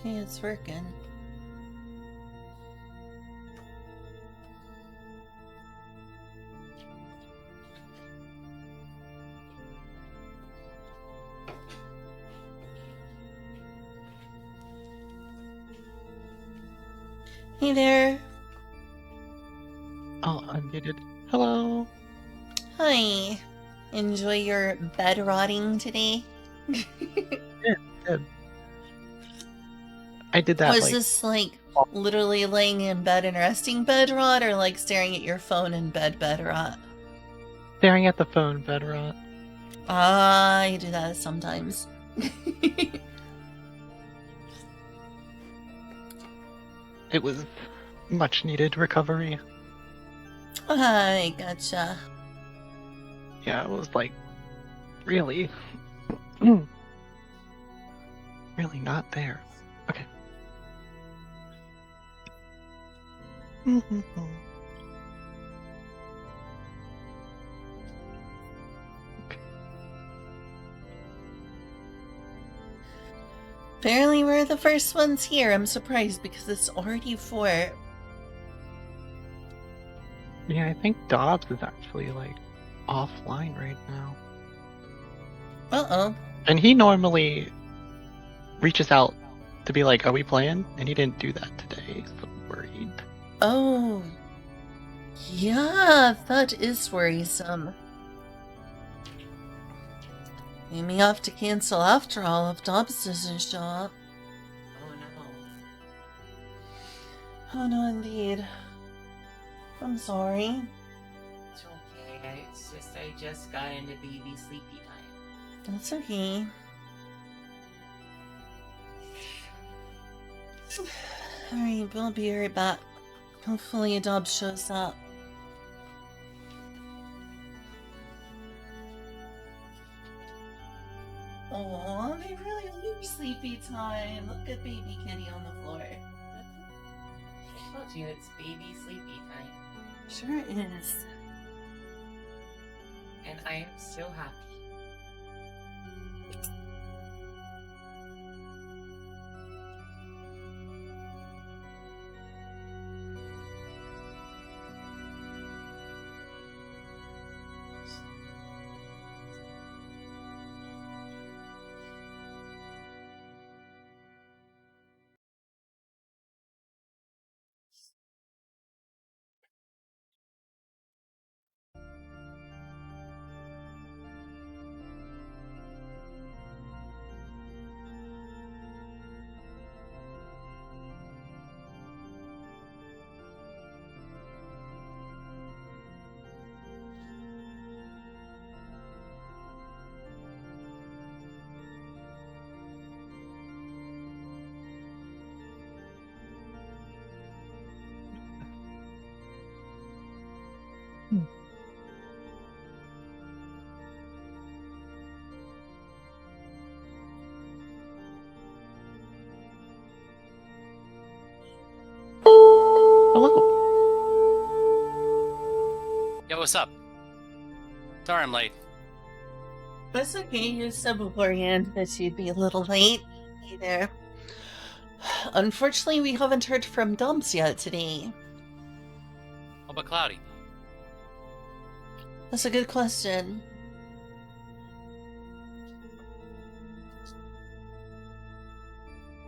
Okay, it's working. Hey there. Oh, unmuted. Hello. Hi. Enjoy your bed rotting today? Good. I did that Was like this like literally laying in bed and resting bed rot, or like staring at your phone in bed rot? staring at the phone, bed rot. Ah, you do that sometimes. It was much needed recovery. I gotcha. Yeah, it was like really, really not there. Okay. Apparently we're the first ones here. I'm surprised because it's already 4. Yeah, I think Dobbs is actually like offline right now. Uh-oh. And he normally reaches out to be like, "Are we playing?" And he didn't do that today, so I'm worried. Oh. Yeah, that is worrisome. We may have to cancel after all if Dobbs doesn't show up. Oh no. Oh no, indeed. I'm sorry. It's okay. It's just I just got into baby sleepy time. That's okay. Alright, we'll be right back. Hopefully Dobbs shows up. Oh, they really love sleepy time. Look at baby kitty on the floor. I told you it's baby sleepy time. Sure is. And I am so happy. Hello. Yo, what's up? Sorry I'm late. That's okay. You said beforehand that you'd be a little late. Hey there. Unfortunately, we haven't heard from Dobbs yet today. How about Cloudy? That's a good question.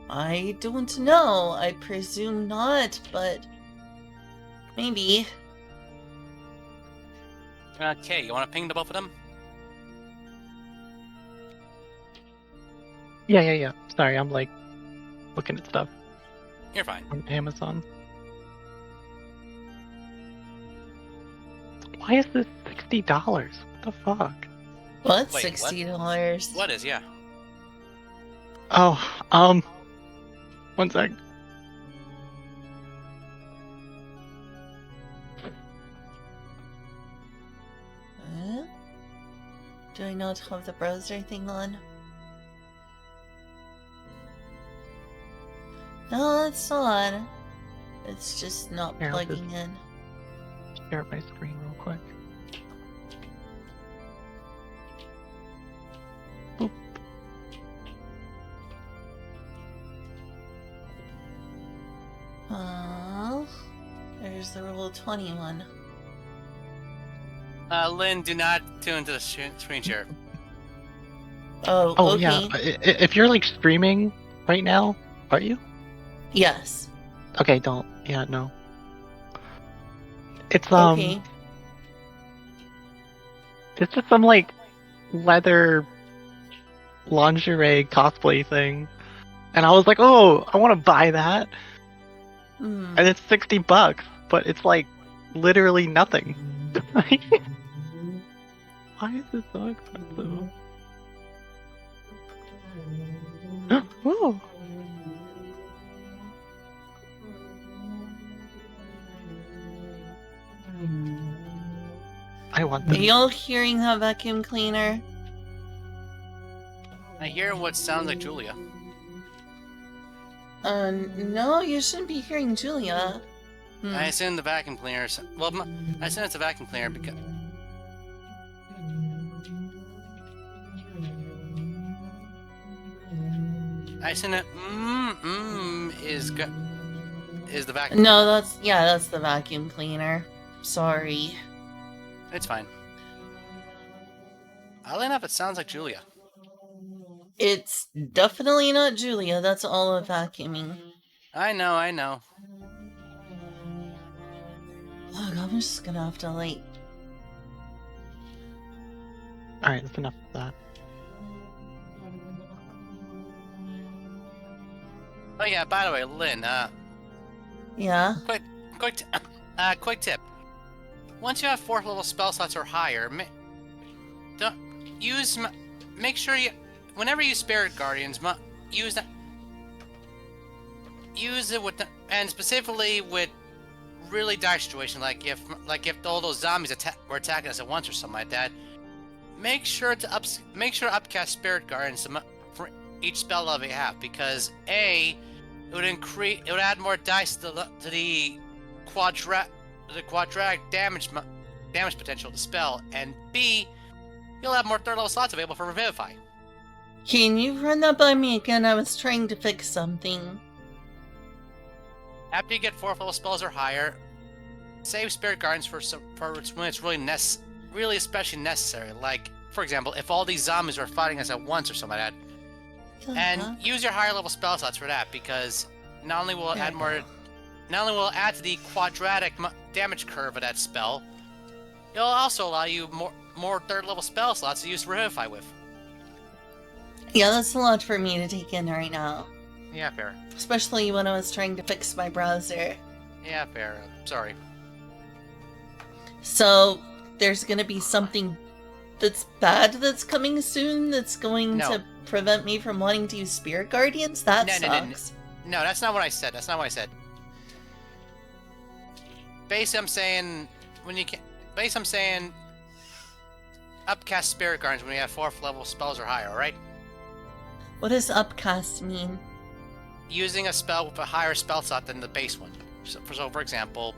I don't know. I presume not, but maybe. Okay, you want to ping the both of them? Yeah. Sorry, I'm like looking at stuff You're fine. on Amazon. Why is this $60? What the fuck? What? Wait, $60? What is, yeah. Oh, one sec. Huh? Do I not have the browser thing on? No, it's on. It's just not Here, I'll plugging in. share my screen real quick. Boop. There's the rule 21. Lynn, do not tune to the screen share. Oh, Oh okay. yeah. If you're like streaming right now, are you? Yes. Okay, don't. Yeah, no. It's Okay. It's just some like leather lingerie cosplay thing, and I was like, oh, I want to buy that, Hmm. and it's $60, but it's like literally nothing. Why is this so expensive? Ooh. I want Are this. y'all hearing that vacuum cleaner? I hear what sounds like Julia. No, you shouldn't be hearing Julia. I assume the vacuum cleaner. Well, I assume it's a vacuum cleaner because. I assume that is the vacuum. No, that's the vacuum cleaner. Sorry. It's fine. Oddly enough, it sounds like Julia. It's definitely not Julia. That's all of vacuuming. I know. Look, I'm just gonna have to like. All right, that's enough of that. Oh yeah, by the way, Lynn, Yeah. quick tip. Once you have 4th level spell slots or higher, make sure you, whenever you use Spirit Guardians, use it with and specifically with really dire situation, like if all those zombies were attacking us at once or something like that. Make sure to upcast Spirit Guardians for each spell level you have, because A, it would add more dice to the quadratic damage potential of the spell, and B, you'll have more 3rd level slots available for Revivify. Can you run that by me again? I was trying to fix something. After you get 4th level spells or higher, save Spirit Guardians for when it's really especially necessary. Like, for example, if all these zombies are fighting us at once or something like that. And use your higher level spell slots for that, because not only will it add to the quadratic damage curve of that spell, it'll also allow you more 3rd level spell slots to use Revivify with. Yeah, that's a lot for me to take in right now. Yeah, fair. Especially when I was trying to fix my browser. Yeah, fair. Sorry. So, there's gonna be something that's bad that's coming soon that's going to prevent me from wanting to use Spirit Guardians? That sucks. No, that's not what I said. Basically, I'm saying upcast Spirit Guardians when you have 4th level spells or higher, alright? What does upcast mean? Using a spell with a higher spell slot than the base one. So for example,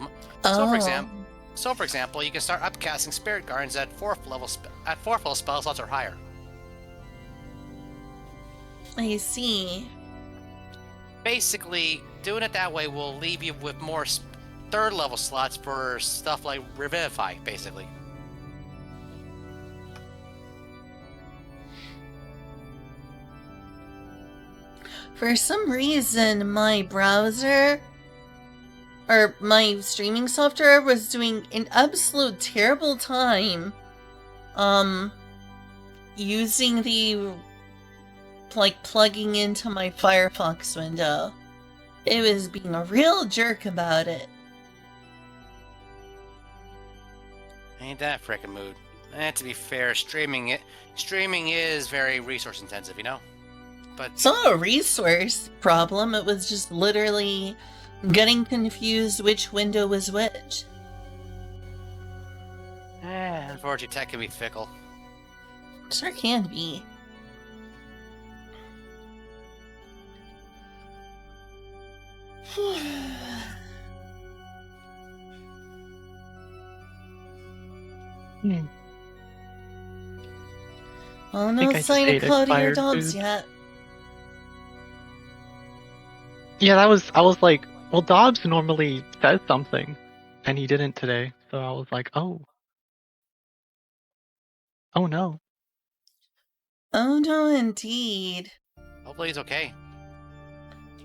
you can start upcasting Spirit Guardians at 4th level spell slots or higher. I see. Basically, doing it that way will leave you with more 3rd level slots for stuff like Revivify, basically. For some reason, my browser or my streaming software was doing an absolute terrible time using the plugging into my Firefox window. It was being a real jerk about it. Ain't that frickin' mood. And to be fair, streaming is very resource intensive, you know? But It's not a resource problem, it was just literally getting confused which window was which. unfortunately, tech can be fickle. Sure can be. Well, no I sign just of ate Cloudy or expired Dogs food. yet. Yeah, I was like, Well, Dobbs normally says something, and he didn't today, so I was like, oh. Oh no. Oh no, indeed. Hopefully he's okay.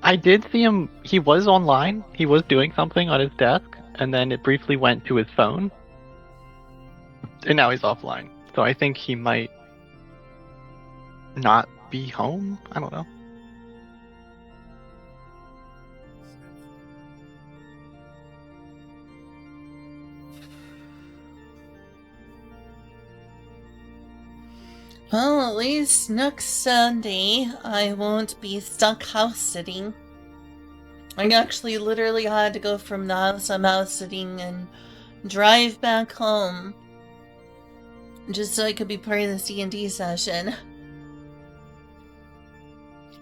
I did see him, he was online, he was doing something on his desk, and then it briefly went to his phone. And now he's offline. So I think he might not be home? I don't know. Well, at least next Sunday I won't be stuck house sitting. I actually literally had to go from the house I'm house sitting and drive back home just so I could be part of the C&D session.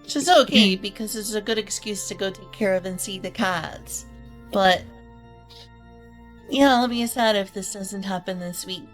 Which is okay because it's a good excuse to go take care of and see the cats. But yeah, I'll be sad if this doesn't happen this week.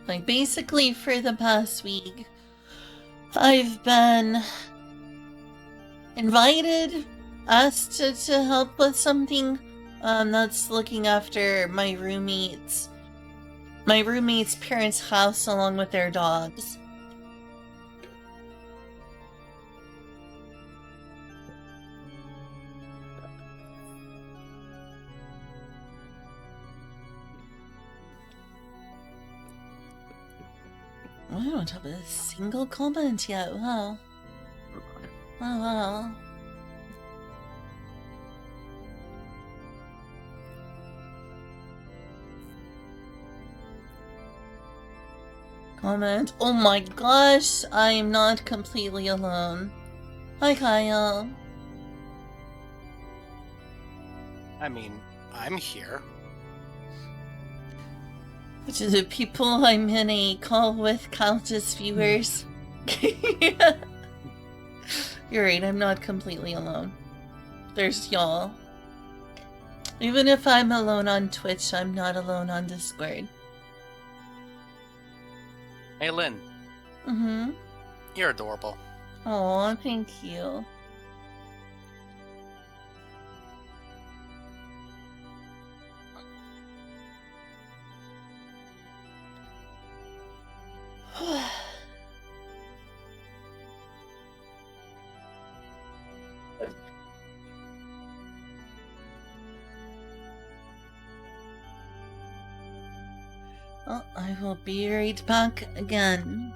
Like, basically for the past week, I've been asked to help with something that's looking after my roommate's parents' house along with their dogs. I don't have a single comment yet. Wow. Oh, wow. Comment. Oh my gosh, I am not completely alone. Hi, Kyle. I mean, I'm here. Which is the people I'm in a call with count as viewers. You're right, I'm not completely alone. There's y'all. Even if I'm alone on Twitch, I'm not alone on Discord. Hey, Lynn. Mm-hmm. You're adorable. Aw, thank you. Well, I will be right back again.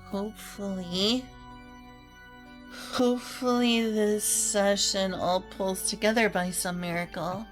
Hopefully this session all pulls together by some miracle.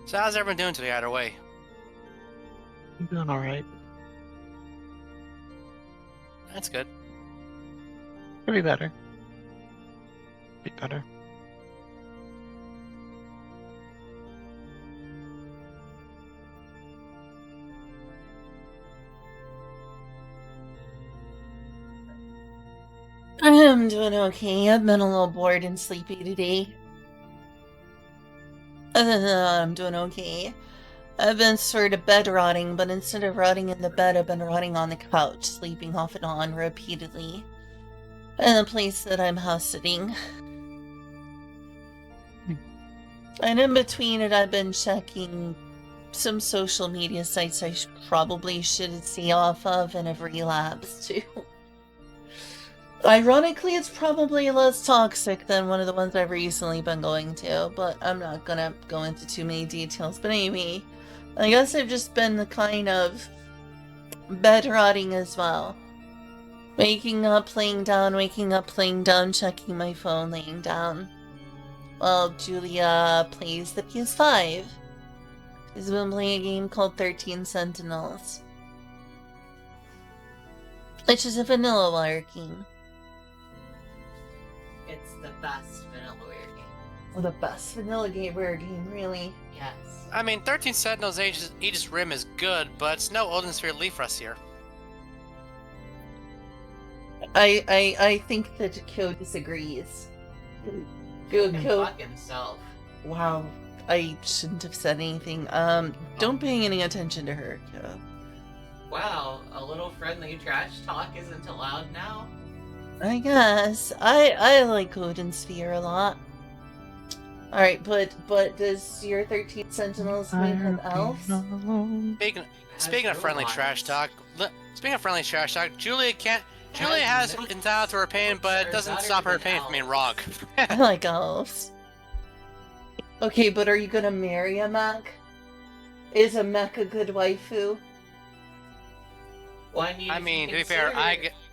So how's everyone doing today either way? I'm doing alright. That's good. Could be better. Be better. I'm doing okay. I've been a little bored and sleepy today. Other than that, I'm doing okay. I've been sort of bed rotting, but instead of rotting in the bed, I've been rotting on the couch, sleeping off and on repeatedly. In the place that I'm house sitting. And in between it, I've been checking some social media sites I probably should stay off of and have relapsed to. Ironically, it's probably less toxic than one of the ones I've recently been going to, but I'm not gonna go into too many details. But anyway, I guess I've just been the kind of bed rotting as well. Waking up, laying down, waking up, laying down, checking my phone, laying down. Well, Julia plays the PS5. She's been playing a game called 13 Sentinels, which is a Vanillaware game. It's the best Vanillaware game. Well, the best Vanillaware game, really. Yes. I mean, 13 Sentinels Aegis Rim is good, but it's no Odin Sphere Leaf Rust here. I think that Kyo disagrees. Kyo, Fuck himself. wow, I shouldn't have said anything. Don't pay any attention to her, Kyo. Wow, a little friendly trash talk isn't allowed now? I guess. I like Odin Sphere a lot. Alright, but does your 13 Sentinels make an elf? Speaking of friendly trash talk, Julia has entitled to her pain, but it doesn't stop her pain from being wrong. I like elves. Okay, but are you gonna marry a mech? Is a mech a good waifu? Well, I mean, to be fair,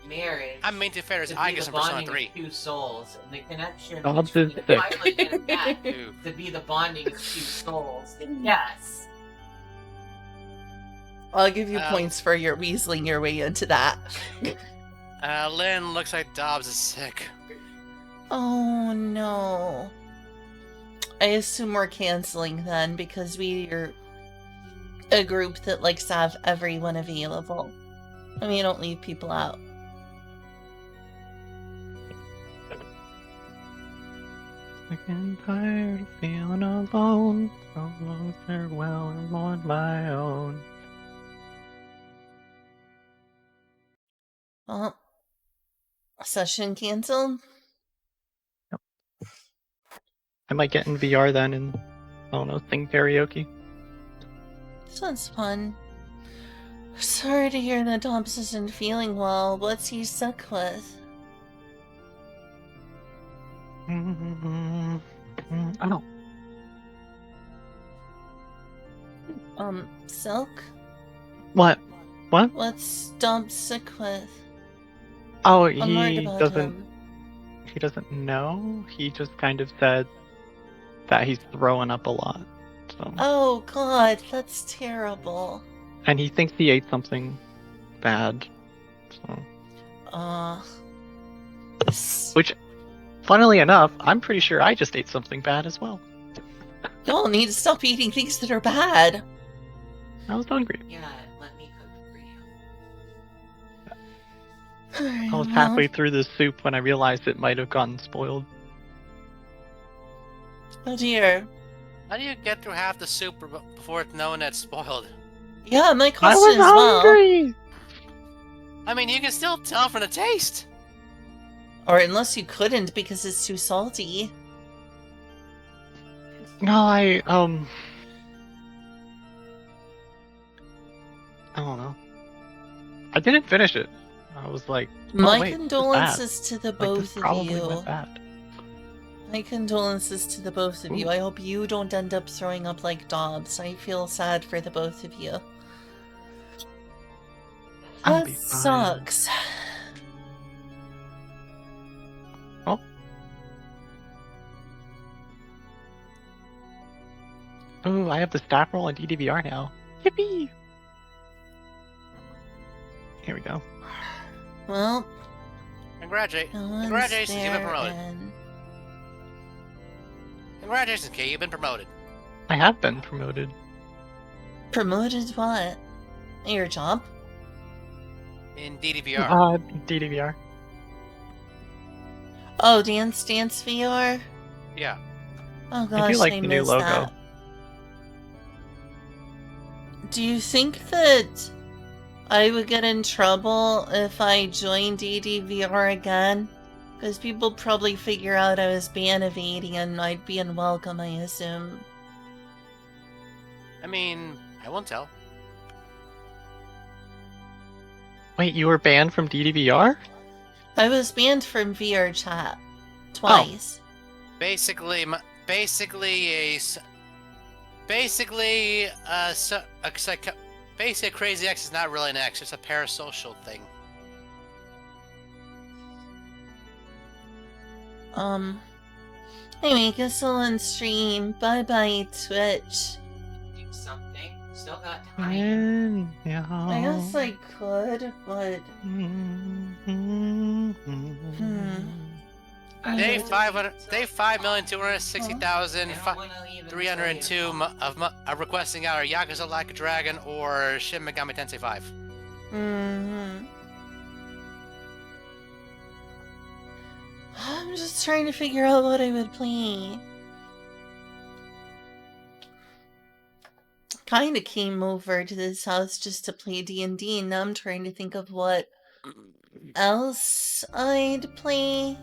marriage. I mean, to be fair, to I be guess the in Persona bonding 3. of two souls, and the connection Dobbs between is the sick. pilot and the cat Ooh. to be the bonding of two souls. And yes. I'll give you points for your weaseling your way into that. Lynn, looks like Dobbs is sick. Oh no. I assume we're canceling then because we're a group that likes to have everyone available. And we don't leave people out. I'm tired of feeling alone. So long, farewell, I'm on my own. Well, session canceled? I might get in VR then and, I don't know, sing karaoke. Sounds fun. Sorry to hear that Dobbs isn't feeling well. What's he sick with? I don't. Silk? What? What? What's Dobbs sick with? Oh, I'm worried he about doesn't. him. He doesn't know. He just kind of said that he's throwing up a lot. So. Oh god, that's terrible. And he thinks he ate something bad. So. Which, funnily enough, I'm pretty sure I just ate something bad as well. Y'all need to stop eating things that are bad. I was hungry. Yeah, let me cook for you. I was halfway through the soup when I realized it might have gotten spoiled. Oh dear. How do you get through half the soup before it's known that it's spoiled? Yeah, my I question was as well. hungry! I mean, you can still tell from the taste. Or unless you couldn't because it's too salty. No, I don't know. I didn't finish it. I was like, My wait, this is condolences to the bad. Like, both this of probably you. went bad. My condolences to the both of you. I hope you don't end up throwing up like Dobbs. I feel sad for the both of you. I'll That be fine. sucks. Oh. Oh, I have the staff roll on DDVR now. Yippee! Here we go. Well, Congratulations, no one's Congratulations, you've been there promoted. again. Congratulations, Kay, you've been promoted. I have been promoted. Promoted what? Your job? In DDVR. DDVR. Oh, Dance VR? Yeah. Oh gosh, I do like the new missed logo. that. Do you think that I would get in trouble if I joined DDVR again? Because people probably figure out I was ban evading and I'd be unwelcome, I assume. I mean, I won't tell. Wait, you were banned from DDVR? I was banned from VR chat. Twice. Basically, basically, Crazy X is not really an X. It's a parasocial thing. Anyway, guess I'll on stream. Bye-bye, Twitch. Do something. Still got time. I guess I could, but... Day Oh. 5,260,302 of requesting out Yakuza Like a Dragon or Shin Megami Tensei 5. I'm just trying to figure out what I would play. Kinda came over to this house just to play D&D, and now I'm trying to think of what else I'd play.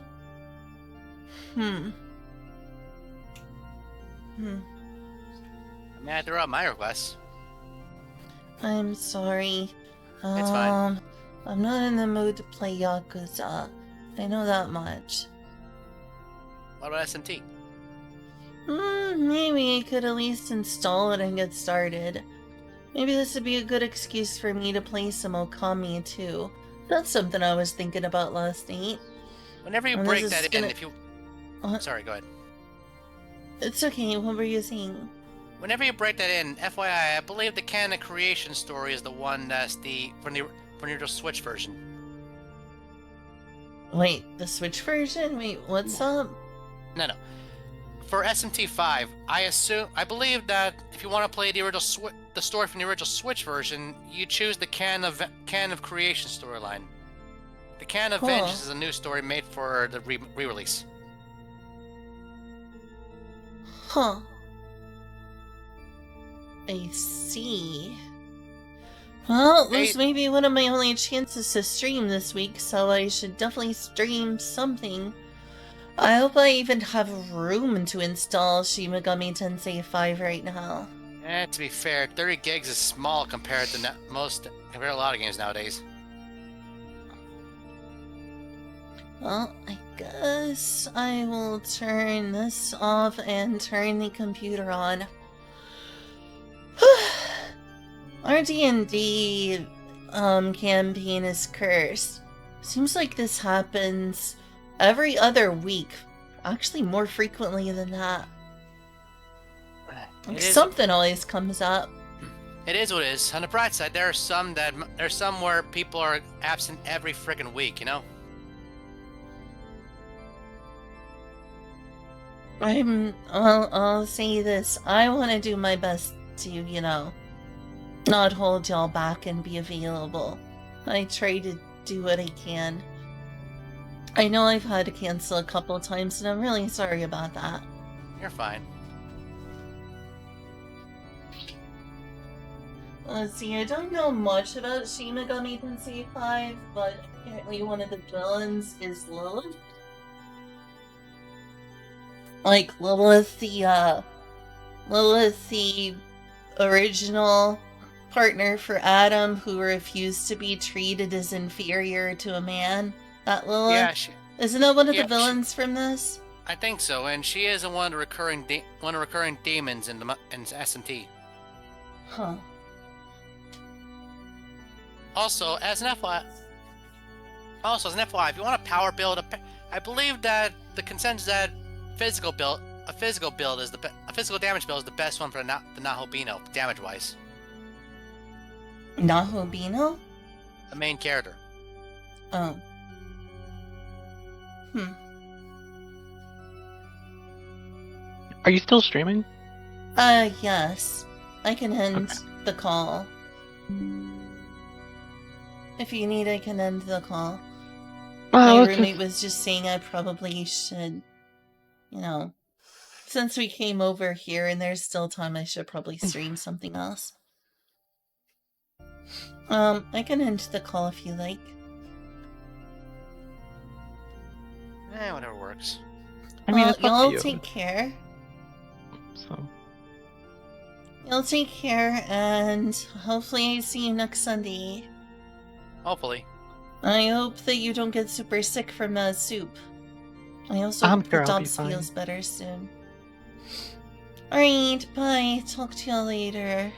I mean, I threw out my requests. I'm sorry. It's fine. I'm not in the mood to play Yakuza. I know that much. What about SMT? Maybe I could at least install it and get started. Maybe this would be a good excuse for me to play some Okami too. That's something I was thinking about last night. Whenever you And break this is that gonna- in, if you... Sorry, go ahead. It's okay, what were you saying? Whenever you break that in, FYI, I believe the canon creation story is the one that's from the original Switch version. Wait, the Switch version? Wait, what's up? No. For SMT5, I believe that if you want to play the story from the original Switch version, you choose the canon of creation storyline. The Canon of Cool. Vengeance is a new story made for the re-release. Huh. I see. Well, this may be one of my only chances to stream this week, so I should definitely stream something. I hope I even have room to install Shin Megami Tensei 5 right now. To be fair, 30 gigs is small compared to a lot of games nowadays. Well, I guess I will turn this off and turn the computer on. Our D&D campaign is cursed. Seems like this happens every other week. Actually, more frequently than that. Like something always comes up. It is what it is. On the bright side, there's some where people are absent every freaking week, you know? I'll say this. I want to do my best to, not hold y'all back and be available. I try to do what I can. I know I've had to cancel a couple of times, and I'm really sorry about that. You're fine. Let's see, I don't know much about Shin Megami Tensei 5, but apparently one of the villains is Lilith. Like, Lilith the original partner for Adam who refused to be treated as inferior to a man. That Lilith? Yeah, Isn't that one of the villains from this? I think so, and she is one of the recurring demons in SMT. Huh. Also, as an FYI, if you want a power build, I believe that the consensus that a physical damage build is the best one for the Nahobino, damage-wise. Nahobino? The main character. Oh. Are you still streaming? Yes. I can end the call. If you need, I can end the call. My roommate was just saying I probably should, since we came over here and there's still time, I should probably stream something else. I can end the call if you like. Whatever works. I mean, Well, it's up to y'all you. take care. So, Y'all take care, and hopefully I see you next Sunday. Hopefully. I hope that you don't get super sick from that soup. I also I'm hope sure the I'll be Dobbs fine. feels better soon. Alright, bye. Talk to y'all later.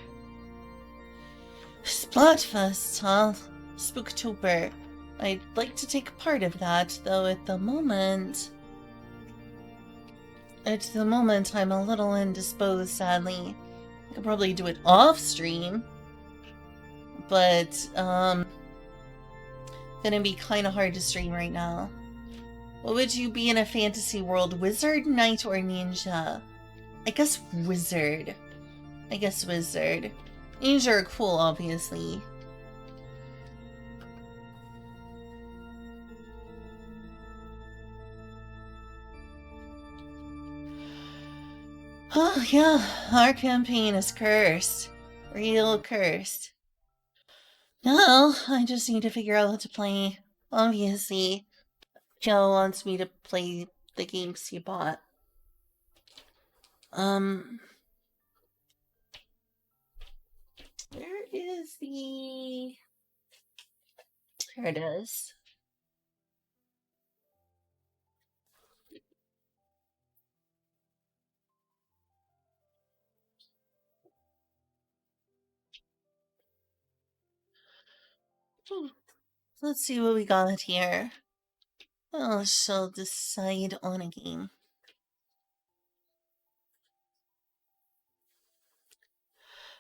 Splatfest, huh? Spooktober. I'd like to take part of that, though at the moment I'm a little indisposed, sadly. I could probably do it off stream, but gonna be kind of hard to stream right now. What would you be in a fantasy world? Wizard, knight, or ninja? I guess wizard. Ninja are cool, obviously. Oh, yeah, our campaign is cursed. Real cursed. No, I just need to figure out how to play. Obviously, Joe wants me to play the games he bought. Where is the... There it is. Let's see what we got here. I shall decide on a game.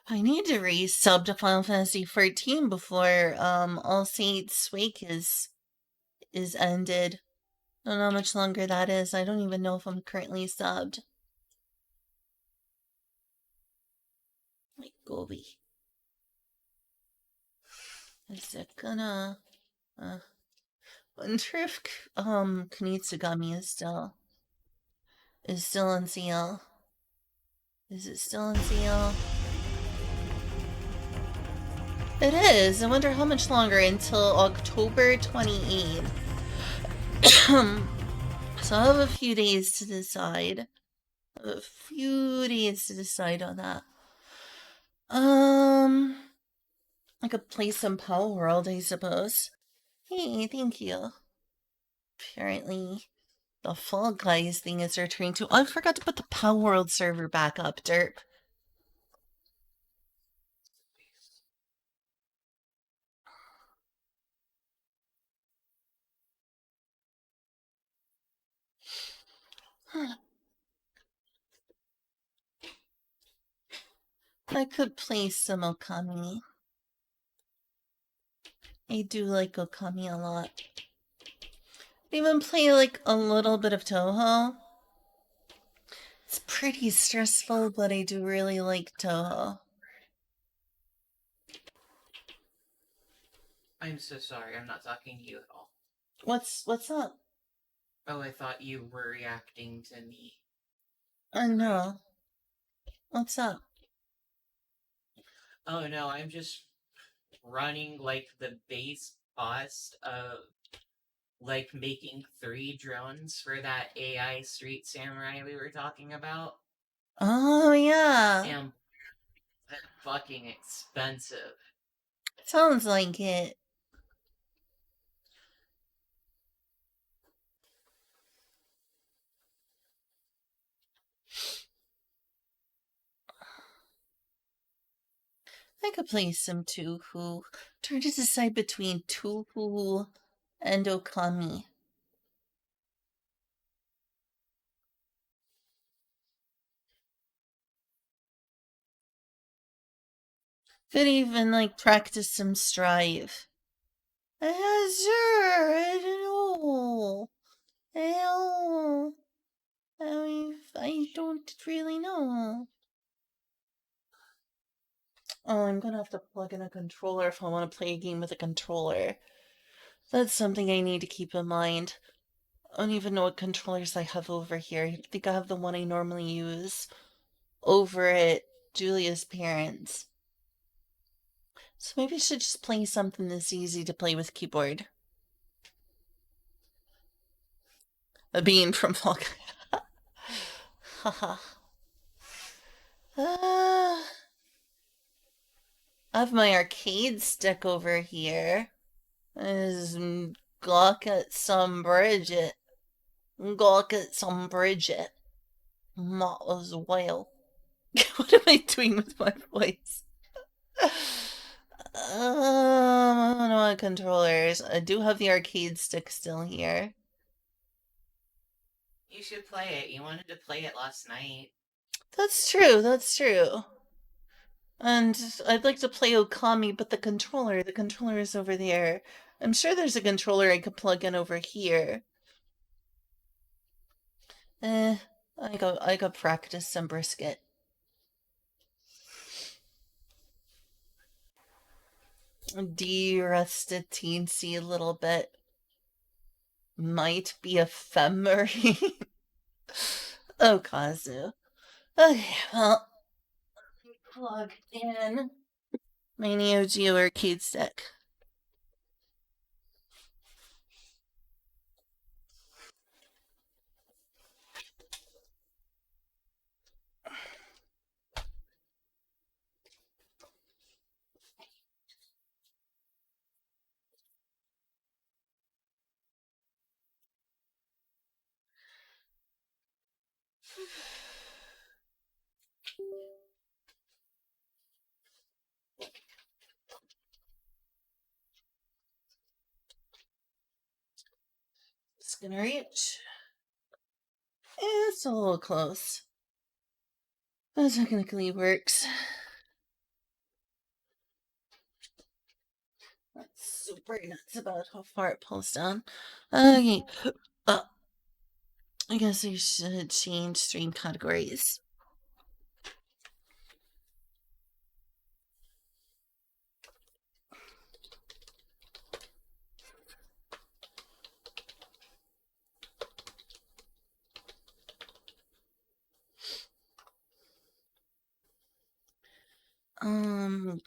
I need to resub to Final Fantasy XIV before All Saints Wake is ended. I don't know how much longer that is. I don't even know if I'm currently subbed. Like Gobi. Is it gonna wonder if Kunitsugami is still on sale. Is it still on sale? It is. I wonder how much longer until October 28th. So I have a few days to decide. On that. I could play some Power World, I suppose. Hey, thank you. Apparently, the Fall Guys thing is returning too. I forgot to put the Power World server back up, derp. I could play some Okami. I do like Okami a lot. I even play like a little bit of Toho. It's pretty stressful, but I do really like Toho. I'm so sorry, I'm not talking to you at all. What's up? Oh, I thought you were reacting to me. No. What's up? Oh no, I'm just running like the base cost of like making 3 drones for that AI Street Samurai we were talking about. Oh, yeah. And they're fucking expensive. Sounds like it. I could play some Touhou. Trying to decide between Touhou and Okami. Could even like practice some Strive. Sure, I don't know. I don't really know. Oh, I'm gonna have to plug in a controller if I want to play a game with a controller. That's something I need to keep in mind. I don't even know what controllers I have over here. I think I have the one I normally use over at Julia's parents'. So maybe I should just play something that's easy to play with keyboard. A bean from Fall Guy. Haha. I have my arcade stick over here. Is gawk at some Bridget. Gawk at some Bridget. Not as well. What am I doing with my voice? I don't want controllers. I do have the arcade stick still here. You should play it. You wanted to play it last night. That's true, that's true. And I'd like to play Okami, but the controller is over there. I'm sure there's a controller I could plug in over here. I go practice some brisket. De-rusted teensy a little bit. Might be ephemery. Oh, Kazu. Okay, well, plug in my Neo Geo arcade stick. It's gonna reach. It's a little close. But technically works. Not super nuts about how far it pulls down. Okay. I guess I should change stream categories.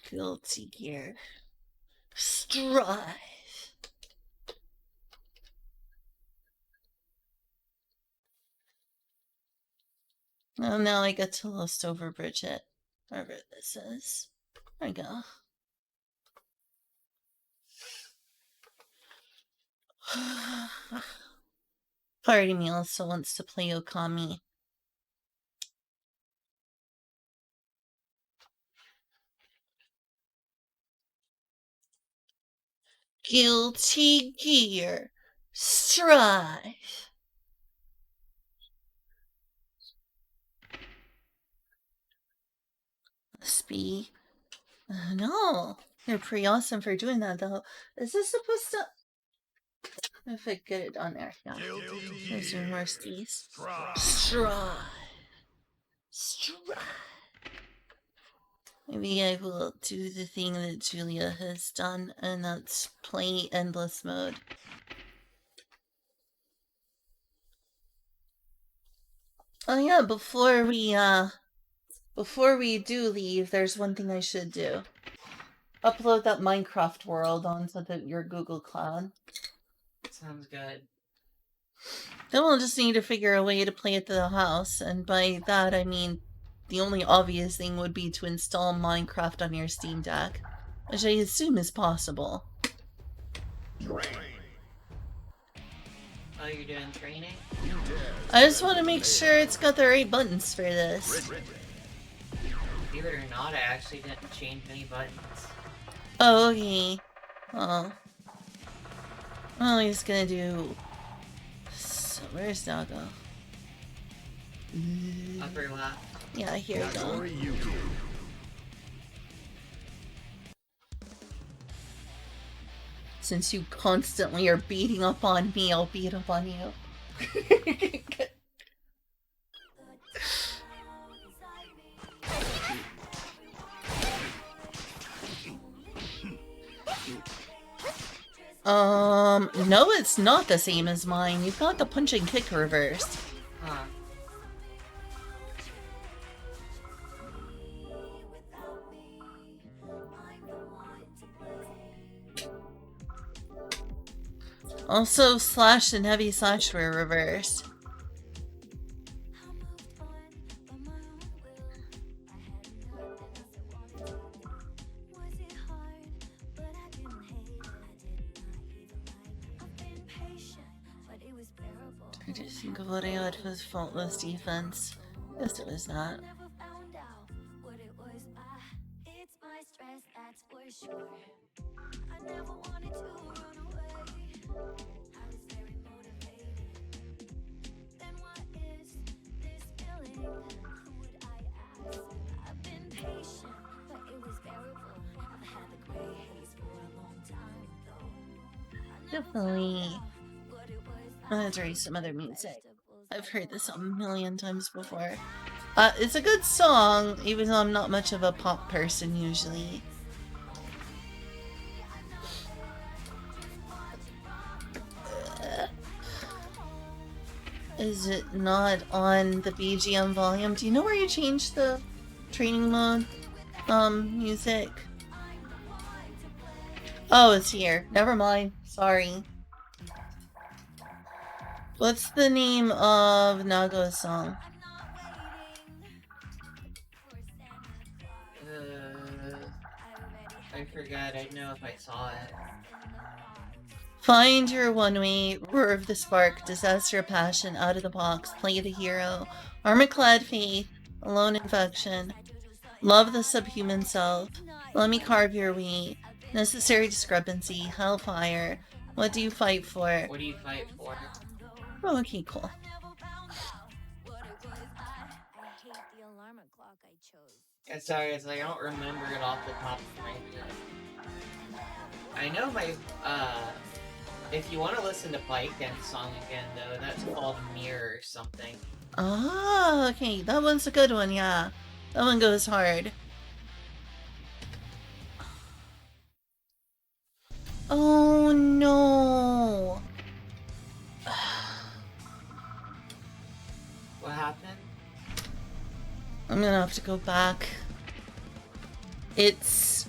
Guilty Gear. Strive. Oh, now I get to lust over Bridget. Whatever this is. There we go. Part of me also wants to play Okami. Guilty Gear. Strive. Must be. No. You're pretty awesome for doing that, though. Is this supposed to. If I get it on there. Yeah. There's your mercies. Strive. Strive. Maybe I will do the thing that Julia has done, and that's play endless mode. Oh yeah, before we do leave, there's one thing I should do. Upload that Minecraft world onto your Google Cloud. Sounds good. Then we'll just need to figure a way to play it to the house, and by that I mean the only obvious thing would be to install Minecraft on your Steam Deck, which I assume is possible. Oh, you're doing training? I just want to make sure it's got the right buttons for this. Believe it or not, I actually didn't change any buttons. Oh, okay. Oh. Well, he's gonna do... So, where's Nago? Upper left. Yeah, here we go. Since you constantly are beating up on me, I'll beat up on you. No, it's not the same as mine. You've got the punch and kick reversed. Huh. Also, slash and heavy slash were reversed. I just think of what I had was faultless defense. Yes, it was not. Definitely. Let's read some other music. I've heard this a million times before. It's a good song, even though I'm not much of a pop person usually. Is it not on the BGM volume? Do you know where you change the training mode music? Oh, it's here. Never mind. Sorry. What's the name of Nago's song? I forgot. I'd know if I saw it. Find your one way, roar of the spark, disaster of passion, out of the box, play the hero, armor-clad faith, alone infection, love the subhuman self, let me carve your way, necessary discrepancy, hellfire, what do you fight for? What do you fight for? Oh, okay, cool. Yeah, sorry, it's like I don't remember it off the top of my head. I know my, if you want to listen to Pike's song again, though, that's called Mirror or something. Oh, okay, that one's a good one, yeah. That one goes hard. Oh, no. What happened? I'm gonna have to go back. It's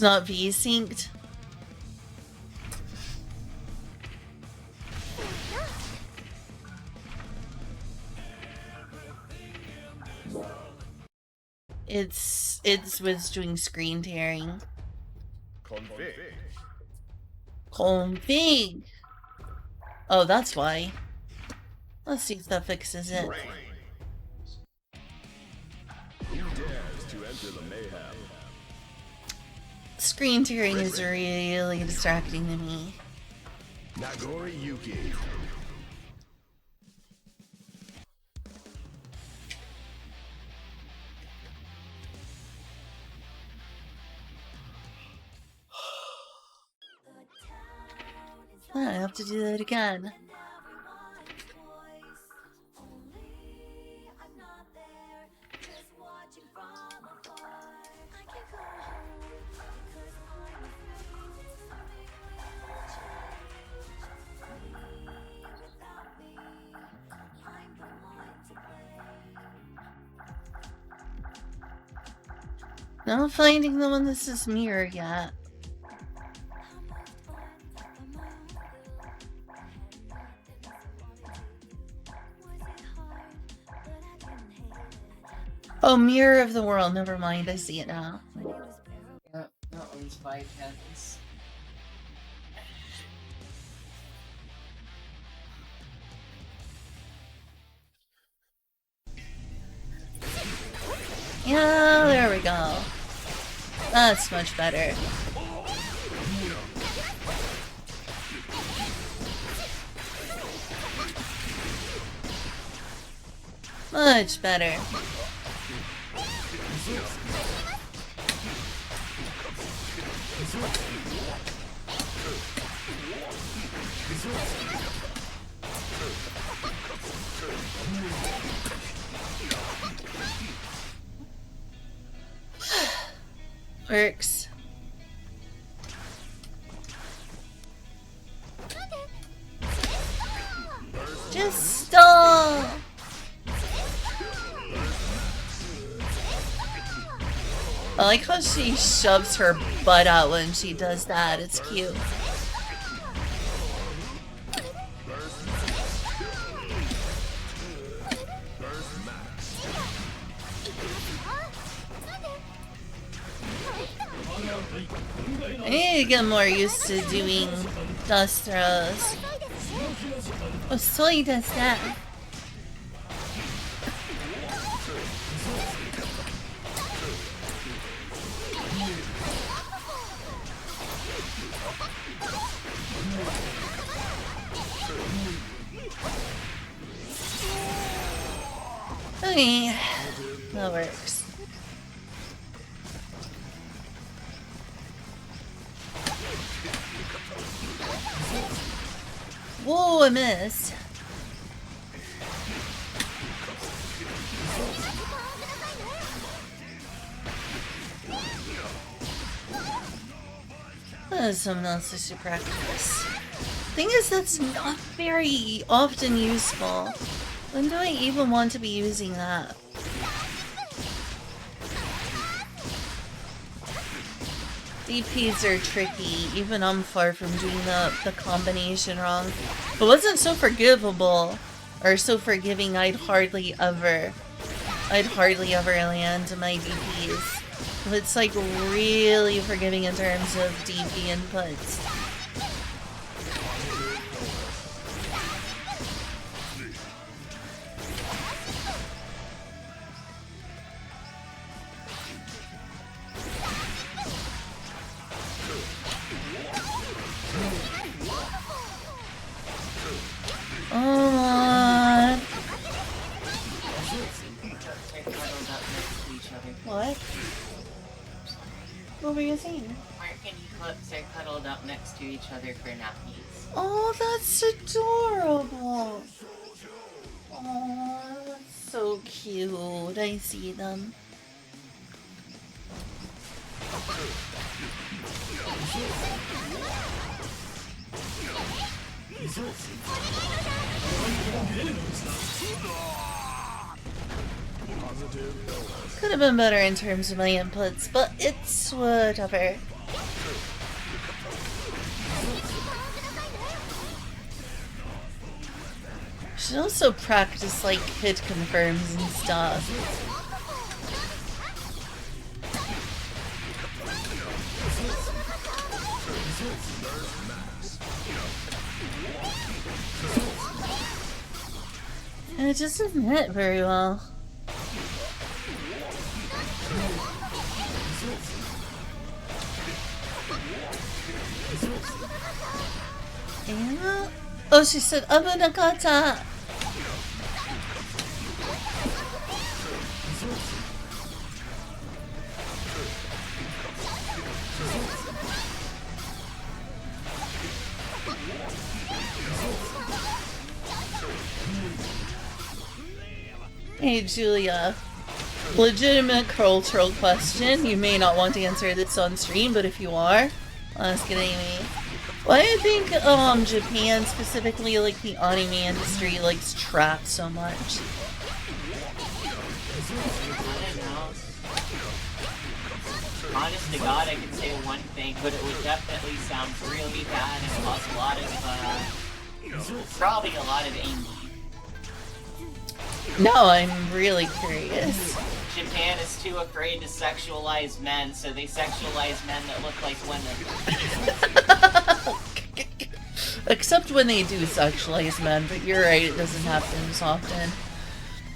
not V-synced. It's was doing screen tearing. Config. Oh, that's why. Let's see if that fixes it. Screen tearing is really distracting to me. Nagori Yuki. I have to do that again. Not finding the one that says mirror yet. Oh, Mirror of the World. Never mind. I see it now. Yep, that one's by Pens. Yeah, there we go. That's much better. Much better. Works. Just stop. I like how she shoves her butt out when she does that. It's cute. I need to get more used to doing dust throws. Oh, Soy does that. Okay, that works. Whoa, I missed. That is something else to practice. Thing is, that's not very often useful. When do I even want to be using that? DPs are tricky, even I'm far from doing the combination wrong. If it wasn't so forgivable, or so forgiving, I'd hardly ever land my DPs. It's like really forgiving in terms of DP inputs. What? What were you saying? American Eclipse are cuddled up next to each other for nappies. Oh, that's adorable. Oh, that's so cute. I see them. Could have been better in terms of my inputs, but it's whatever. Should also practice like hit confirms and stuff. And it just doesn't hit very well. Yeah. Oh, she said Abunakata. Hey, Julia. Legitimate cultural question. You may not want to answer this on stream, but if you are, ask it anyway. Why do you think Japan, specifically like the anime industry, likes trap so much? I don't know. Honest to God, I could say one thing, but it would definitely sound really bad and cause a lot of, probably a lot of anger. No, I'm really curious. Japan is too afraid to sexualize men, so they sexualize men that look like women. Except when they do sexualize men, but you're right, it doesn't happen as often.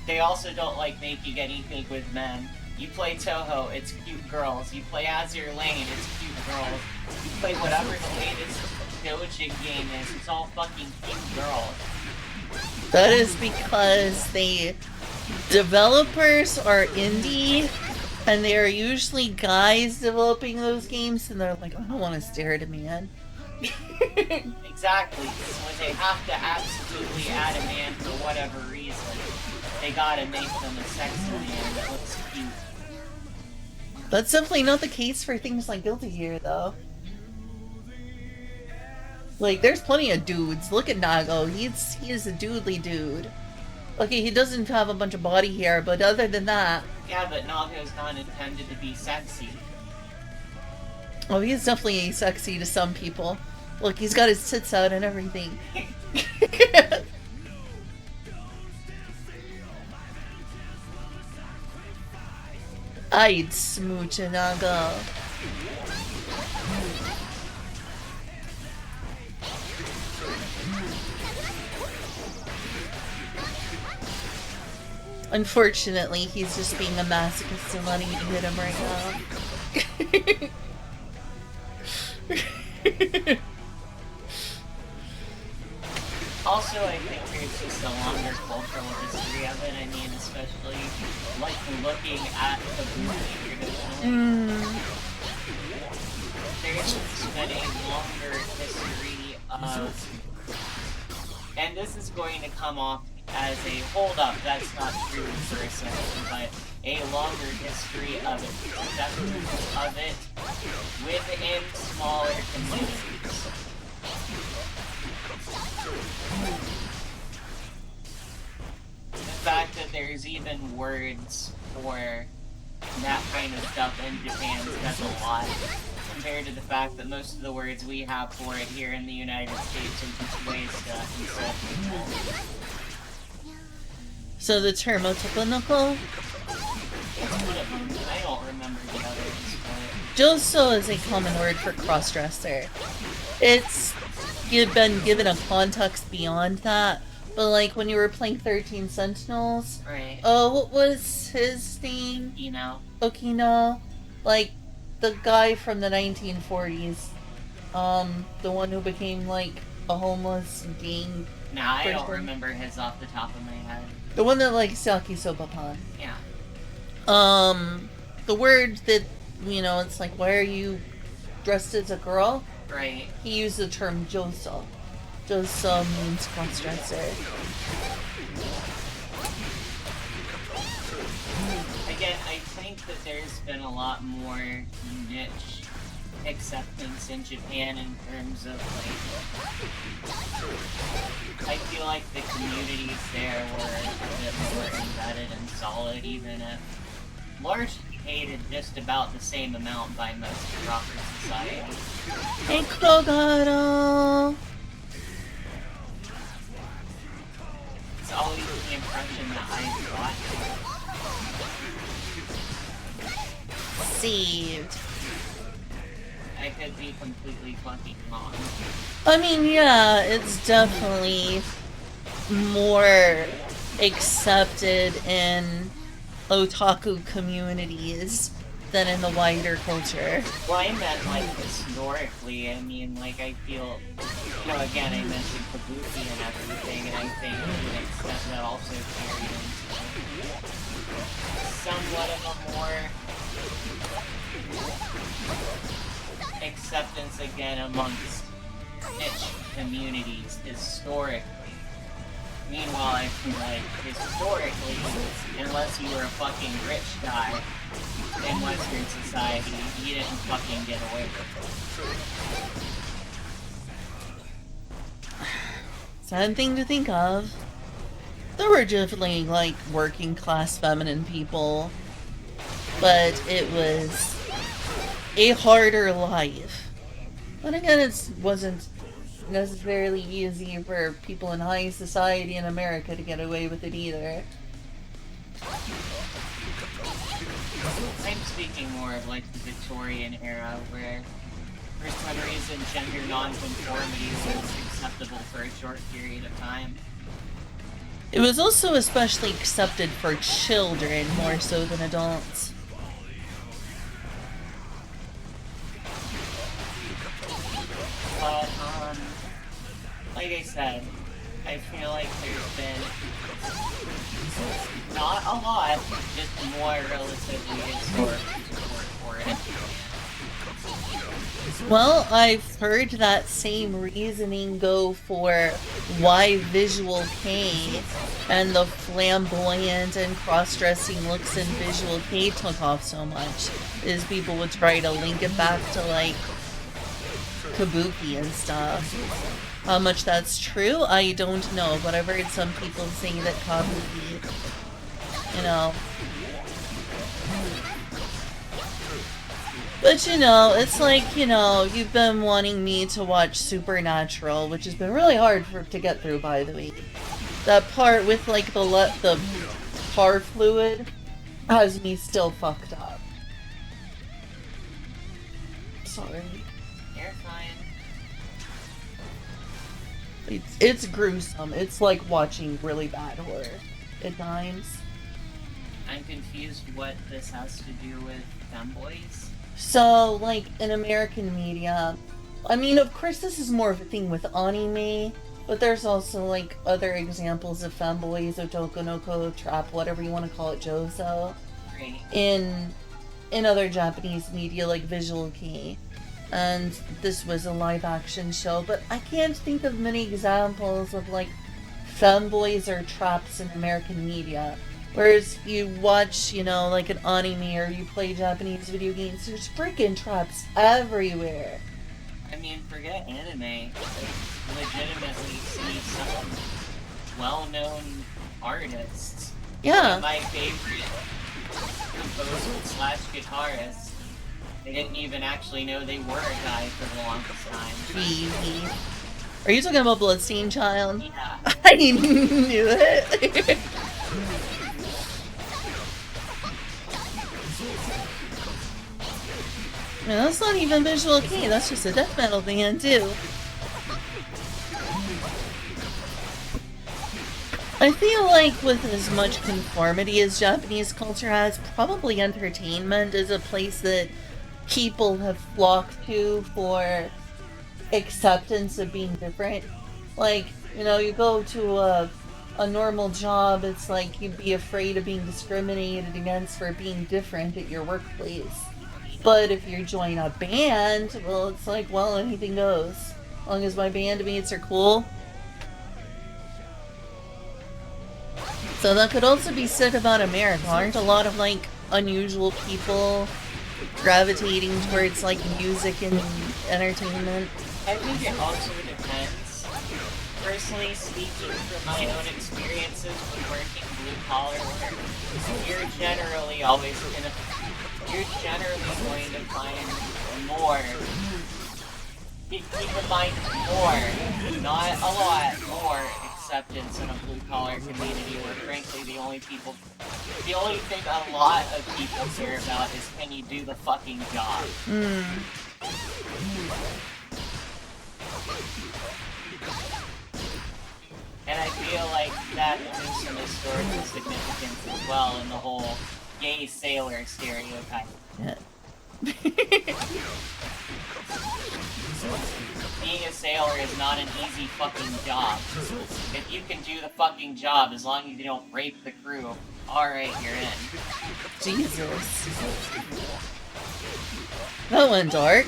They also don't like making anything with men. You play Touhou, it's cute girls. You play Azure Lane, it's cute girls. You play whatever the latest Dojin game is, it's all fucking cute girls. That is because the developers are indie, and they are usually guys developing those games, and they're like, I don't want to stare at a man. Exactly. So when they have to absolutely add a man for whatever reason, they gotta make them a sexy man that looks cute. That's definitely not the case for things like Guilty Gear, though. Like, there's plenty of dudes. Look at Nago. He is a dudely dude. Okay, he doesn't have a bunch of body hair, but other than that... Yeah, but Naga's not intended to be sexy. Oh, he's definitely sexy to some people. Look, he's got his tits out and everything. I'd smooch a Naga. Unfortunately, he's just being a masochist and letting you hit him right now. Also, I think there's just a longer cultural history of it. I mean, especially like looking at the Bushi traditionally. There's been a longer history of, and this is going to come off as a hold up, that's not true for a second, but a longer history of acceptance of it within smaller communities. The fact that there's even words for that kind of stuff in Japan says a lot, compared to the fact that most of the words we have for it here in the United States are just ways to insult people. So the term otokonoko? I don't remember the others, but... Joso is a common word for crossdresser. It's been given a context beyond that, but like when you were playing 13 Sentinels, Right. oh, what was his name? You know? Okino? Like, the guy from the 1940s. The one who became like a homeless gang. Nah, I don't person. remember his off the top of my head. The one that like Saki Sobapan. Yeah. The word that, you know, it's like, why are you dressed as a girl? Right. He used the term Joso. Joso means crossdresser. Again, I think that there's been a lot more niche acceptance in Japan in terms of, like, I feel like the communities there were a bit more embedded and solid, even if largely hated just about the same amount by most of proper society. Hey, Krogaro! It's always the impression that I got. Saved. I could be completely fucking wrong. I mean, yeah, it's definitely more accepted in otaku communities than in the wider culture. Well, I meant, like, historically, I mean, like, I feel, you know, again, I mentioned Kabuki and everything, and I think to an extent that also carried into somewhat of a more acceptance, again, amongst niche communities, historically. Meanwhile, I feel like, historically, unless you were a fucking rich guy in Western society, you didn't fucking get away with it. Sad thing to think of. There were definitely, like, working class feminine people, but it was a harder life. But again, it wasn't necessarily easy for people in high society in America to get away with it either. I'm speaking more of like the Victorian era where for some reason gender non-conformity was acceptable for a short period of time. It was also especially accepted for children more so than adults. But, like I said, I feel like there's been not a lot, just more relatively historic support for it. Well, I've heard that same reasoning go for why Visual K and the flamboyant and cross-dressing looks in Visual K took off so much, is people would try to link it back to, like, Kabuki and stuff. How much that's true, I don't know, but I've heard some people say that Kabuki, you know. But you know, it's like, you know, you've been wanting me to watch Supernatural, which has been really hard to get through, by the way. That part with like the car fluid has me still fucked up. Sorry. You're fine. It's gruesome. It's like watching really bad horror at times. I'm confused what this has to do with femboys. So, like, in American media, I mean, of course this is more of a thing with anime, but there's also, like, other examples of femboys, otokonoko, trap, whatever you want to call it, jouso, Right. in other Japanese media, like Visual Kei. And this was a live-action show, but I can't think of many examples of, like, femboys or traps in American media. Whereas you watch, you know, like an anime or you play Japanese video games, there's freaking traps everywhere. I mean, forget anime. I legitimately see some well-known artists. Yeah. My favorite composer / guitarist. They didn't even actually know they were a guy for the longest time. Gee. Are you talking about Bloodstained Child? Yeah. I knew it. No, that's not even Visual Kei, that's just a death metal band too. I feel like with as much conformity as Japanese culture has, probably entertainment is a place that people have flocked to for acceptance of being different. Like, you know, you go to a normal job, it's like you'd be afraid of being discriminated against for being different at your workplace. But if you join a band, well, it's like, well, anything goes. As long as my bandmates are cool. So that could also be said about America. Aren't a lot of, like, unusual people gravitating towards, like, music and entertainment? I think it also depends. Personally speaking, from my own experiences with working blue-collar work, you're generally going to find more. Keep in mind more, not a lot, more acceptance in a blue-collar community where frankly the only thing a lot of people care about is can you do the fucking job. And I feel like that has some historical significance as well in the whole gay sailor stereotype. Yeah. Being a sailor is not an easy fucking job. If you can do the fucking job, as long as you don't rape the crew, alright, you're in. Jesus. That went dark.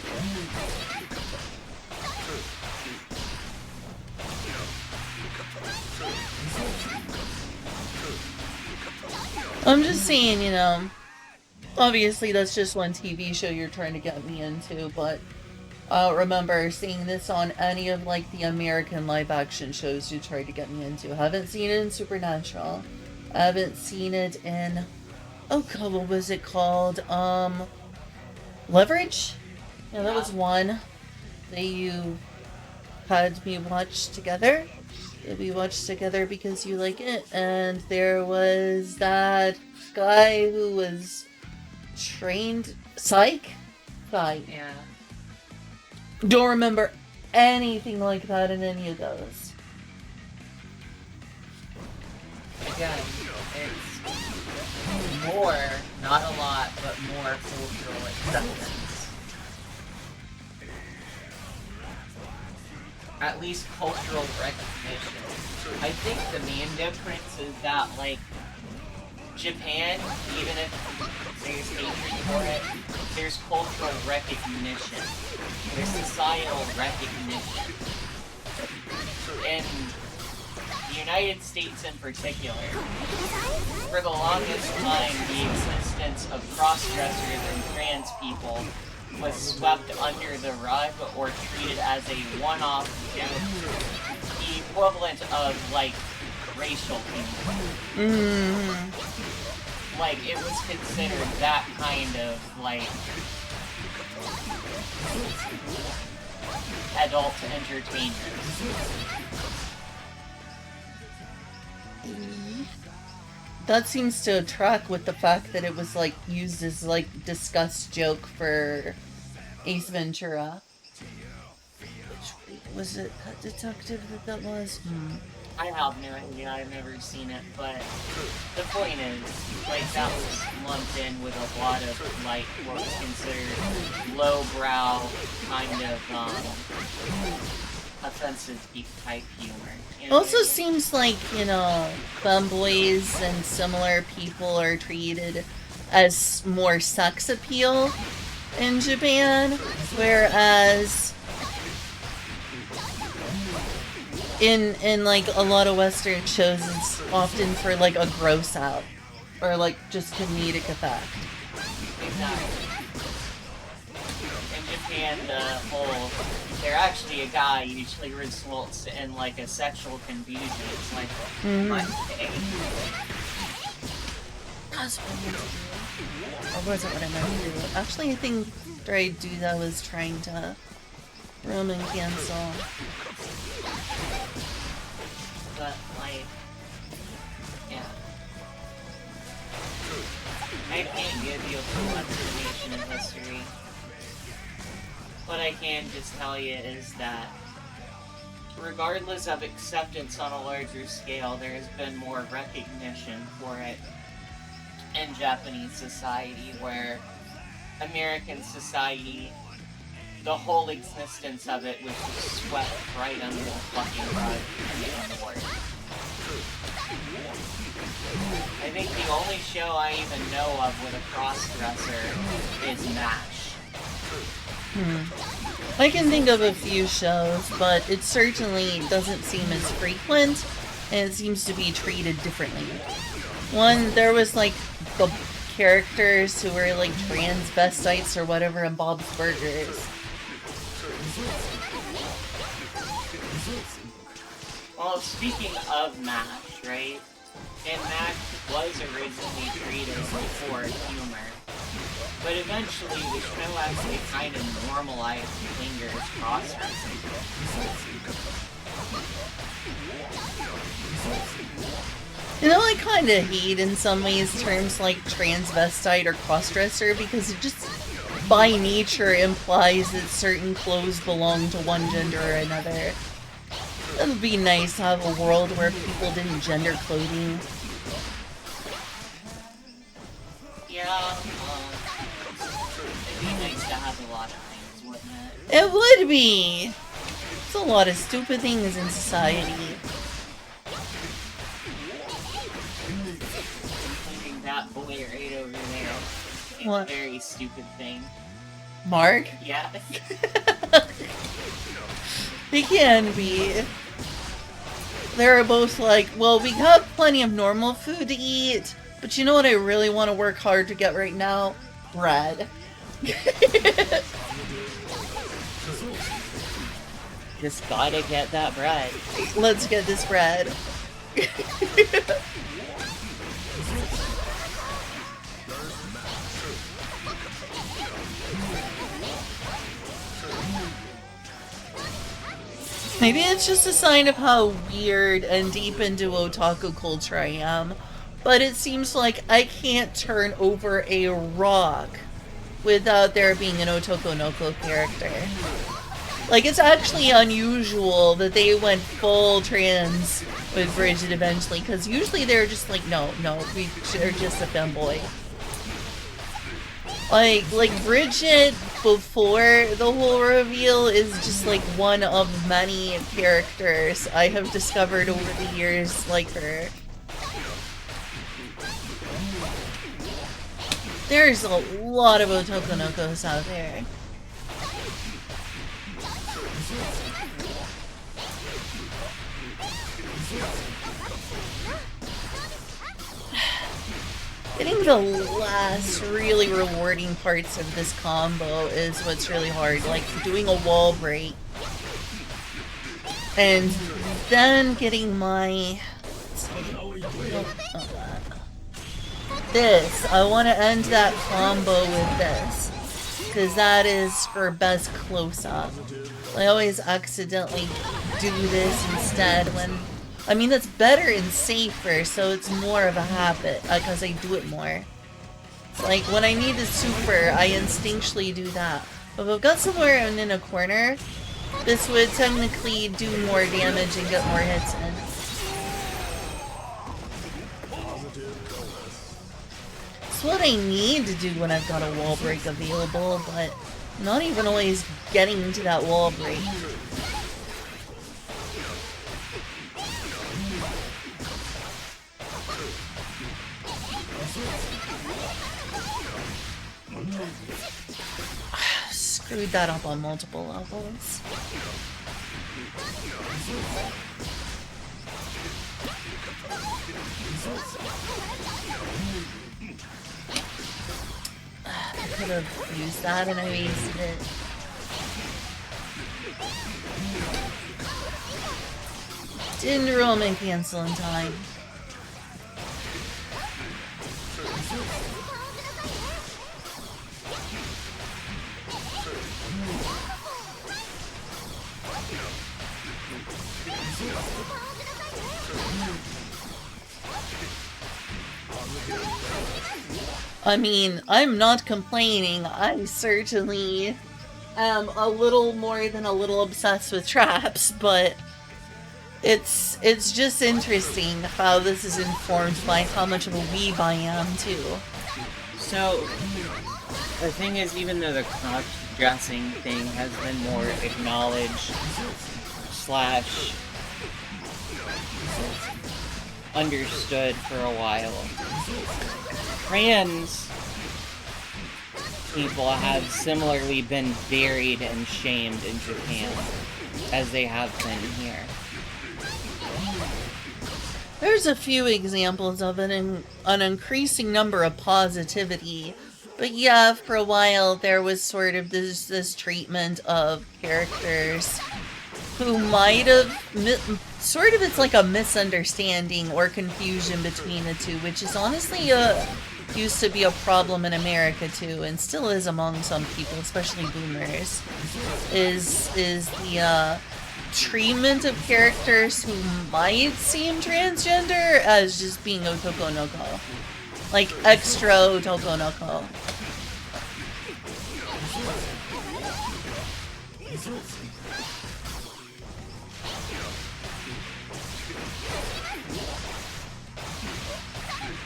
I'm just saying, you know, obviously that's just one TV show you're trying to get me into, but I don't remember seeing this on any of, like, the American live-action shows you tried to get me into. I haven't seen it in Supernatural. I haven't seen it in... Oh god, what was it called? Leverage? Yeah, that was one that you had me watch together. That we watched together because you like it. And there was that guy who was trained... Psych? Psych. Yeah. Don't remember anything like that in any of those. Again, it's more, not a lot, but more cultural acceptance. At least cultural recognition. I think the main difference is that, like, Japan, even if there's hatred for it, there's cultural recognition. There's societal recognition. In the United States in particular, for the longest time, the existence of cross-dressers and trans people was swept under the rug or treated as a one-off joke, the equivalent of, like, racial humor. Like, it was considered that kind of, like, adult entertainment. That seems to track with the fact that it was, like, used as, like, disgust joke for Ace Ventura. Was it Pet Detective that was? I have no idea, I've never seen it, but the point is, like, that was lumped in with a lot of, like, what was considered lowbrow, kind of, offensive type humor. You know Also what I mean? seems like, you know, femboys and similar people are treated as more sex appeal in Japan, whereas in like a lot of Western shows it's often for like a gross out or like just comedic effect. Exactly. In Japan, the whole, they're actually a guy usually results in like a sexual confusion. It's like, what? That's what I meant to do. Or wasn't what I meant to do. Actually, I think after I do that was trying to Roman cancel. But, like, yeah. I can't give you a full explanation of history. What I can just tell you is that, regardless of acceptance on a larger scale, there has been more recognition for it in Japanese society, where American society, the whole existence of it was just swept right under the fucking rug and ignored. I think the only show I even know of with a cross-dresser is MASH. I can think of a few shows, but it certainly doesn't seem as frequent, and it seems to be treated differently. One, there was like the characters who were like transvestites or whatever in Bob's Burgers. Well, speaking of MASH, right? And MASH was originally treated for humor. But eventually, the show actually kind of normalized fingers cross-dressing. You know, I kind of hate in some ways terms like transvestite or crossdresser because it just by nature implies that certain clothes belong to one gender or another. It would be nice to have a world where people didn't gender clothing. Yeah, it'd be nice to have a lot of things, wouldn't it? It would be! There's a lot of stupid things in society. Including that boy right over there. It's What? a very stupid thing. Mark? Yeah. They can be. They're both like, well, we have plenty of normal food to eat, but you know what I really want to work hard to get right now? Bread. Just gotta get that bread. Let's get this bread. Maybe it's just a sign of how weird and deep into otaku culture I am, but it seems like I can't turn over a rock without there being an Otokonoko character. Like, it's actually unusual that they went full trans with Bridget eventually, because usually they're just like, no, they're just a femboy. Like Bridget before the whole reveal is just like one of many characters I have discovered over the years like her. There's a lot of Otokonokos out there. Getting the last really rewarding parts of this combo is what's really hard, like doing a wall break. And then getting my... This. I want to end that combo with this. Because that is for best close-up. I always accidentally do this instead when... I mean, that's better and safer, so it's more of a habit, because I do it more. It's like, when I need a super, I instinctually do that. But if I've got somewhere in a corner, this would technically do more damage and get more hits in. It's what I need to do when I've got a wall break available, but not even always getting to that wall break. Screwed that up on multiple levels. I could have used that and I wasted it. Didn't roll my cancel in time. I mean, I'm not complaining. I certainly am a little more than a little obsessed with traps, but it's just interesting how this is informed by how much of a weeb I am, too. So, the thing is, even though the cross-dressing thing has been more acknowledged slash understood for a while, trans people have similarly been buried and shamed in Japan as they have been here. There's a few examples of it in an increasing number of positivity, but yeah, for a while there was sort of this treatment of characters who might have sort of, it's like a misunderstanding or confusion between the two, which is honestly used to be a problem in America too, and still is among some people, especially boomers, is the treatment of characters who might seem transgender as just being Otoko no Ko. Like extra Otoko no Ko.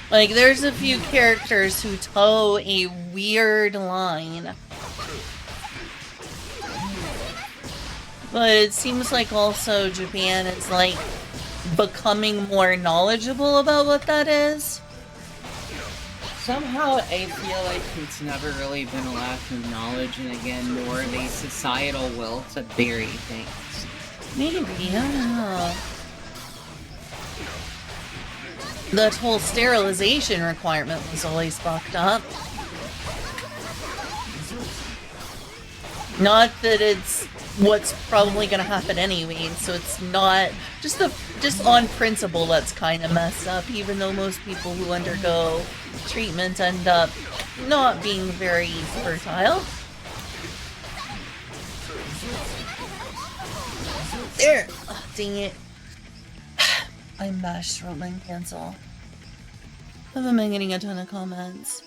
Like, there's a few characters who toe a weird line. But it seems like also Japan is, like, becoming more knowledgeable about what that is. Somehow I feel like it's never really been a lack of knowledge, and again, more of a societal will to bury things. Maybe, I don't know. That whole sterilization requirement was always fucked up. Not that it's what's probably gonna happen anyway, so it's not just on principle that's kind of messed up, even though most people who undergo treatment end up not being very fertile. There! Oh, dang it. I mashed rolling cancel. I haven't been getting a ton of comments.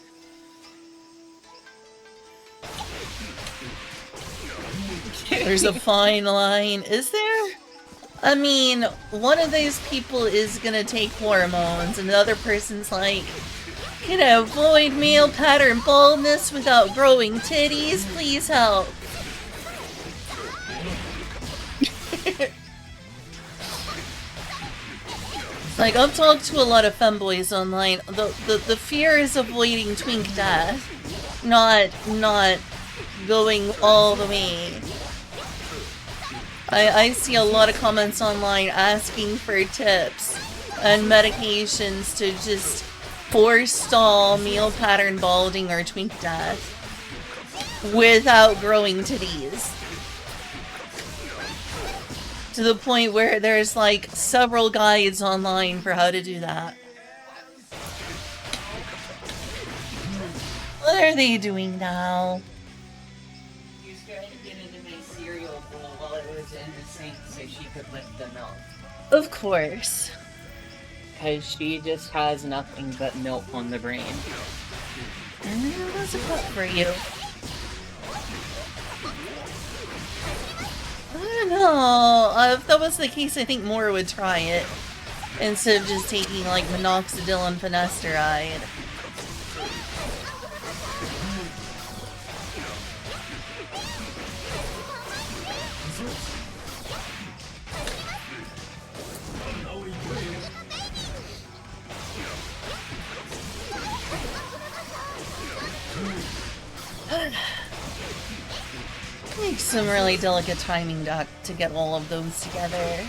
There's a fine line. Is there? I mean, one of these people is gonna take hormones, and the other person's like, can I avoid male pattern baldness without growing titties? Please help. Like, I've talked to a lot of femboys online. The fear is avoiding twink death, not going all the way. I see a lot of comments online asking for tips and medications to just forestall, meal pattern balding, or twink death without growing titties. To the point where there's like several guides online for how to do that. What are they doing now? She was trying to get into my cereal bowl while it was in the sink so she could lift the milk. Of course. Because she just has nothing but milk on the brain. That's a cup for you. I don't know. If that was the case, I think more would try it. Instead of just taking like minoxidil and finasteride. Takes some really delicate timing to get all of those together.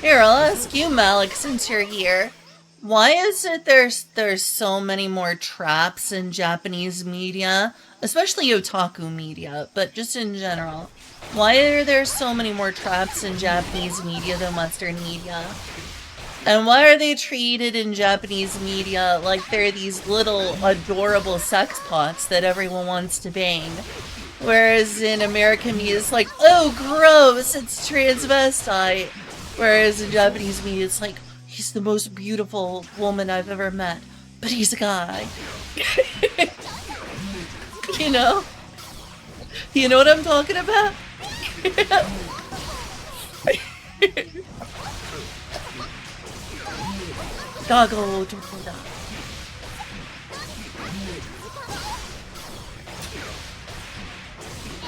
Here, I'll ask you, Malik, since you're here. Why is it there's so many more traps in Japanese media, especially otaku media, but just in general? Why are there so many more traps in Japanese media than Western media? And why are they treated in Japanese media like they're these little adorable sex pots that everyone wants to bang? Whereas in American media, it's like, oh, gross, it's transvestite. Whereas in Japanese media, it's like, he's the most beautiful woman I've ever met, but he's a guy. You know? You know what I'm talking about? Goggle.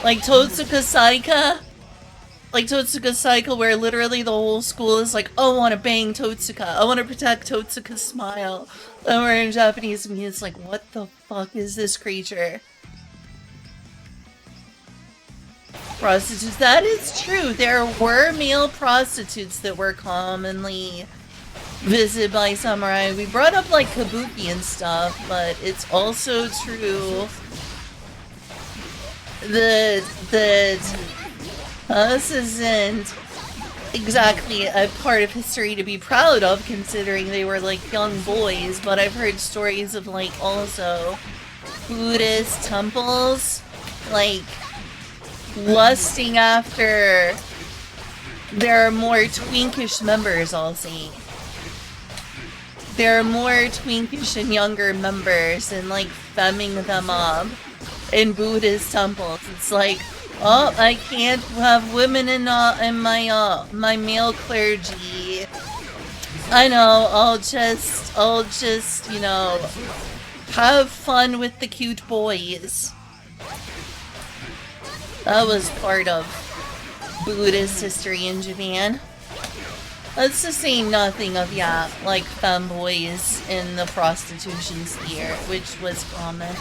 Like Totsuka Saika? Like Totsuka Cycle, where literally the whole school is like, oh, I want to bang Totsuka. I want to protect Totsuka's smile. And we're in Japanese media, it's like, what the fuck is this creature? Prostitutes. That is true. There were male prostitutes that were commonly visited by samurai. We brought up like kabuki and stuff, but it's also true that this isn't exactly a part of history to be proud of, considering they were like young boys, but I've heard stories of like also Buddhist temples like lusting after there are more twinkish members, I'll say. There are more twinkish and younger members and like femming them up in Buddhist temples. It's like, oh, I can't have women in my male clergy. I know, I'll just, you know, have fun with the cute boys. That was part of Buddhist history in Japan. Let's just say nothing of, yeah, like femboys in the prostitution sphere, which was common.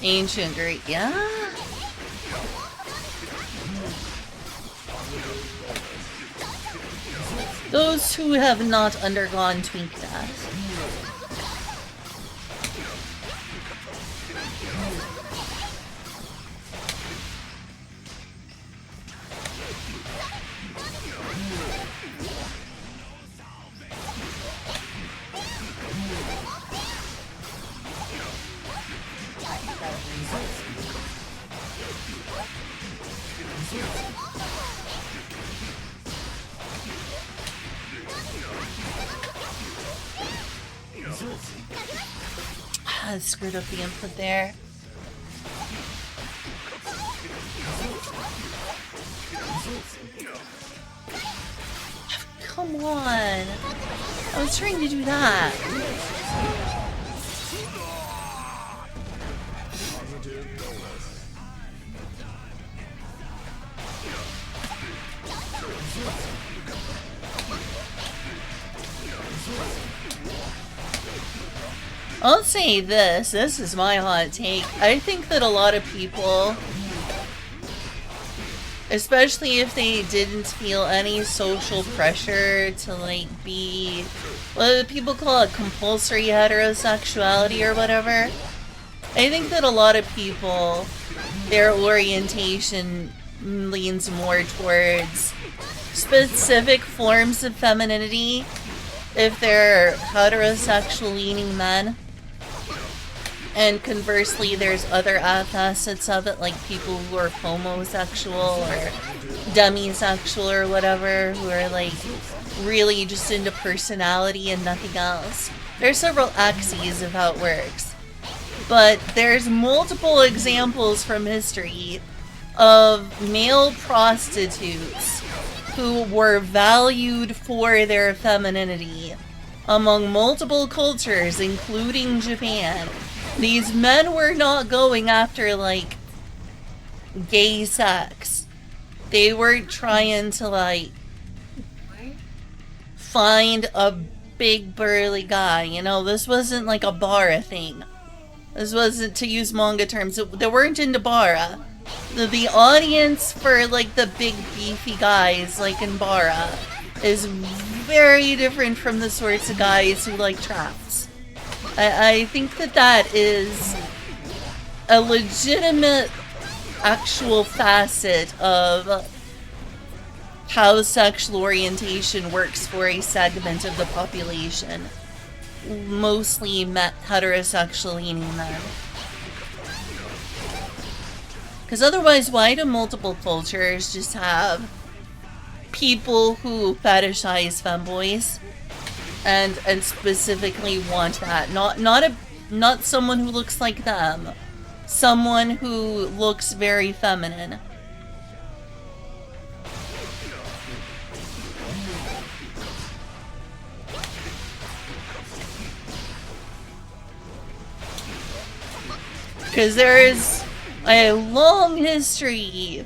Ancient Greek, yeah? Those who have not undergone twink death. I screwed up the input there. Come on. I was trying to do that. Positive bonus. I'll say this is my hot take. I think that a lot of people, especially if they didn't feel any social pressure to like be, what do people call it, compulsory heterosexuality or whatever. I think that a lot of people, their orientation leans more towards specific forms of femininity if they're heterosexual leaning men. And conversely, there's other facets of it, like people who are homosexual or demisexual or whatever, who are like really just into personality and nothing else. There's several axes of how it works. But there's multiple examples from history of male prostitutes who were valued for their femininity among multiple cultures, including Japan. These men were not going after, like, gay sex. They were trying to, like, find a big burly guy. You know, this wasn't like a bara thing. This wasn't, to use manga terms, they weren't into bara. The audience for, like, the big beefy guys, like in bara, is very different from the sorts of guys who like traps. I think that that is a legitimate, actual facet of how sexual orientation works for a segment of the population. Mostly heterosexual leaning men. Because otherwise, why do multiple cultures just have people who fetishize femboys and specifically want that? Not someone who looks like them. Someone who looks very feminine. Because there is a long history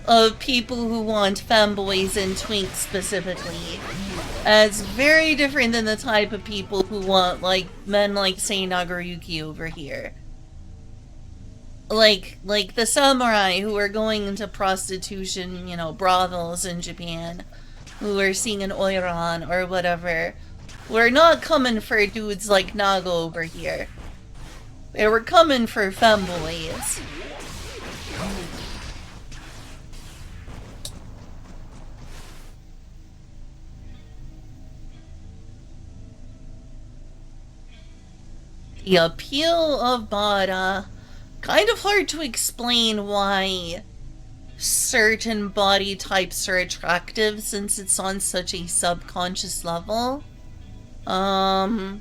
of people who want femboys and twinks specifically. And it's very different than the type of people who want, like, men like, say, Nagoriyuki over here. Like the samurai who are going into prostitution, you know, brothels in Japan, who are seeing an oiran or whatever. We're not coming for dudes like Nago over here. They were coming for femboys. The appeal of Bada. Kind of hard to explain why certain body types are attractive since it's on such a subconscious level. The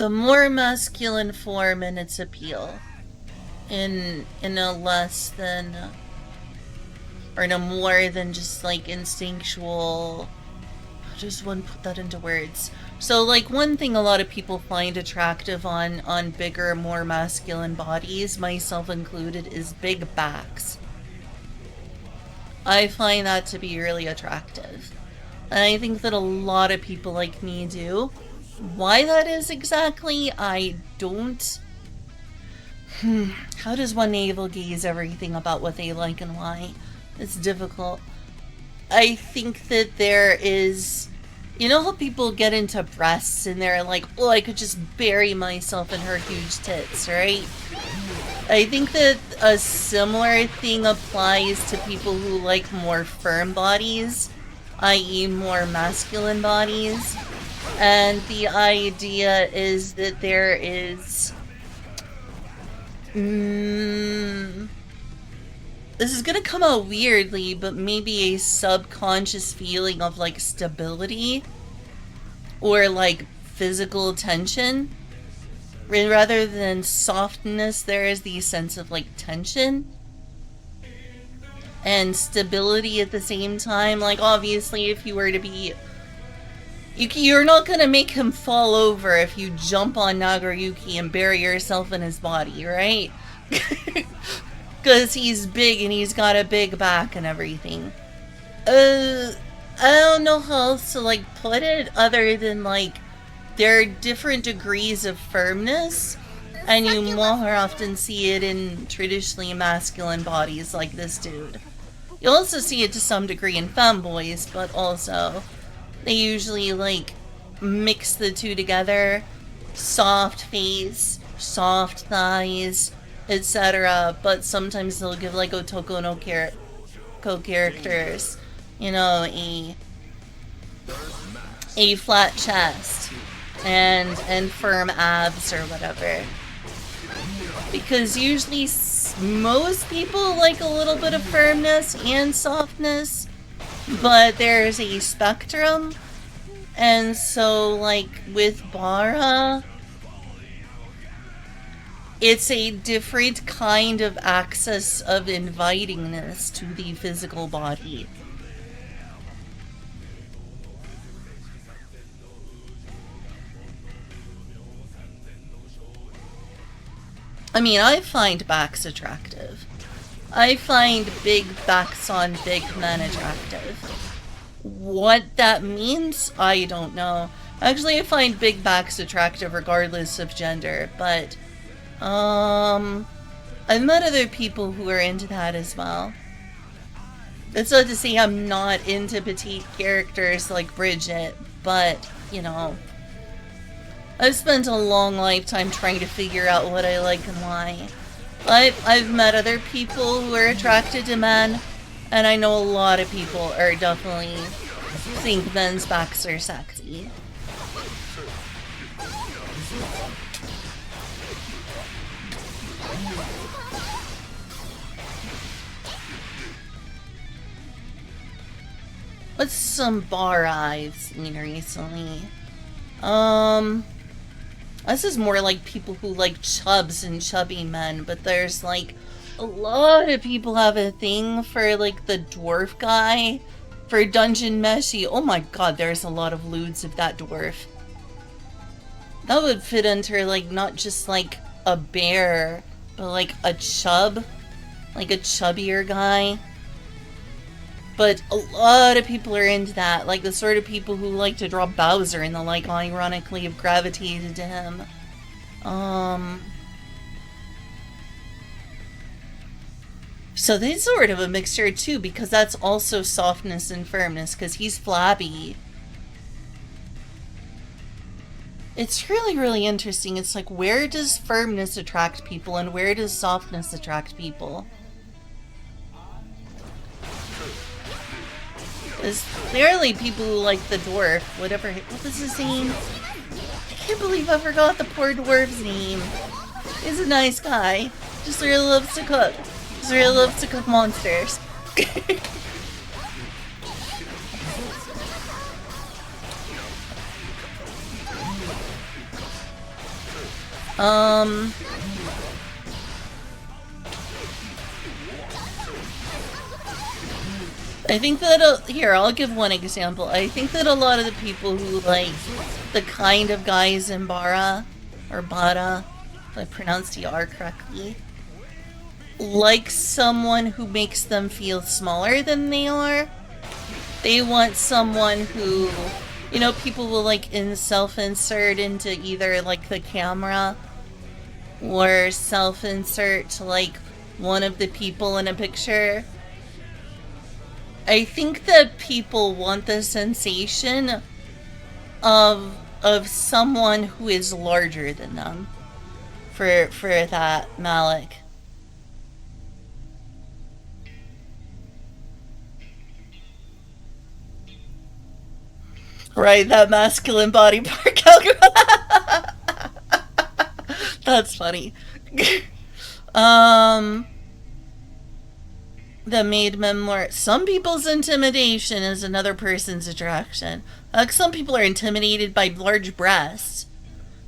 more masculine form in its appeal, in a less than, or in a more than just like instinctual. How does one put that into words? So like one thing a lot of people find attractive on bigger, more masculine bodies, myself included, is big backs. I find that to be really attractive. And I think that a lot of people like me do. Why that is exactly, I don't... How does one navel gaze everything about what they like and why? It's difficult. I think that there is... You know how people get into breasts and they're like, oh, I could just bury myself in her huge tits, right? I think that a similar thing applies to people who like more firm bodies, i.e. more masculine bodies. And the idea is that there is this is gonna come out weirdly, but maybe a subconscious feeling of like stability or like physical tension. Rather than softness, there is the sense of like tension and stability at the same time. Like, obviously, if you were to be... You're not gonna make him fall over if you jump on Nagoriyuki and bury yourself in his body, right? Because he's big and he's got a big back and everything. I don't know how else to, like, put it other than, like, there are different degrees of firmness, and you more often see it in traditionally masculine bodies like this dude. You'll also see it to some degree in femboys, but also they usually like mix the two together. Soft face, soft thighs, etc. But sometimes they'll give like Otoko no characters, you know, a flat chest and firm abs or whatever. Because usually most people like a little bit of firmness and softness, but there's a spectrum. And so, like, with Bara, it's a different kind of access of invitingness to the physical body. I mean, I find backs attractive. I find big backs on big men attractive. What that means, I don't know. Actually, I find big backs attractive regardless of gender, but I've met other people who are into that as well. That's not to say I'm not into petite characters like Bridget, but, you know, I've spent a long lifetime trying to figure out what I like and why. I've met other people who are attracted to men, and I know a lot of people are definitely think men's backs are sexy. What's some bar I've seen recently? This is more like people who like chubs and chubby men, but there's like a lot of people have a thing for like the dwarf guy, for Dungeon Meshi. Oh my god, there's a lot of lewds of that dwarf. That would fit under like not just like a bear, but like a chub, like a chubbier guy. But a lot of people are into that, like the sort of people who like to draw Bowser and the like ironically have gravitated to him. So there's sort of a mixture too, because that's also softness and firmness, because he's flabby. It's really, really interesting. It's like, where does firmness attract people and where does softness attract people? There's clearly people who like the dwarf, what was his name? I can't believe I forgot the poor dwarf's name. He's a nice guy. Just really loves to cook. Just really loves to cook monsters. I think that, here, I'll give one example. I think that a lot of the people who like the kind of guys in Bara, or Bara, if I pronounced the R correctly, like someone who makes them feel smaller than they are. They want someone who, you know, people will like self-insert into either like the camera or self-insert to like one of the people in a picture. I think that people want the sensation of someone who is larger than them for that, Malik. Right, that masculine body part calculus. That's funny. that made them more. Some people's intimidation is another person's attraction. Like, some people are intimidated by large breasts.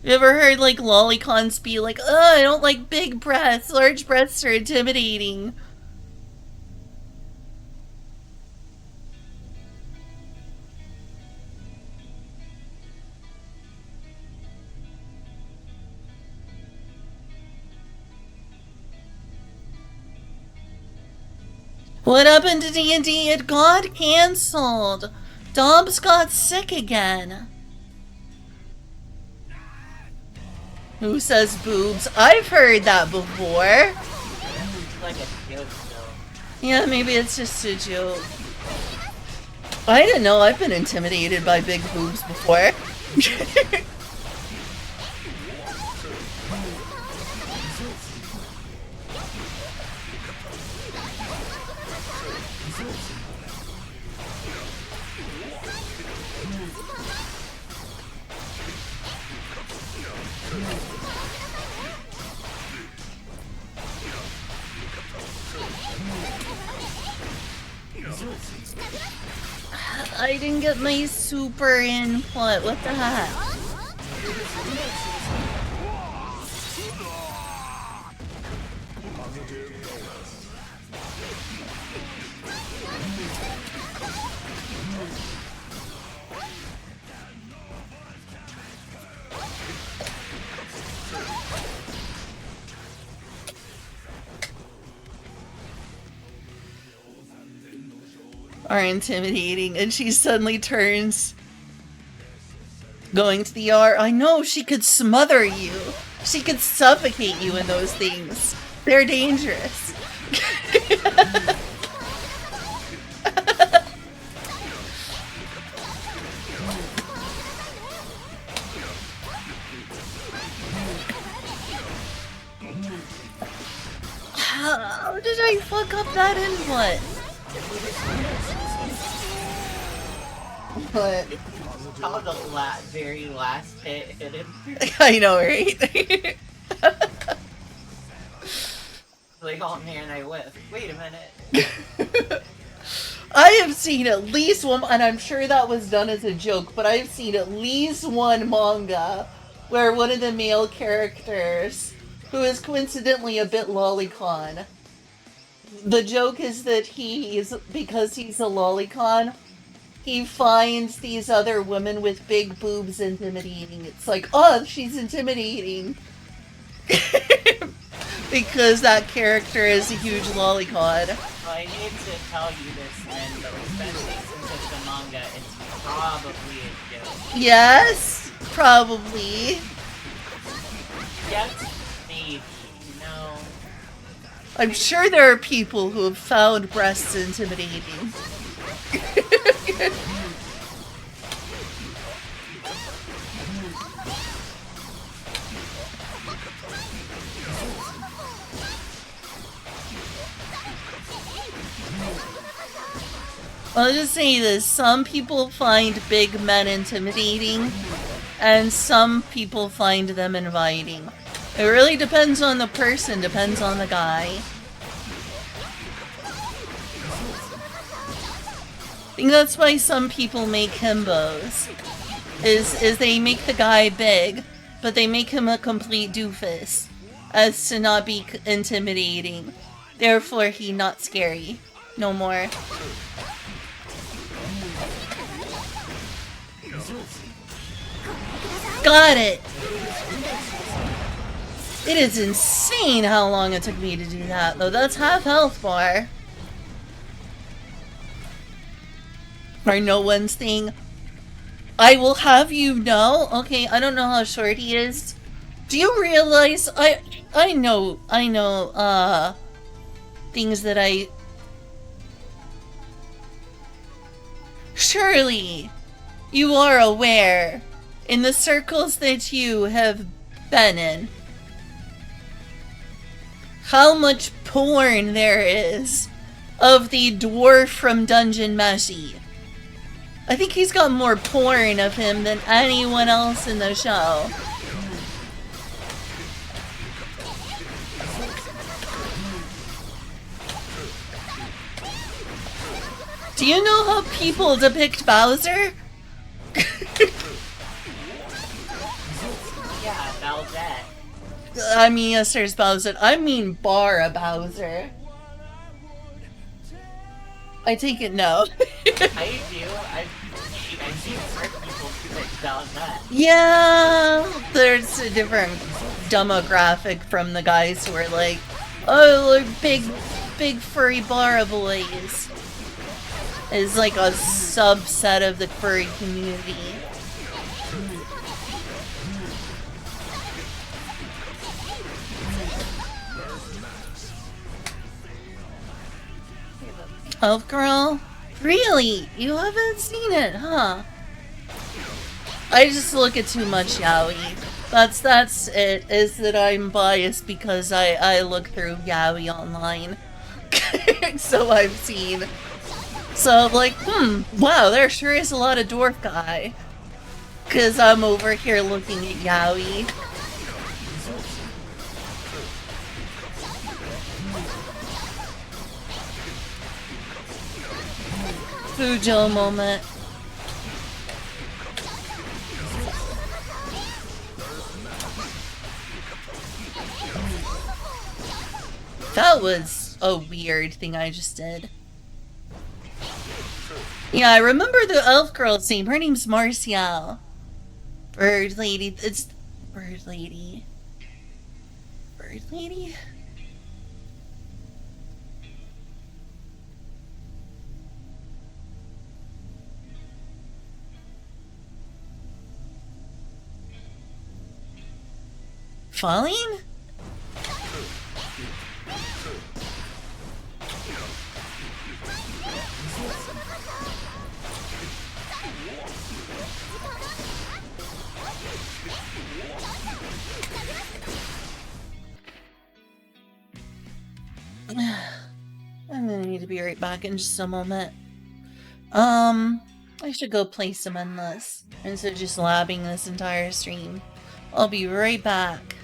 You ever heard, like, lolicons be like, oh, I don't like big breasts. Large breasts are intimidating. What happened to D&D? It got cancelled. Dobbs got sick again. Who says boobs? I've heard that before. It's like a joke, though. Yeah, maybe it's just a joke. I didn't know. I've been intimidated by big boobs before. I didn't get my super input. What the heck? Are intimidating, and she suddenly turns, going to the ER. I know, she could smother you. She could suffocate you in those things. They're dangerous. How did I fuck up that input? But How the very last hit him. I know, right? Like, oh man, I whiffed. Wait a minute. I have seen at least one, and I'm sure that was done as a joke, but I've seen at least one manga where one of the male characters, who is coincidentally a bit lolicon, the joke is that because he's a lolicon, he finds these other women with big boobs intimidating. It's like, oh, she's intimidating. Because that character is a huge lolicon. Well, I need to tell you this then, but especially since it's a manga, it's probably a joke. Yes, probably. Yes, maybe. No. I'm sure there are people who have found breasts intimidating. I'll just say this, some people find big men intimidating, and some people find them inviting. It really depends on the person, depends on the guy. I think that's why some people make himbos, is they make the guy big, but they make him a complete doofus, as to not be intimidating. Therefore, he not scary. No more. Got it! It is insane how long it took me to do that, though. That's half health bar. Or no one's thing. I will have you know. Okay, I don't know how short he is. Do you realize I know things that I surely you are aware in the circles that you have been in how much porn there is of the dwarf from Dungeon Meshi. I think he's got more porn of him than anyone else in the show. Do you know how people depict Bowser? Yeah, Bowsette. I mean, yes, there's Bowser. I mean Bara Bowser. I take it no. I do. I've seen certain people depict Bowsette. Yeah, there's a different demographic from the guys who are like, oh, like big furry Bara boys. Is like a subset of the furry community. Elf Girl? Really? You haven't seen it, huh? I just look at too much yaoi. That's it, is that I'm biased because I look through yaoi online. So I've seen. So I'm like, wow, there sure is a lot of dwarf guy. Cause I'm over here looking at yaoi. Fujo moment. That was a weird thing I just did. Yeah, I remember the elf girl's name. Her name's Marcial. Bird Lady. It's Bird Lady. Bird Lady? Falling? I'm gonna need to be right back in just a moment. I should go play some Endless instead of just labbing this entire stream. I'll be right back.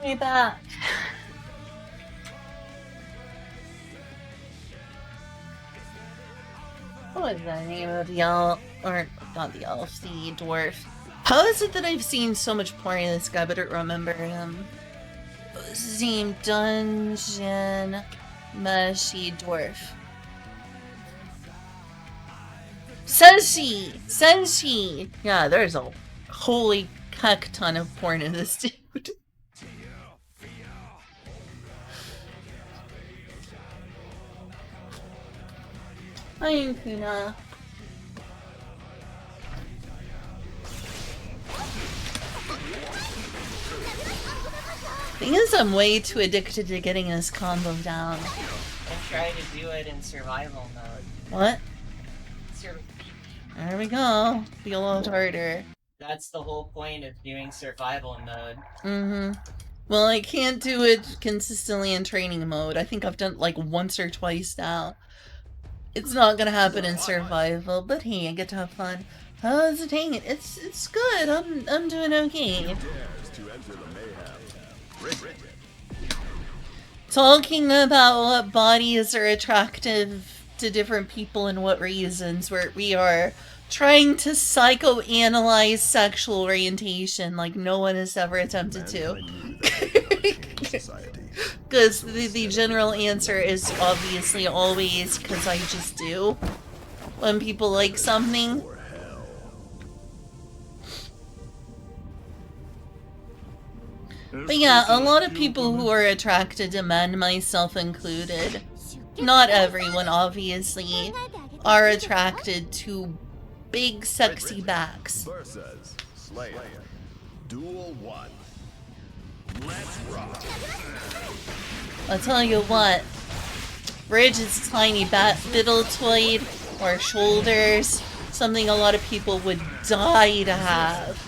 Me back. What is the name of the elf? Or, not the elf, the dwarf. How is it that I've seen so much porn in this guy but don't remember him? What was his name? Dungeon Meshi Dwarf. Senshi! Senshi! Yeah, there's a holy heck ton of porn in this dude. Hi, Kuna. Thing is, I'm way too addicted to getting this combo down. And try to do it in survival mode. What? There we go. Be a lot harder. That's the whole point of doing survival mode. Mm-hmm. Well, I can't do it consistently in training mode. I think I've done it like once or twice now. It's not gonna happen in survival, but hey, I get to have fun. How's it hanging? It's good. I'm doing okay. Talking about what bodies are attractive to different people and what reasons, where we are trying to psychoanalyze sexual orientation like no one has ever attempted to. Because the general answer is obviously always because I just do. When people like something. But yeah, a lot of people who are attracted to men, myself included, not everyone obviously, are attracted to big sexy backs. Versus Slayer. Duel 1. Let's rock. I'll tell you what, Bridget's tiny Biddletoid or shoulders, something a lot of people would die to have.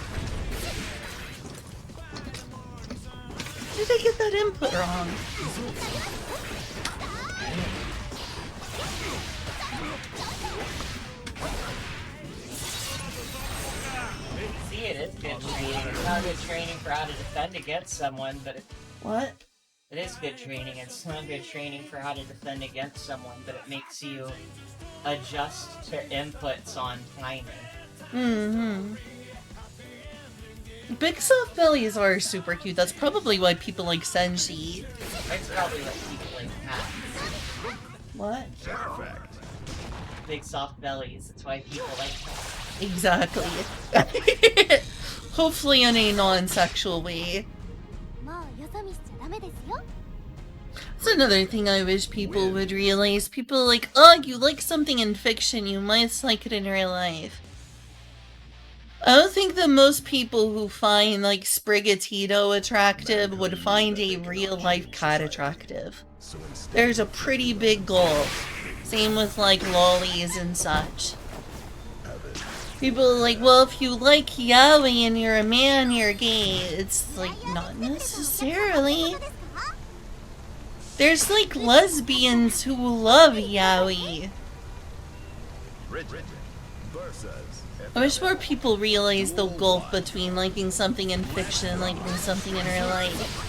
Did I get that input wrong? See, it is good training. It's not good training for how to defend against someone, but What? it is good training. It's not good training for how to defend against someone, but it makes you adjust to inputs on timing. Mm-hmm. Big soft bellies are super cute. That's probably why people like Senshi. That's probably what people like have. What? Perfect. Big soft bellies. That's why people like them. Exactly. Hopefully in a non-sexual way. That's another thing I wish people would realize. People are like, oh, you like something in fiction, you must like it in real life. I don't think that most people who find, like, Sprigatito attractive would find a real-life cat attractive. There's a pretty big gulf. Same with, like, lollies and such. People are like, well, if you like yaoi and you're a man, you're gay. It's, like, not necessarily. There's, like, lesbians who love yaoi. I wish more people realize the gulf between liking something in fiction and liking something in real life.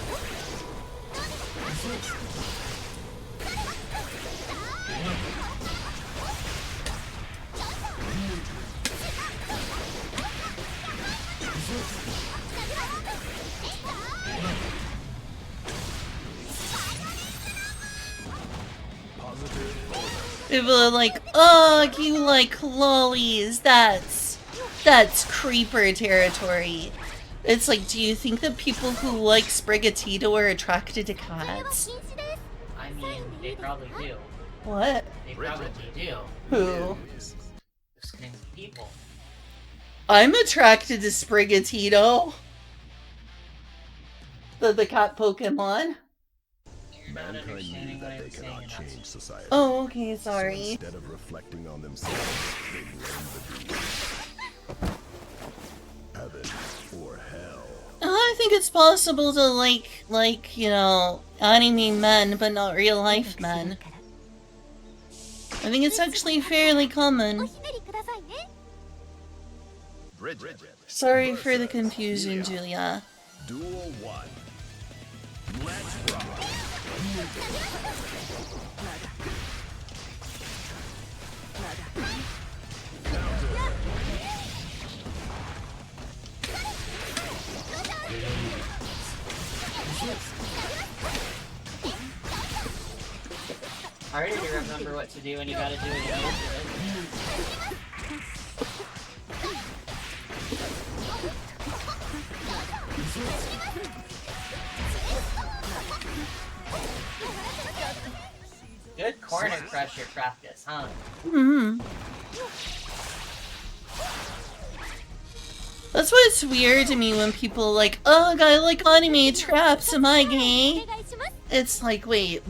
People are like, oh, you like lollies, that's creeper territory. It's like, do you think that people who like Sprigatito are attracted to cats? I mean, they probably do. What? They probably do. Who? Those kinds of people. I'm attracted to Sprigatito. The cat Pokemon. You're not understanding what I'm saying. And that's Society. Oh, okay, sorry. Instead of reflecting on themselves, they blame the heaven or hell. I think it's possible to like, you know, anime men, but not real life men. I think it's actually fairly common. Bridget. Sorry for the confusion, Julia. Duel 1. Let's rock. harder to remember what to do when you gotta do it again. Good corner crusher practice, huh? Mm-hmm. That's why it's weird to me when people are like, oh, I like anime traps, am I gay? It's like, wait.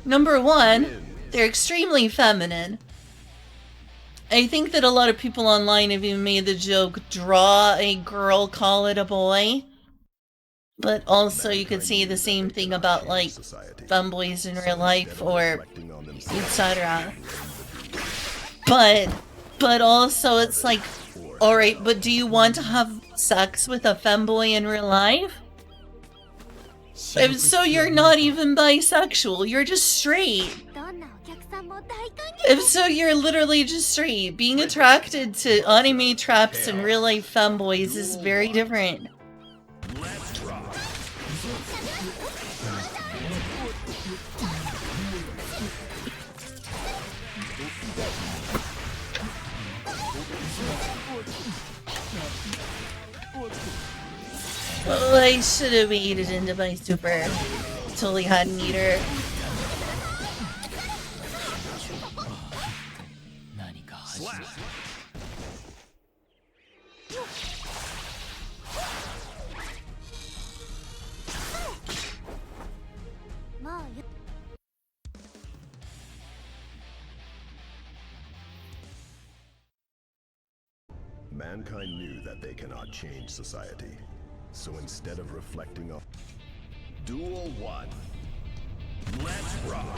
Number one, they're extremely feminine. I think that a lot of people online have even made the joke, draw a girl, call it a boy. But also you could say the same thing about, like, femboys in real life, or etc. But also it's like, alright, but do you want to have sex with a femboy in real life? If so, you're not even bisexual, you're just straight. If so, you're literally just straight. Being attracted to anime traps and real life femboys is very different. Let's rock. Oh, I should have waited into my super. Totally had meter. Slap. Mankind knew that they cannot change society. So instead of reflecting on Duel 1, let's rock.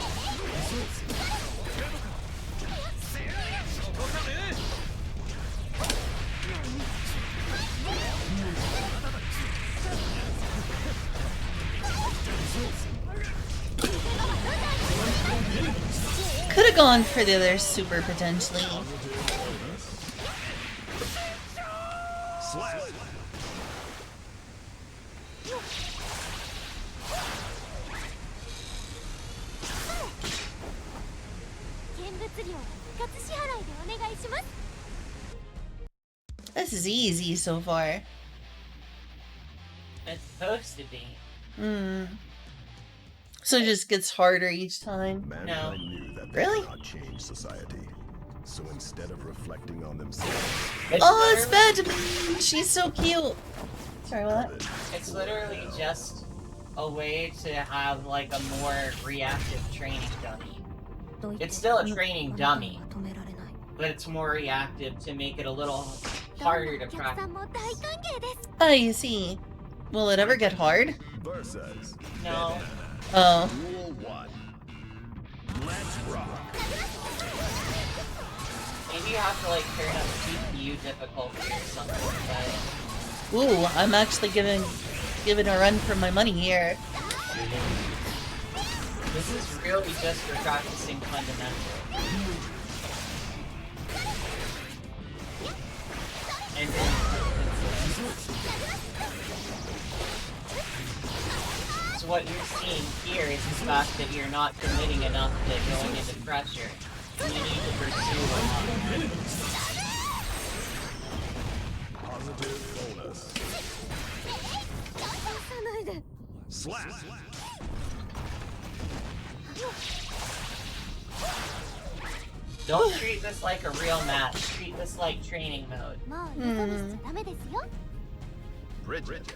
Could have gone for the other super potentially. Slap. This is easy so far. It's supposed to be. So it just gets harder each time. Mankind knew that they Really? cannot change society. So instead of reflecting on themselves, Oh, it's Benjamin! She's so cute! Sorry, what? It's literally just a way to have like a more reactive training dummy. It's still a training dummy, but it's more reactive to make it a little harder to practice. I see. Will it ever get hard? versus No. Oh. Duel 1. Let's rock. Maybe you have to like turn up CPU difficulty or something, but Ooh, I'm actually giving a run for my money here. this is really just for practicing fundamentals. And so what you're seeing here is the fact that you're not committing enough to going into pressure. You need to pursue a lot. Positive bonus. Slap. Don't treat this like a real match. Treat this like training mode. Bridget.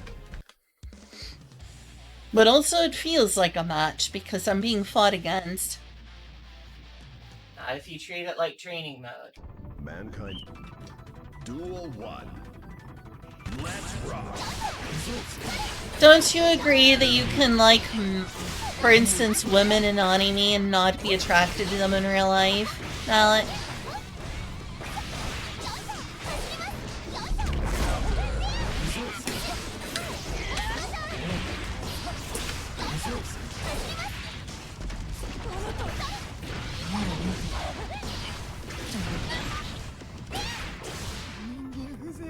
But also it feels like a match because I'm being fought against. Not if you treat it like training mode. Mankind. Duel 1. Let's rock. Don't you agree that you can like, for instance, women in anime and not be attracted to them in real life, Alec?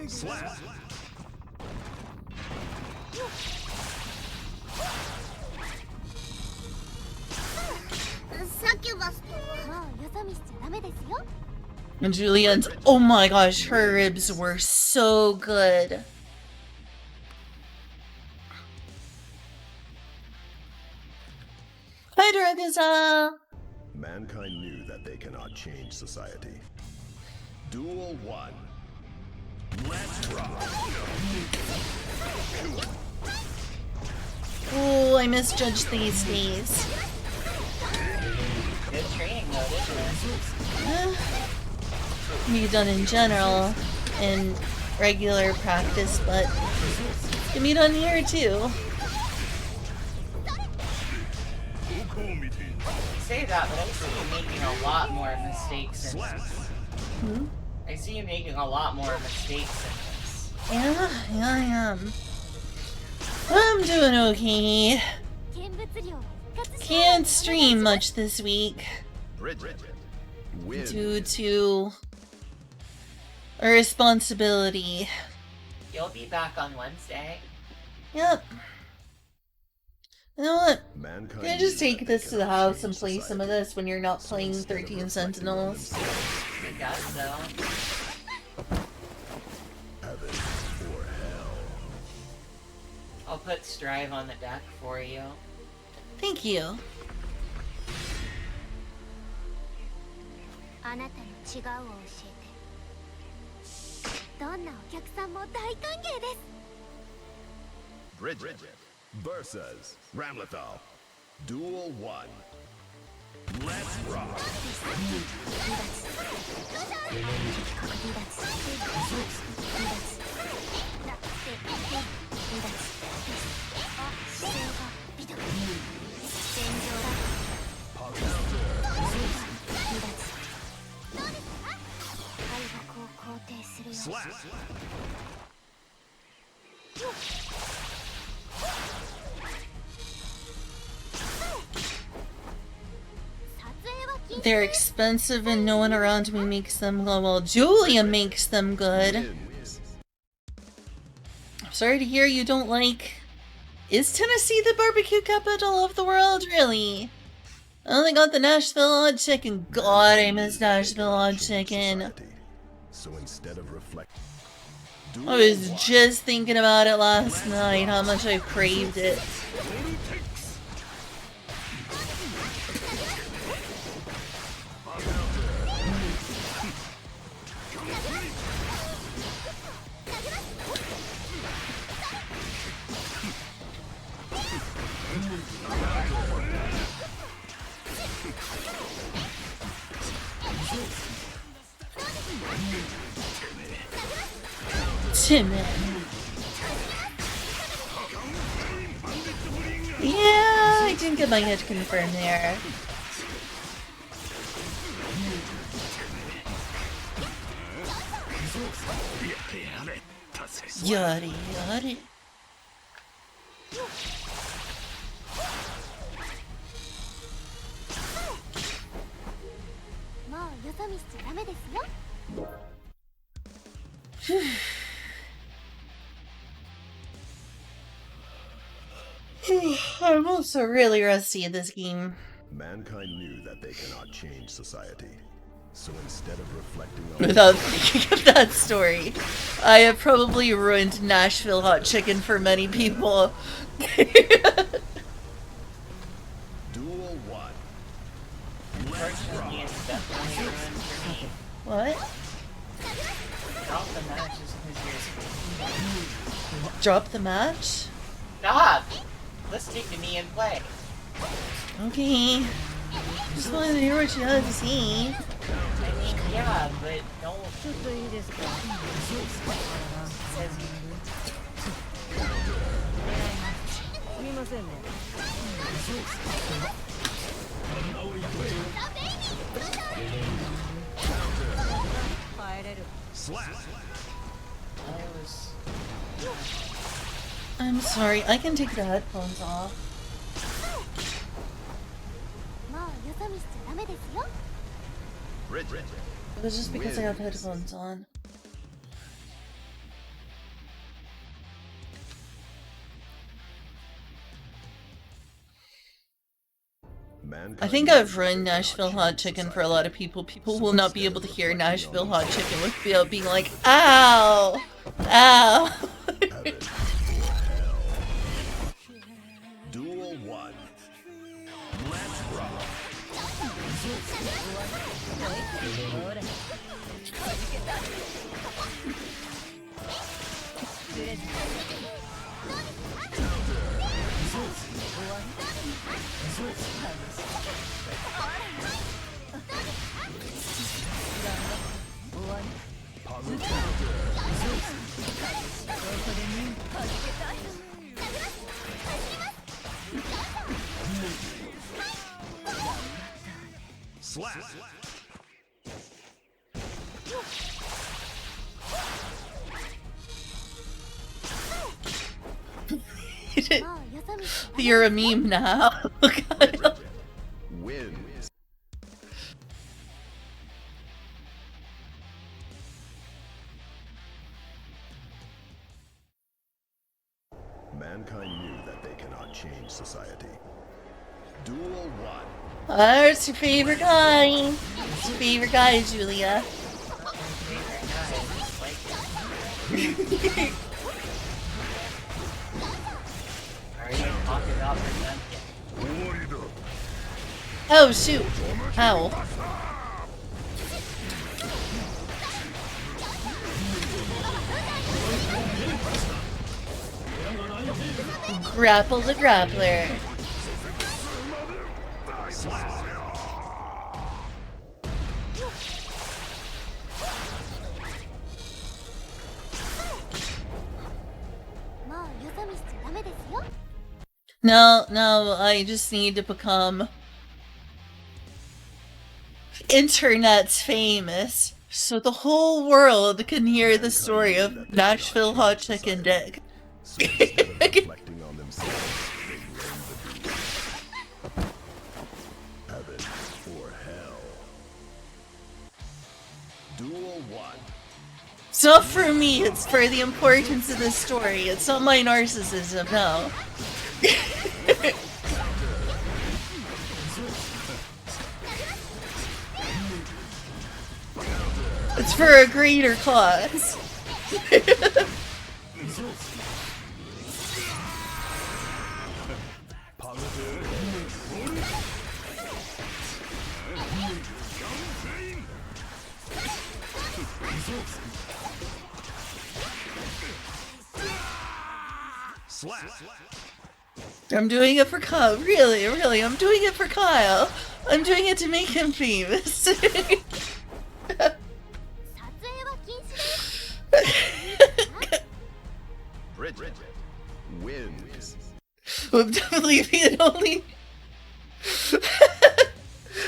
Slap. And Julian's, oh my gosh, her ribs were so good. Hi, Dragaza! Mankind knew that they cannot change society. Duel 1. Let's rock. Ooh, I misjudged these days. Good training mode, isn't it? Can be done in general, in regular practice, but can be done here too. You say that, but I see you making a lot more mistakes in this. I see you making a lot more mistakes in this. Yeah, I am. I'm doing okay. Can't stream much this week. Bridget. Wins. due to a responsibility. You'll be back on Wednesday. Yep. You know what? Mankind Can I just knew take that they this to the cannot house change and play some of society. this when you're not So playing instead of 13 reflecting on Sentinels? themselves, I guess so. heaven or hell. I'll put Strive on the deck for you. Thank you. あなたの違うを教えて。どんなお客さんも大歓迎です。 Bridget versus Ramlethal. Duel 1. Let's rock. 肯定するよ。 Slap. They're expensive and no one around me makes them go well. Julia makes them good. Wins. I'm sorry to hear you don't like... Is Tennessee the barbecue capital of the world, really? I only got the Nashville Hot Chicken. God, I miss Nashville Hot Chicken. Society. So instead of reflect, I was just thinking about it last night, how much I craved it. Timid. Yeah, I didn't get my head confirmed there. Yari yari. もうよそ見しちゃダメですよ。 I'm also really rusty at this game. mankind knew that they cannot change society. So instead of reflecting on Without thinking of that story, I have probably ruined Nashville Hot Chicken for many people. Duel 1. Unfortunately, it's definitely ruined for me. What? Drop the matches because Drop the match? Stop! Listening to me and play. Okay. Just wanted to hear what you had to say. I mean, yeah, but no. Says Slap. I was. I'm sorry, I can take the headphones off. もうよそ見しちゃダメですよ。 Bridget. It was just because I have headphones on. I think I've ruined Nashville Hot Chicken for a lot of people. People will not be able to hear Nashville Hot Chicken without being like, ow! Ow! Duel 1. Let's rock. Slap. You're a meme now. God. Wins. Mankind knew that they cannot change society. Duel 1. It's your favorite guy. It's your favorite guy, Julia. Oh shoot! Ow. Grapple the grappler. No, I just need to become internet famous so the whole world can hear the story of Nashville Hot Chicken Dick. So instead of reflecting on themselves, they blame the beast. Heaven or hell. Duel 1. It's not for me, it's for the importance of the story. It's not my narcissism, no. It's for a greater cause. I'm doing it for Kyle. Really, I'm doing it for Kyle. I'm doing it to make him famous. Bridget wins. Would definitely be the only.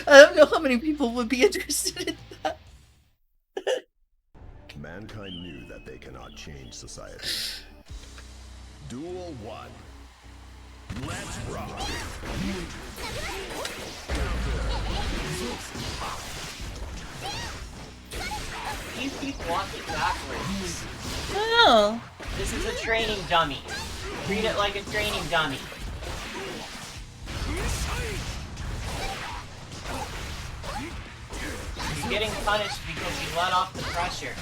I don't know how many people would be interested in that. Mankind knew that they cannot change society. Duel 1. Let's rock. You keep walking backwards. Oh. This is a training dummy. Treat it like a training dummy. You're getting punished because you let off the pressure.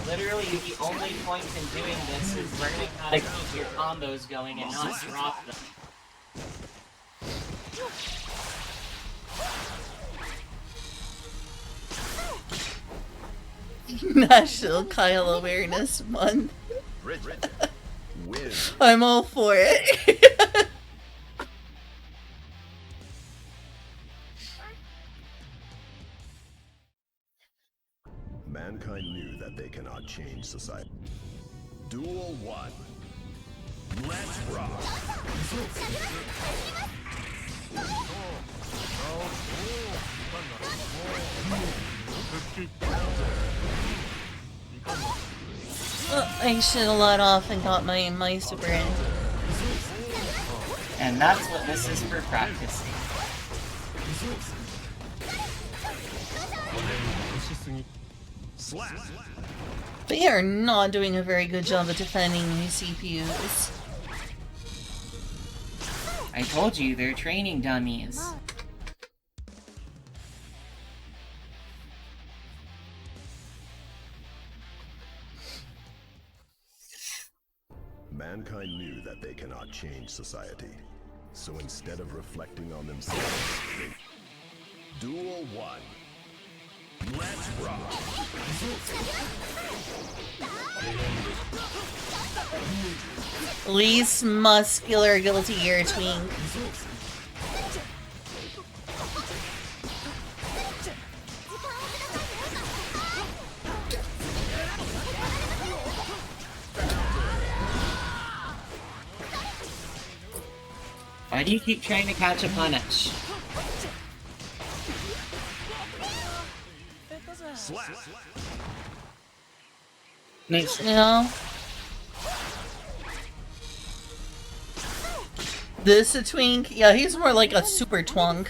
Literally, the only point in doing this is learning how to keep your combos going and not drop them. National Kyle Awareness Month. Bridget wins. I'm all for it. Mankind knew that they cannot change society. Duel 1. Let's rock. I should have let off and got my super in. And that's what this is for practicing. Slap. They are not doing a very good job of defending these CPUs. I told you, they're training dummies. Mankind knew that they cannot change society. So instead of reflecting on themselves, they... Duel 1. Let's rock. Least muscular guilty gear twink. Why do you keep trying to catch a punish? Slap. Nice. You know? This a twink? Yeah, he's more like a super twunk.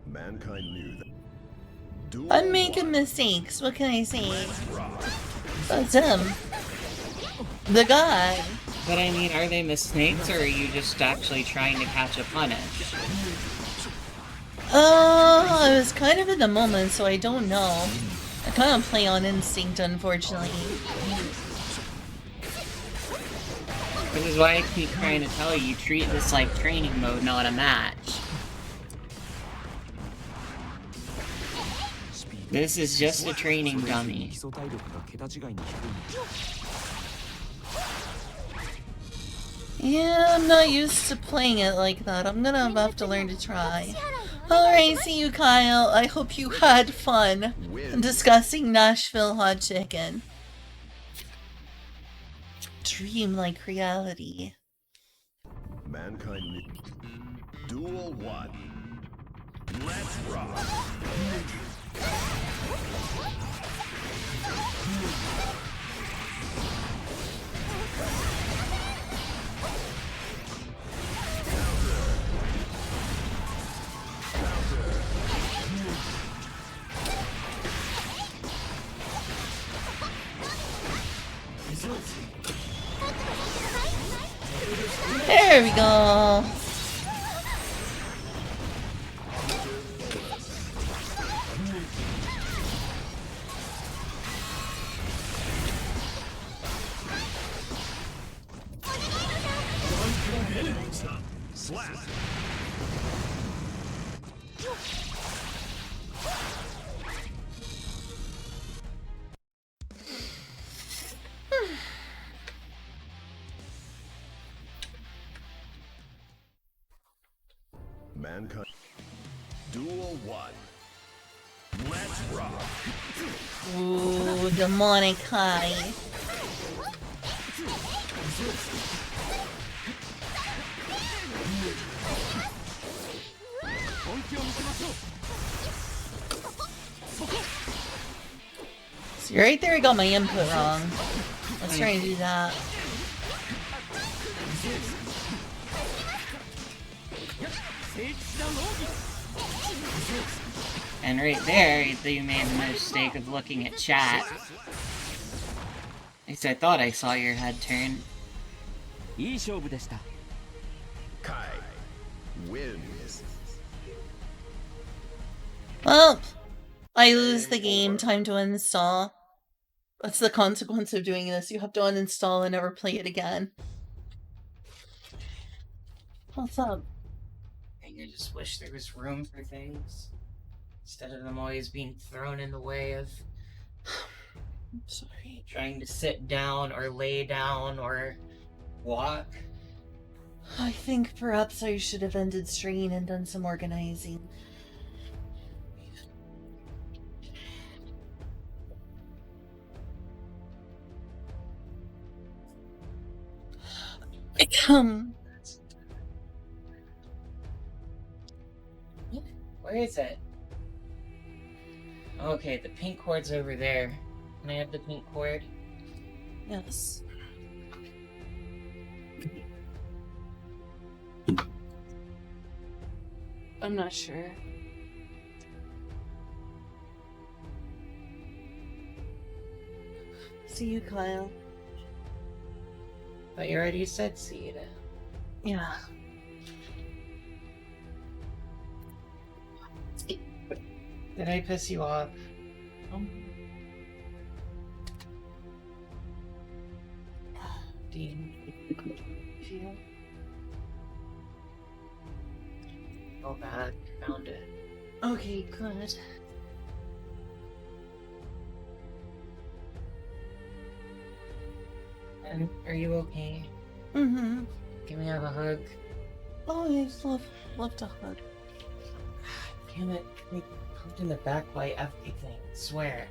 Mankind knew that. Duel I'm making 1. mistakes. What can I say? Let's rock. That's him. The guy. But I mean, are they mistakes, or are you just actually trying to catch a punish? I was kind of in the moment, so I don't know. I kind of play on instinct, unfortunately. Which is why I keep trying to tell you, treat this like training mode, not a match. This is just a training dummy. Yeah, I'm not used to playing it like that. I'm gonna have to learn to try. Alright, see you, Kyle. I hope you had fun Win. discussing Nashville hot chicken. Dream like reality. Mankind knew. Duel 1. Let's rock. There we go. Slap. Mankind. Duel 1. Let's rock. Ooh, demonic high. See, right there I got my input wrong. Let's try and do that. And right there, you made the mistake of looking at chat. At least I thought I saw your head turn. Kai wins. Well, I lose the game. Time to uninstall. That's the consequence of doing this. You have to uninstall and never play it again. What's up? I just wish there was room for things. Instead of them always being thrown in the way of I'm sorry. trying to sit down or lay down or walk. I think perhaps I should have ended strain and done some organizing. Where is it? Okay, the pink cord's over there. Can I have the pink cord? Yes. I'm not sure. See you, Kyle. But you already said seed. Yeah. Did I piss you off? Dean. Feel? Oh bad. Found it. Okay, good. And are you okay? Mm-hmm. Can we have a hug? Oh, I just love to hug. Damn it. I pumped in the back by everything. Swear.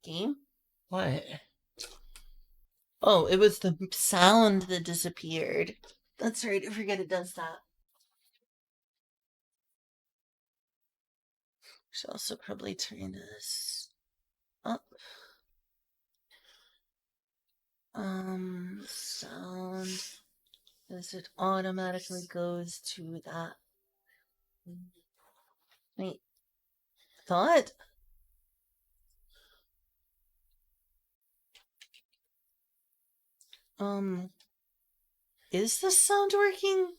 Game? What? Oh, it was the sound that disappeared. That's right, I forget it does that. Should also probably turn this up. Sound. As it automatically goes to that. Wait. Thought? Is the sound working?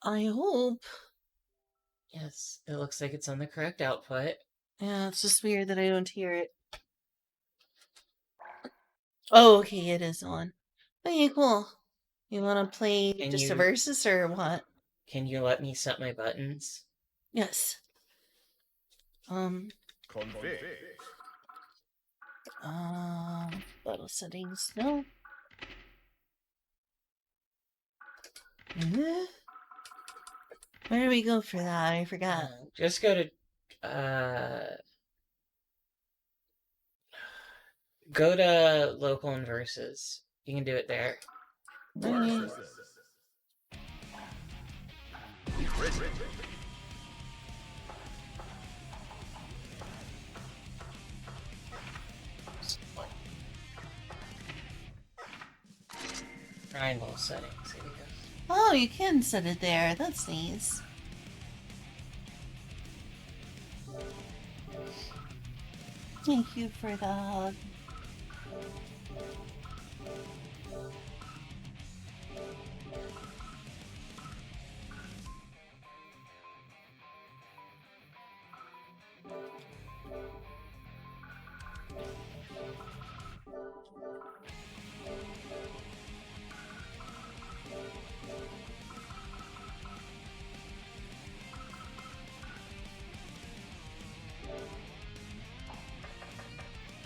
I hope. Yes, it looks like it's on the correct output. Yeah, it's just weird that I don't hear it. Oh, okay, it is on. Okay, cool. You want to play Can just a you- versus or what? Can you let me set my buttons? Yes. Config. Battle settings, no. Where do we go for that? I forgot. Just go to go to local and versus. You can do it there. Okay. Triangle settings. Here we go. Oh, you can set it there. That's nice. Thank you for that.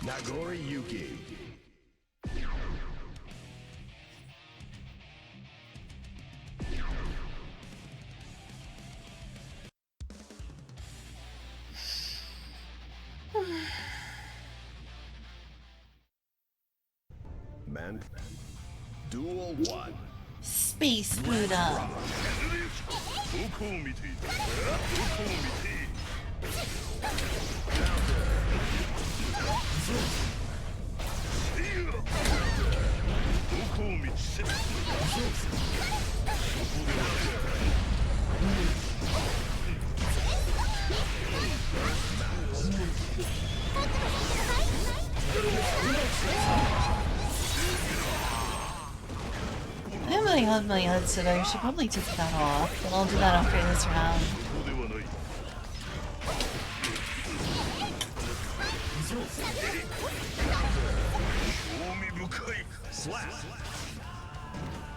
Nagori Yuki. Man. Duel 1. Space Buddha. I really have my headset. I should probably take that off, but I'll do that after this round.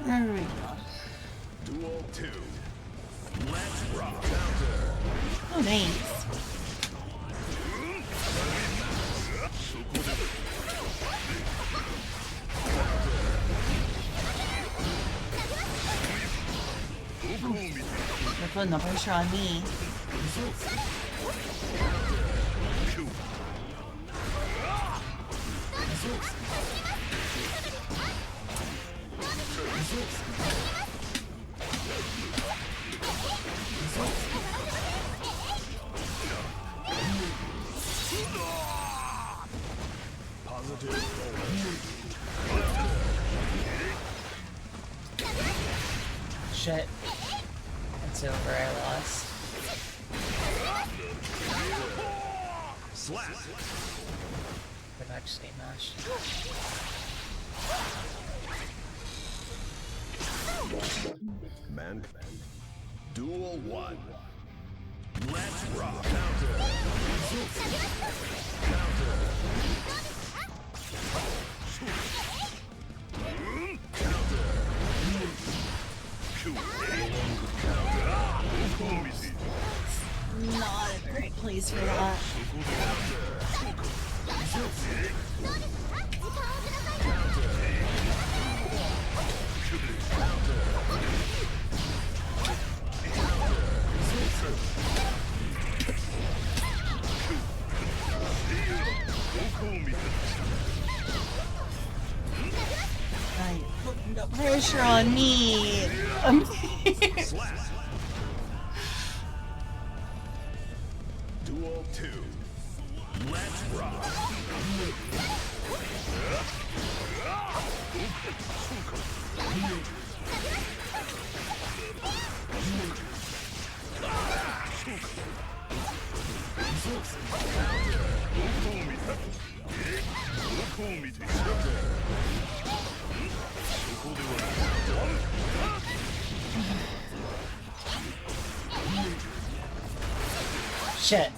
There we go. Duel 2. Let's rock. Oh, nice. They're putting the pressure on me. Shit. It's over, I lost. Slap. But actually mashed. Man. Duel 1. Let's rock. Not in the right place for that. pressure on me. Duel 2. Let's rock. Shit.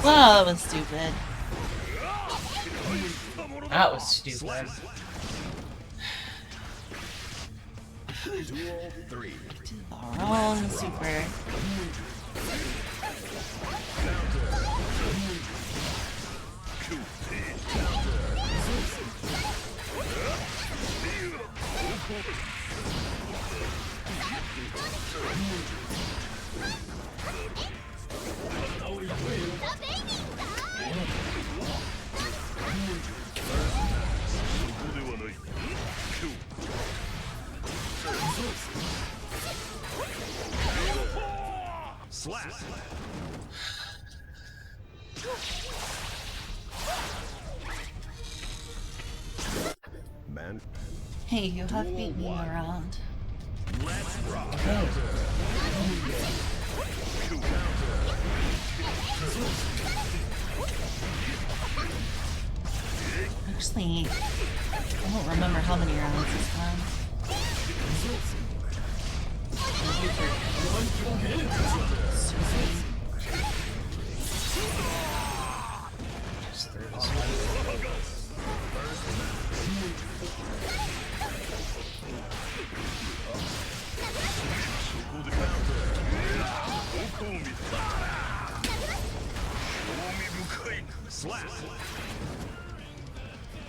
Wow, that was stupid. That was stupid. Duel 3. The wrong super. Slap. Man, Hey, you have beat me around. let's rock. Actually, I don't remember how many rounds this time. Slap.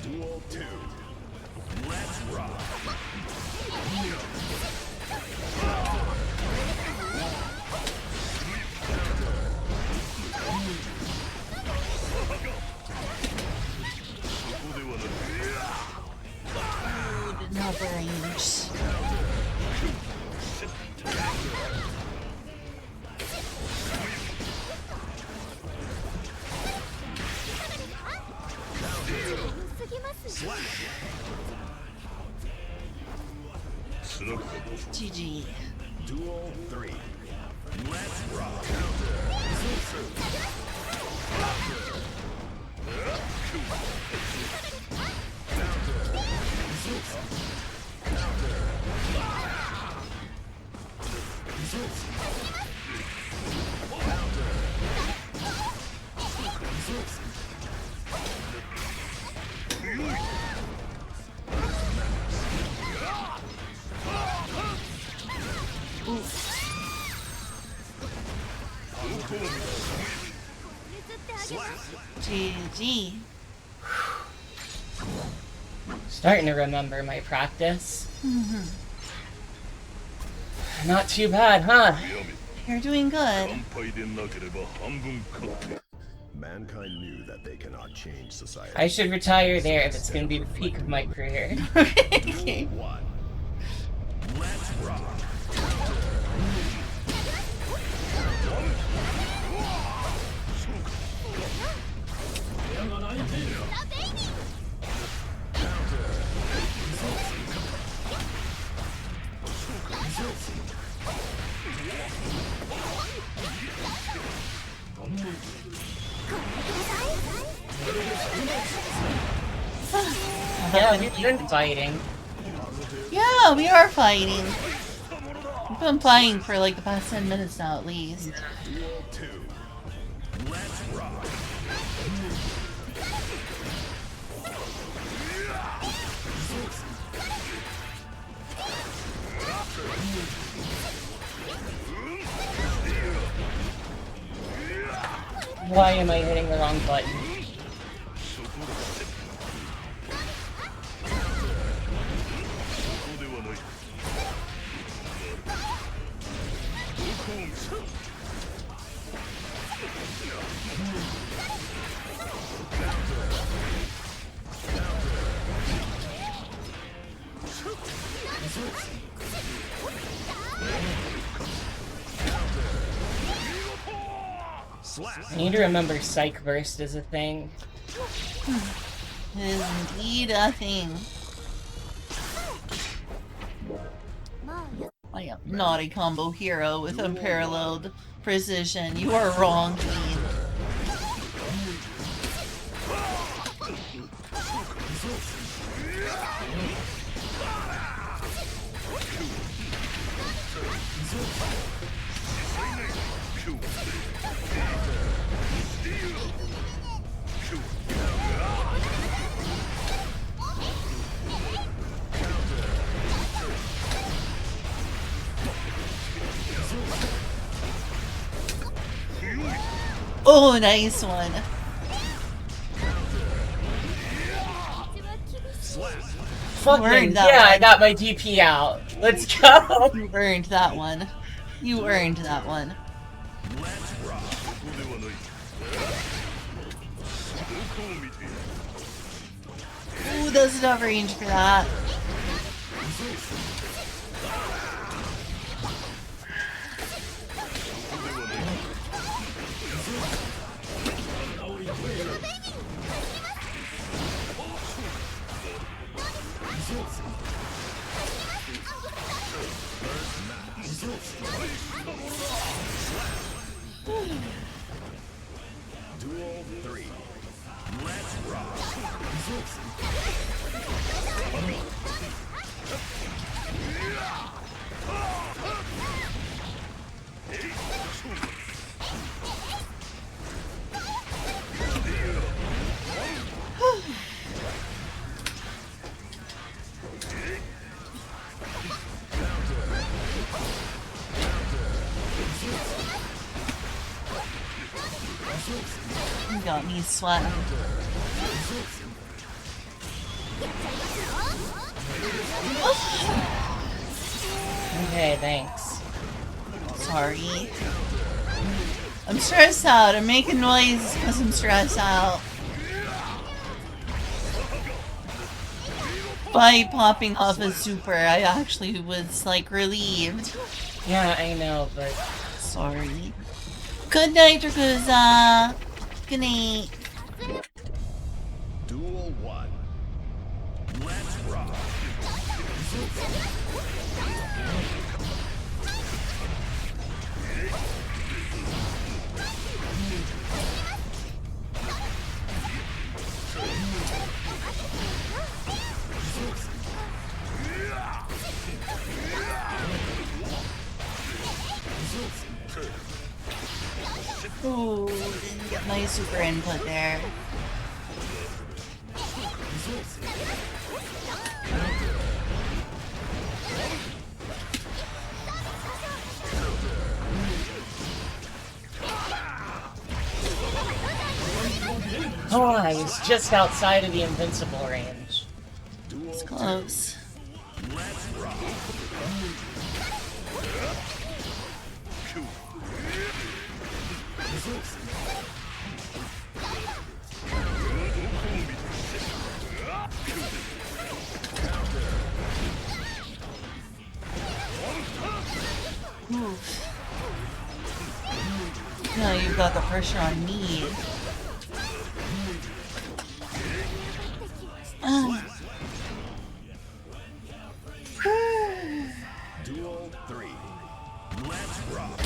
Duel 2. Let's rock. Not the range. GG. Duel 3. Let's rock. GG. Starting to remember my practice. Not too bad, huh? You're doing good. Mankind knew that they cannot change society. I should retire there if it's gonna be the peak of my career. Okay. 1. Let's rock. Yeah, we've been fighting. Yeah, we are fighting. We've been fighting for like the past 10 minutes now at least. Duel 2. Let's rock. Why am I hitting the wrong button? Slap. I need to remember Psych Burst is a thing. It is indeed a thing. まあよ I am not a combo hero with unparalleled precision. You are wrong, Queen. Oh, nice one. Fucking earned that yeah, I one. got my DP out. Let's go. You earned that one. You earned that one. Ooh, does not range for that. Duel 3. Let's rock. You got me sweating. Okay, thanks. Sorry. I'm stressed out. I'm making noise because I'm stressed out. By popping off a super, I actually was like relieved. Yeah, I know, but Sorry. Good night, Dracuza. Good night. Duel 1. Let's rock. Ooh, didn't get my super input there. oh, I was just outside of the invincible range. It's close. Oof. Now you've got the pressure on me. Duel 3. Let's rock.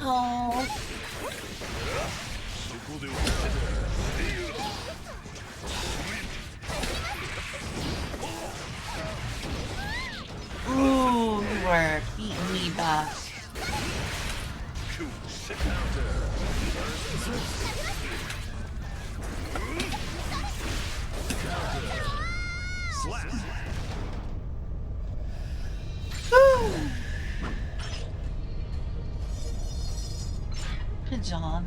Oh. Ooh, you are beating me back. Slap. Good job.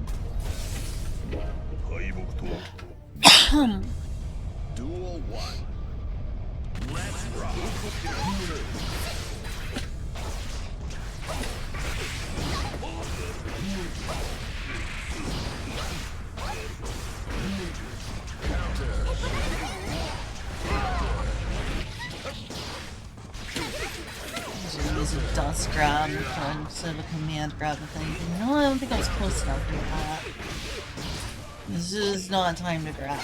Duel 1. Let's rock. just grab instead of a command grab thing. No, I don't think I was close enough to that. This is not time to grab.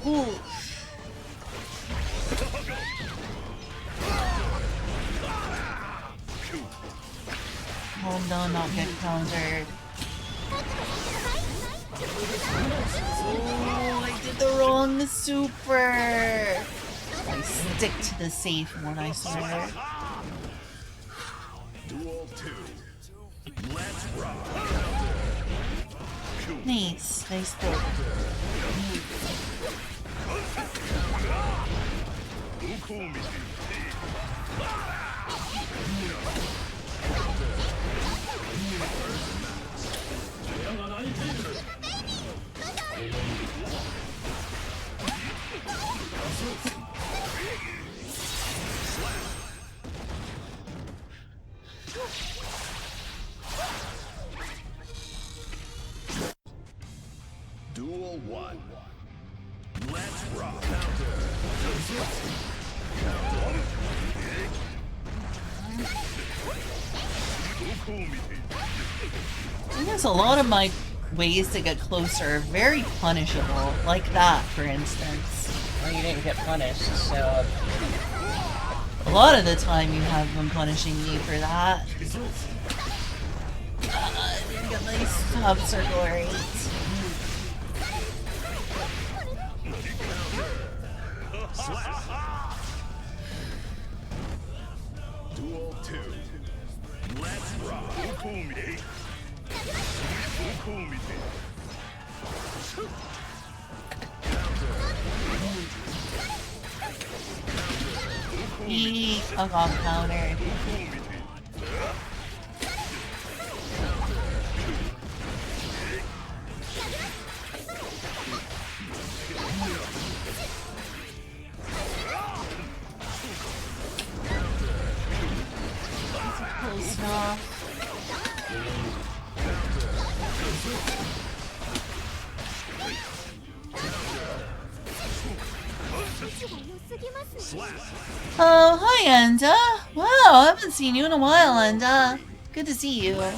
Ooh. Oh no, not get countered. Oh, I did the wrong super. I stick to the safe one, I swear. Duel 2. Let's rock. Nice, nice throw. Duel 1. Let's rock. I guess a lot of my ways to get closer are very punishable. Like that, for instance. Well, you didn't get punished, so... A lot of the time you have them punishing me for that. I didn't get my stop circle right. Duel 2. Let's rock. Eee, I got countered. Close enough. Oh, hi, Enda. Wow, I haven't seen you in a while, Enda. Good to see you. Oh.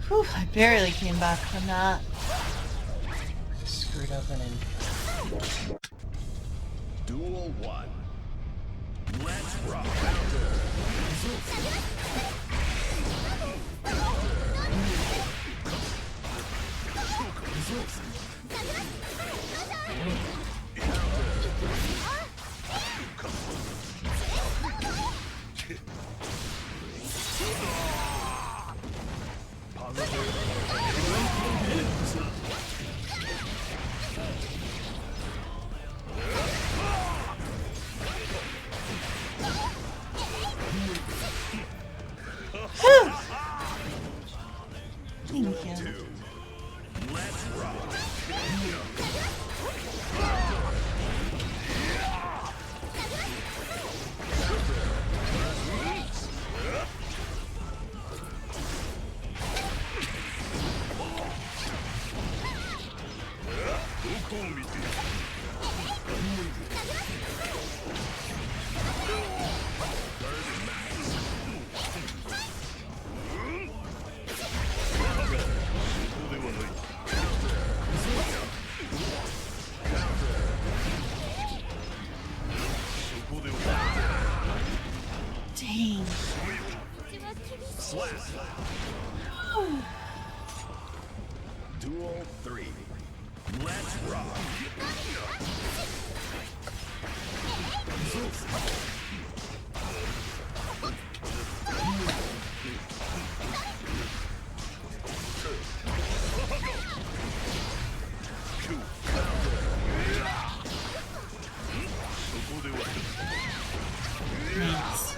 Whew, I barely came back from that. Screwed up and then... Duel 1. Let's rock. Thank you. Let's rock. Slap. Duel 3. Let's rock. Nice.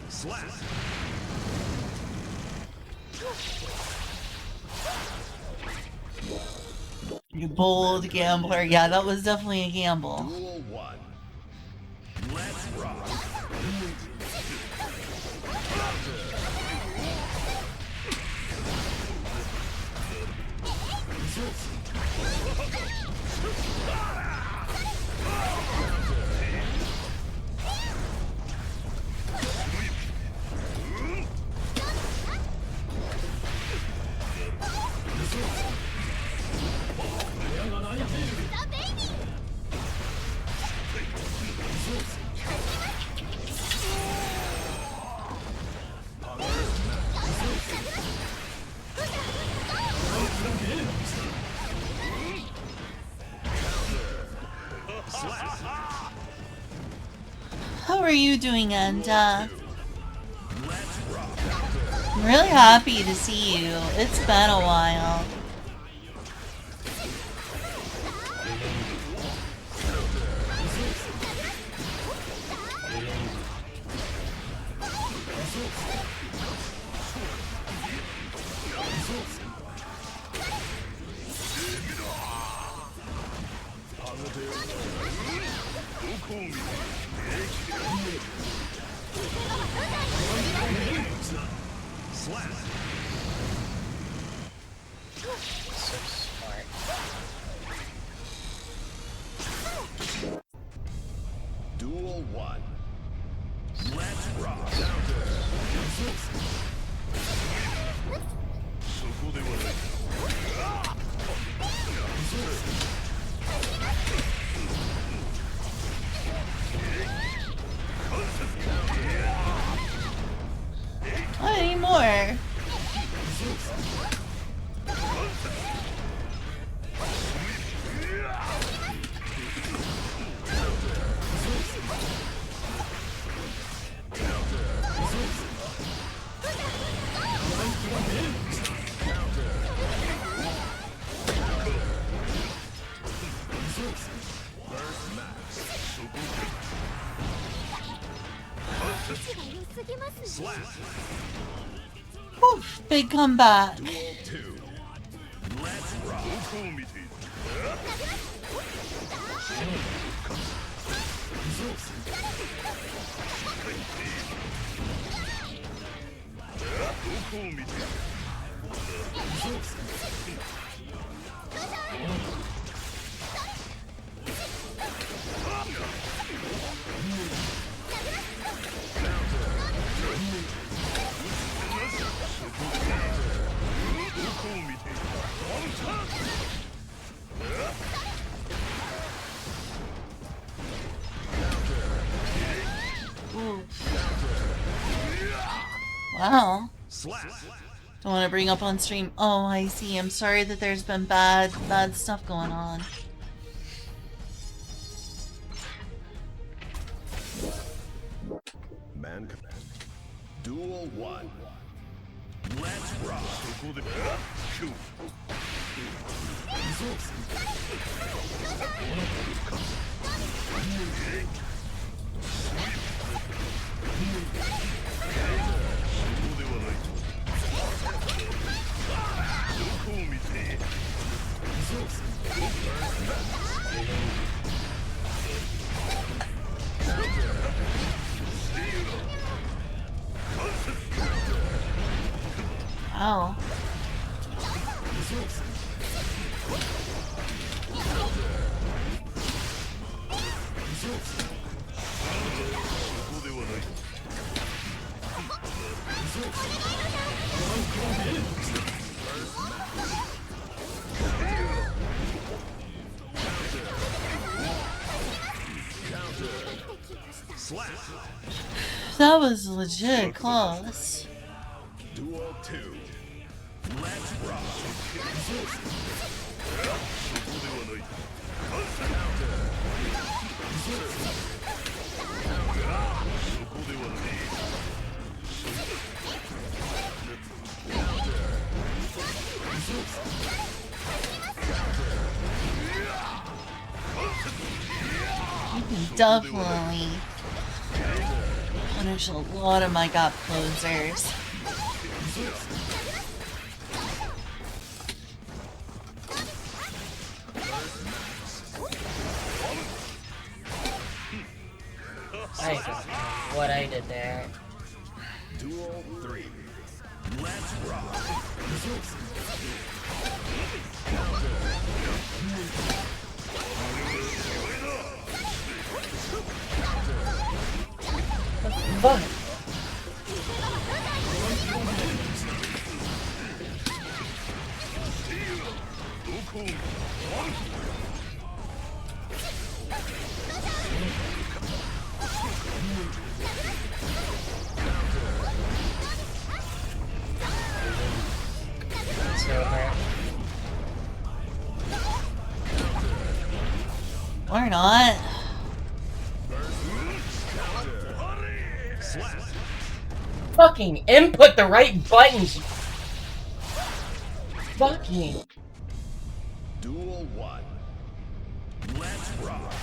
Slap. You bold gambler. Yeah, that was definitely a gamble. Duel 1. Let's rock. How are you doing, Anda? I'm really happy to see you. It's been a while. Slap. So smart. Duel 1. Let's rock. Not anymore. Slap. Oof, big comeback. Duel 2. Let's rock. Wow. Slap. Don't want to bring up on stream. Oh, I see. I'm sorry that there's been bad stuff going on. Mankind. Duel 1. Let's rock. Wow. That was legit close. Duel 2. Let's rock. You can definitely punish a lot of my gap closers. I don't know what I did there. Duel 3. Let's rock. Fuck. It's over. Or not. Fucking input the right buttons. Fucking. Duel 1. Let's rock.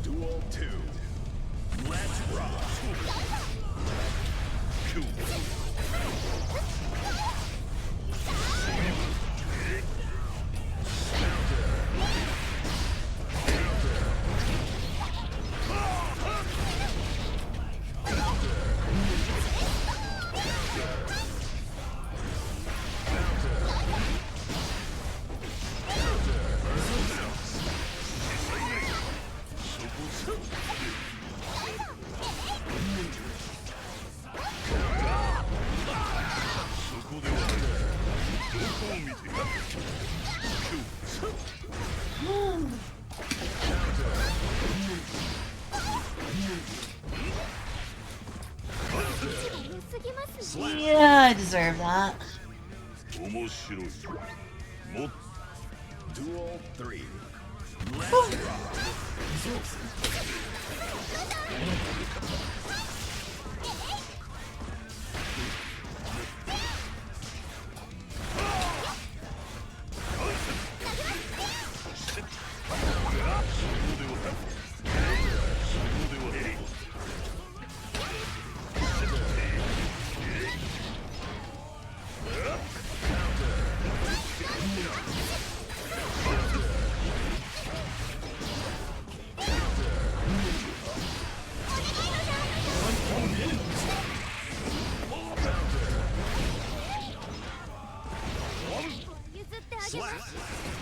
Duel 2. Let's rock. Yeah, I deserve that. Duel 3. Let's rock.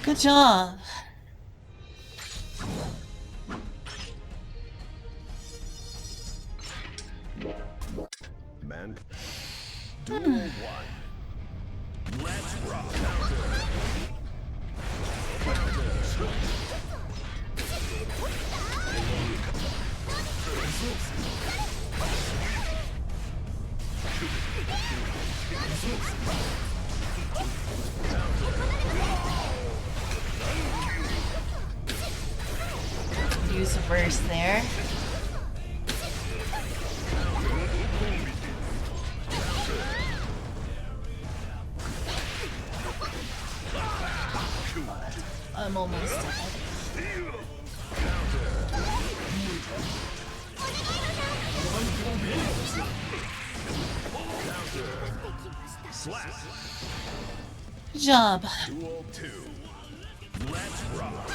Good job. Man. Duel 1. Let's rock. use a burst there. I'm almost dead. Slap. Good job. Duel 2. Let's rock.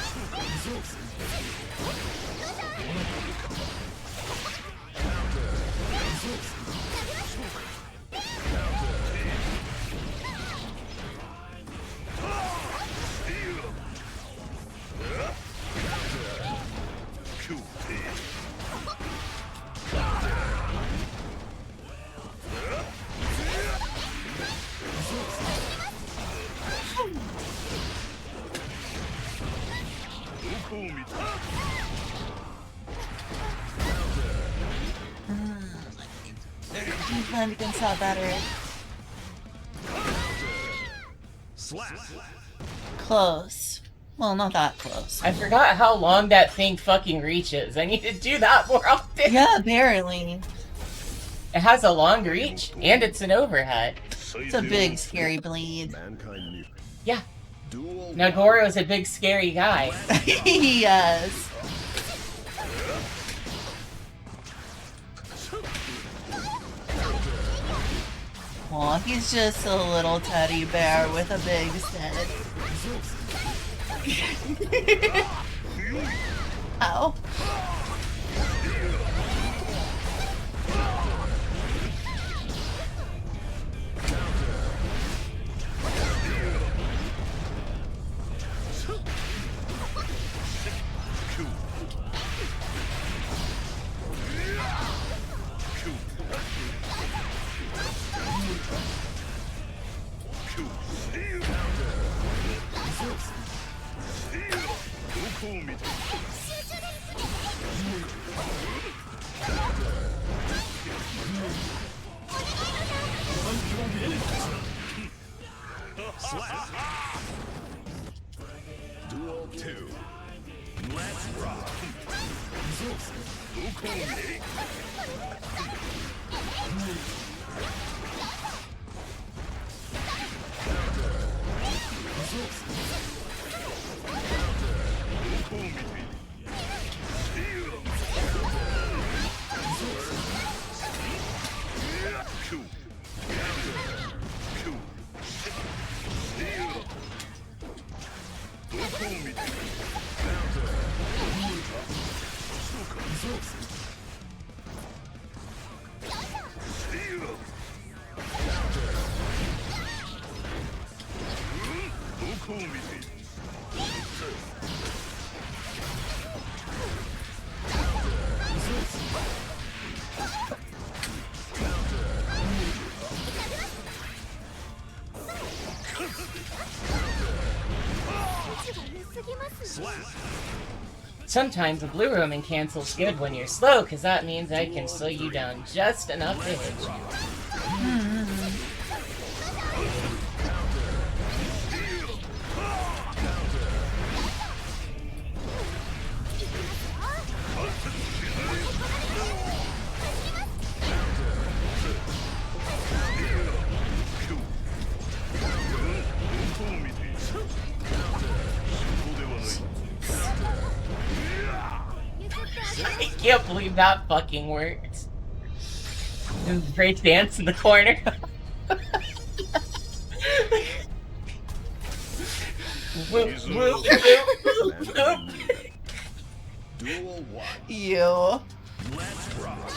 Defend against that battery. Slap. Close. Well, not that close. I forgot how long that thing fucking reaches. I need to do that more often. Yeah, barely. It has a long reach, and it's an overhead. It's a big, scary bleed. Mankind new. Yeah. Duel Nagoro's a big, scary guy. Yes. Aw, he's just a little teddy bear with a big head. Ow. Slap. Duel 2. Let's rock. Sometimes a blue Roman cancel's good when you're slow, because that means I can slow you down just enough to hit you. I can't believe that fucking worked. There's a great dance in the corner. Whoop, whoop, whoop, whoop. Duel 1. You. Let's rock.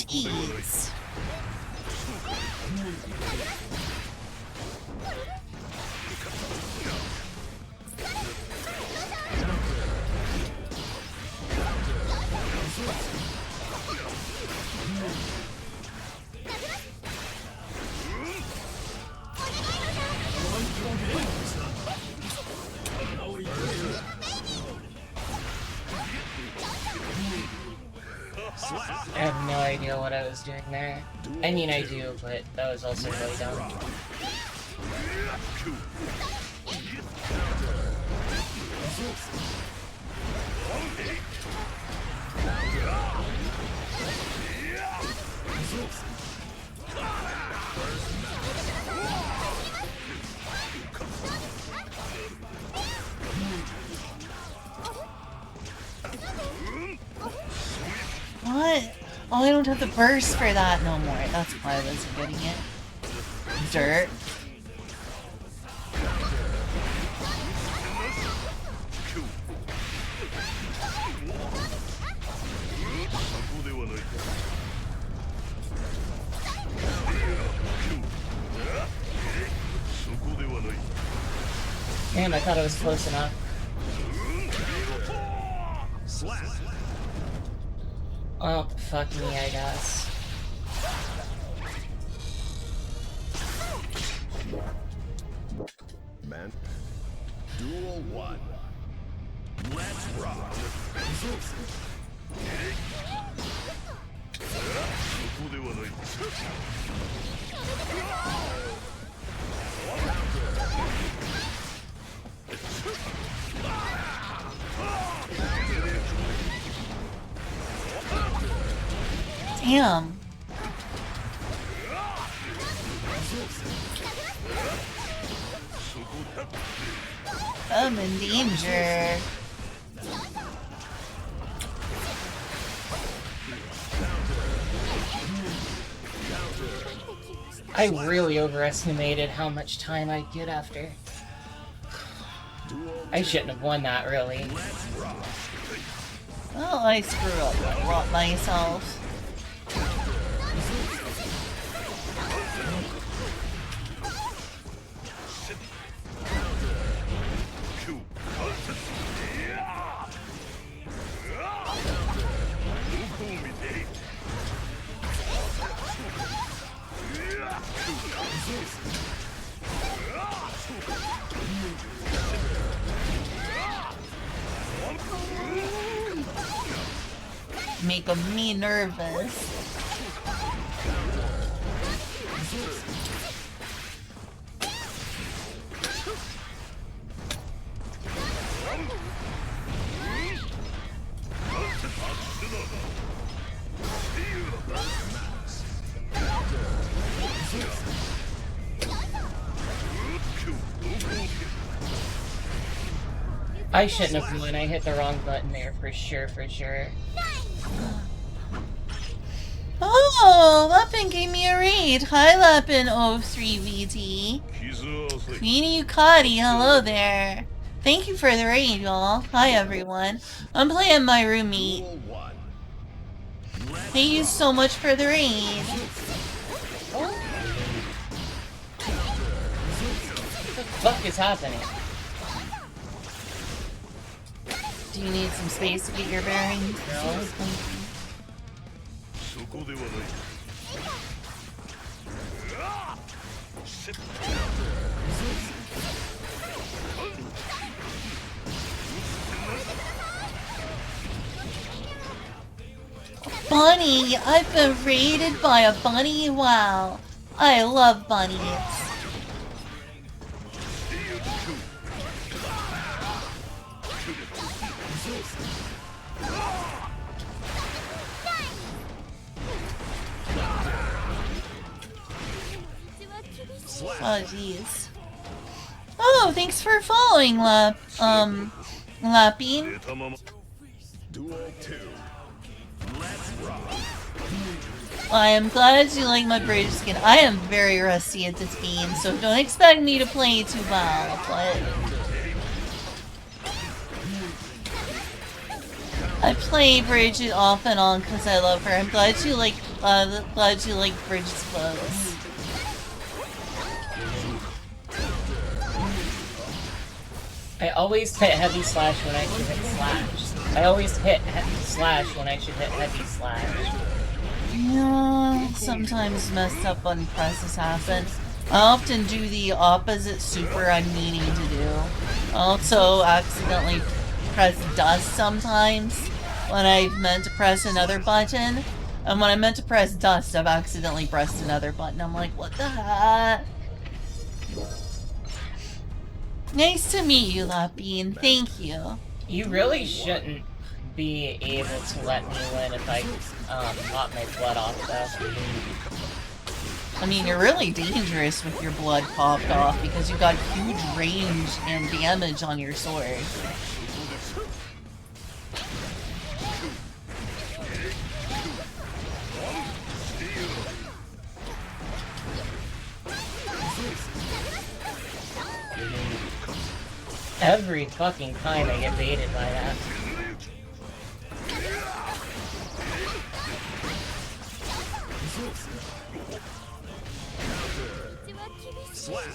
Jeez. I have no idea what I was doing there. I mean, I do, but that was also really dumb. What? Oh, I don't have the burst for that no more. That's why I wasn't getting it. Dirt. Damn, I thought I was close enough. Oh, fuck me, I guess. Man. Duel 1. Let's rock. Damn. I'm in danger. I really overestimated how much time I'd get after. I shouldn't have won that, really. Well, I screw up a lot myself. Making me nervous. I shouldn't have won. I hit the wrong button there for sure, for sure. Oh, Lapin gave me a raid. Hi, Lapin 03VD. Queenie Yukati, hello there. Thank you for the raid, y'all. Hi, everyone. I'm playing my roommate. Duel 1. Thank you so much for the raid. What the fuck is happening? Do you need some space to get your bearings? No. Bunny! I've been raided by a bunny? Wow. I love bunnies. Oh, jeez. Oh, thanks for following, Lappy. Duel 2. Let's rock. I am glad you like my bridge skin. I am very rusty at this game, so don't expect me to play too well, but I play Bridget off and on because I love her. I'm glad you like Bridget's clothes. I always hit heavy slash when I should hit slash. I always hit slash when I should hit heavy slash. Yeah, sometimes messed up button presses happen. I often do the opposite super I'm meaning to do. I also accidentally press dust sometimes. when I meant to press another button. And when I meant to press dust, I've accidentally pressed another button. I'm like, what the heck? Nice to meet you, Lapine. Thank you. You really shouldn't be able to let me win if I pop my blood off, though. I mean, you're really dangerous with your blood popped off because you got huge range and damage on your sword. Every fucking time I get baited by that.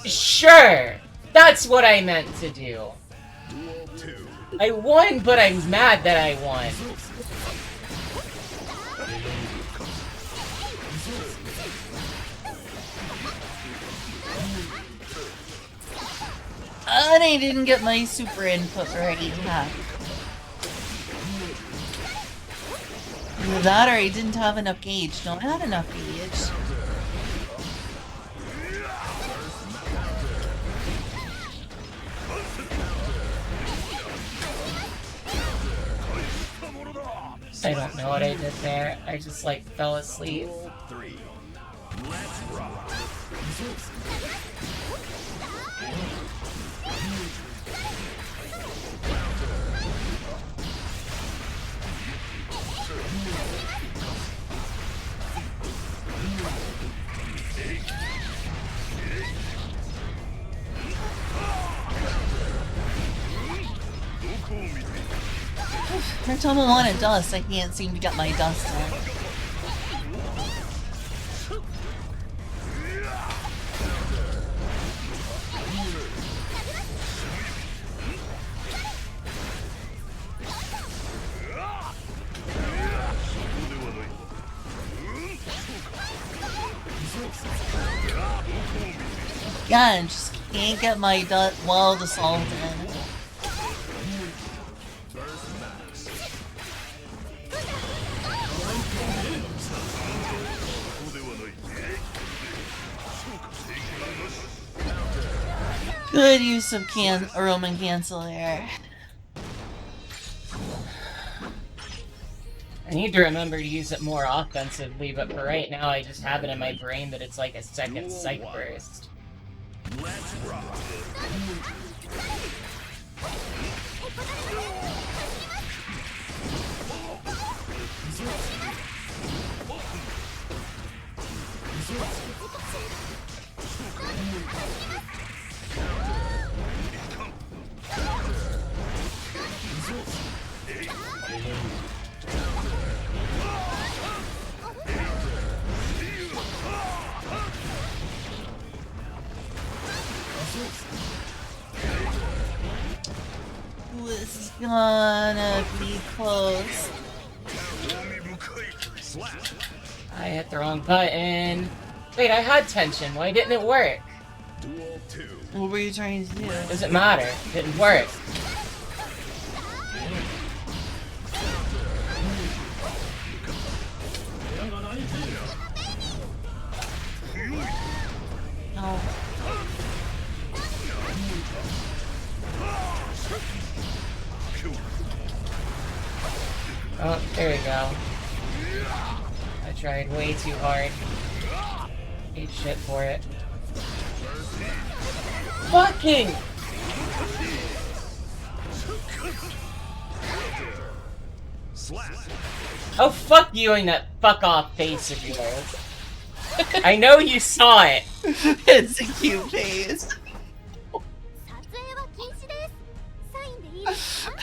Sure! That's what I meant to do. I won, but I'm mad that I won. And I didn't get my super input right. Either that or I didn't have enough gauge. No, I had enough gauge. I don't know what I did there. I just, like, fell asleep. Every time I wanted dust, I can't seem to get my dust in. Yeah, I just can't get my wild assault in. Good use of Roman Cancellator. I need to remember to use it more offensively, but for right now I just have it in my brain that it's like a second sight burst. Let's rock. This is gonna be close. I hit the wrong button. Wait, I had tension. Why didn't it work? Duel 2. What were you trying to do? Doesn't matter. It didn't work. Oh. Oh, there we go. I tried way too hard. Ate shit for it. Fucking! Oh, fuck you and that fuck off face of yours. I know you saw it! It's a cute face. 撮影は禁止です。サインでいいですか？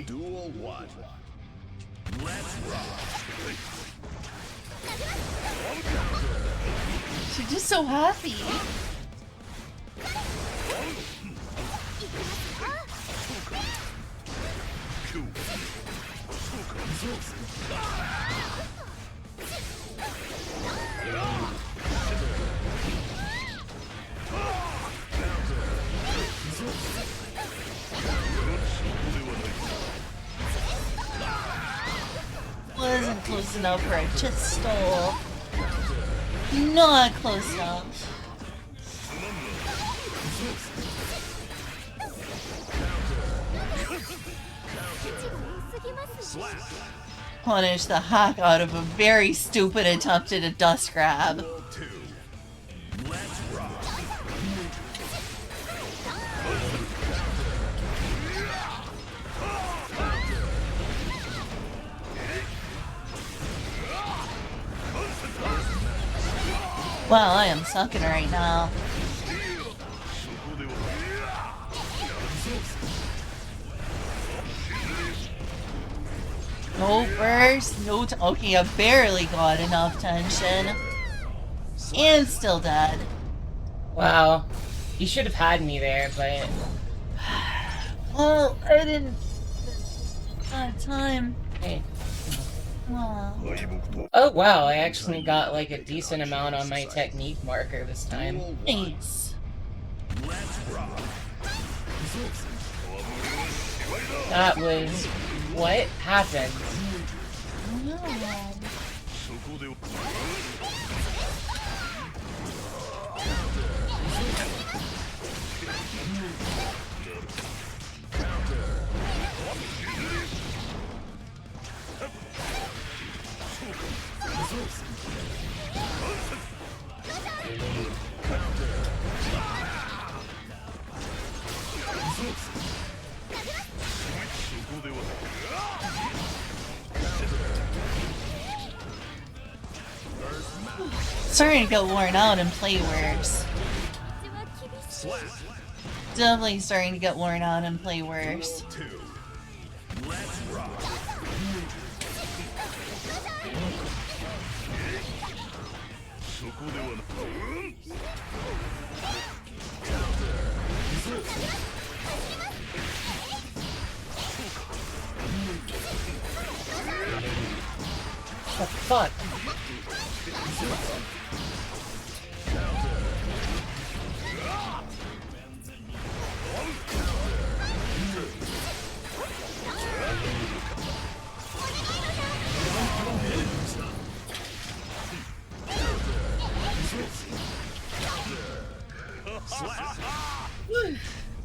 Duel 1. Let's rock. She's just so happy. enough for a pistol. Not close enough. Punish the heck out of a very stupid attempt at a dust grab. Wow, I am sucking right now. No burst, no okay, I barely got enough tension. And still dead. Wow. You should have had me there, but... Well, I didn't have time. Hey. Wow. Oh wow, I actually got like a decent amount on my technique marker this time. Thanks. That was... what happened? Starting to get worn out and play worse. Definitely starting to get worn out and play worse. What the fuck?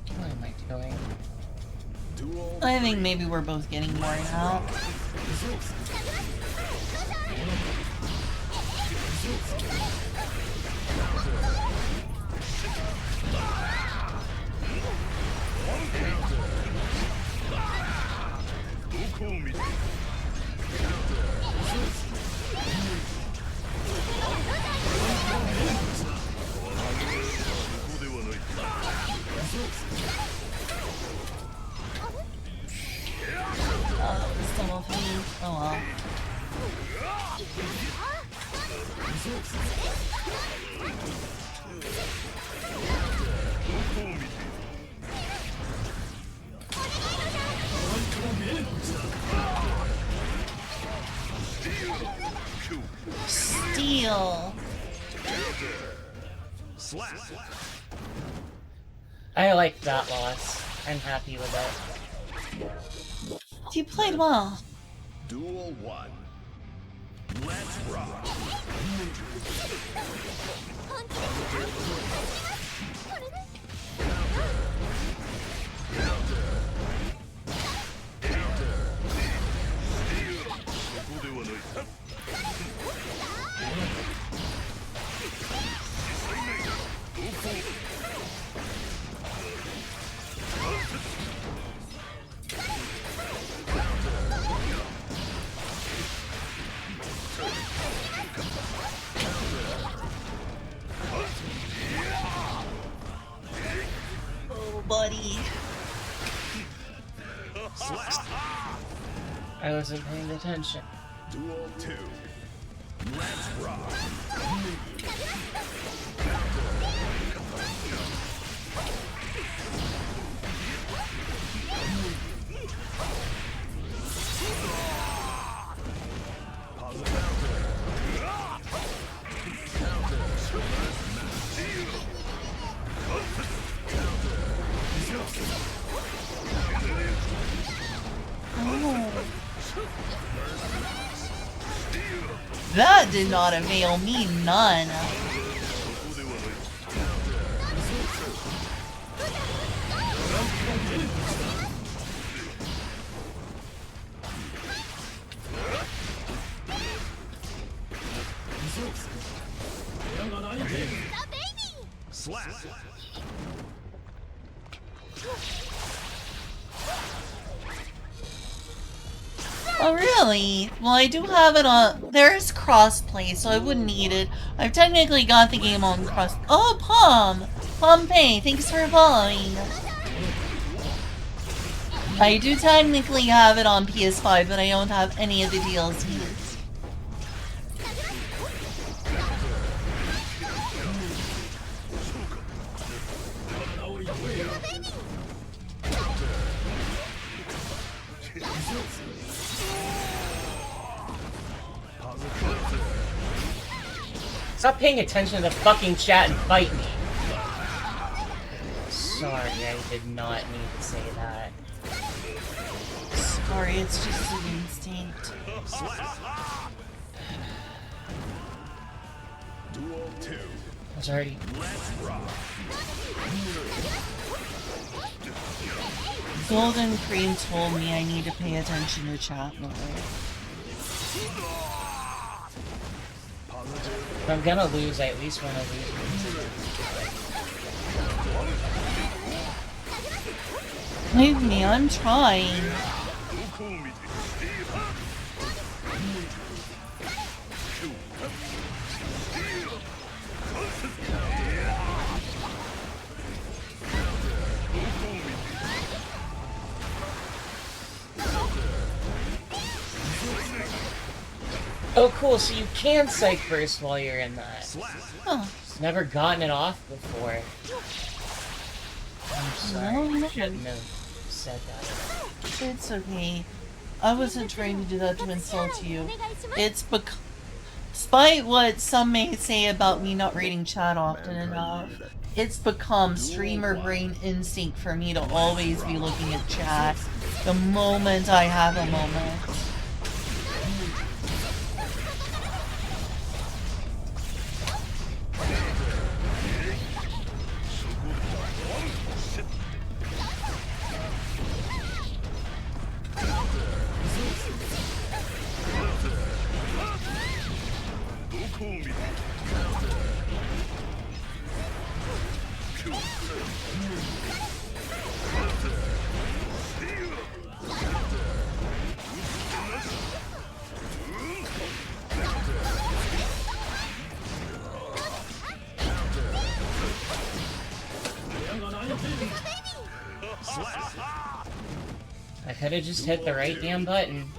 What am I doing? I think maybe we're both getting worn out. Some of me. Oh well. Steal. I like that loss. I'm happy with it. You played well. Duel 1. Let's rock. Oh, buddy. I wasn't paying attention. Duel 2. Let's rock. Oh. That did not avail me none. Slap. Oh really? Well, I do have it on. There's crossplay, so I wouldn't need it. I've technically got the game on cross. Oh, Pompey, thanks for following. I do technically have it on PS5, but I don't have any of the DLCs. Stop paying attention to the fucking chat and fight me. Sorry, I did not need to say that. Sorry, it's just an instinct. Duel 2. I was already... Golden Cream told me I need to pay attention to chat more. If I'm gonna lose, I at least want to lose. Leave me, I'm trying. Oh cool, so you can Psych Burst while you're in that. Huh. Just never gotten it off before. I'm sorry, No, I shouldn't have said that. It's okay. I wasn't trying to do that to insult you. It's because, despite what some may say about me not reading chat often enough, it's become streamer brain instinct for me to always be looking at chat the moment I have a moment. I could have just hit the right damn button.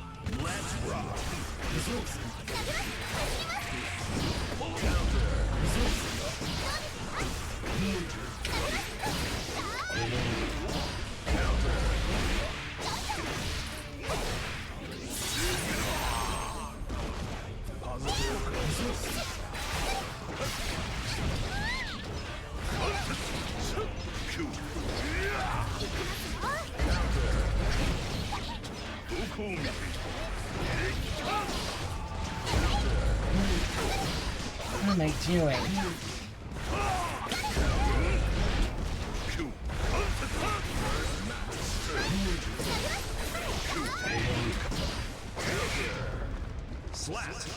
What am I doing?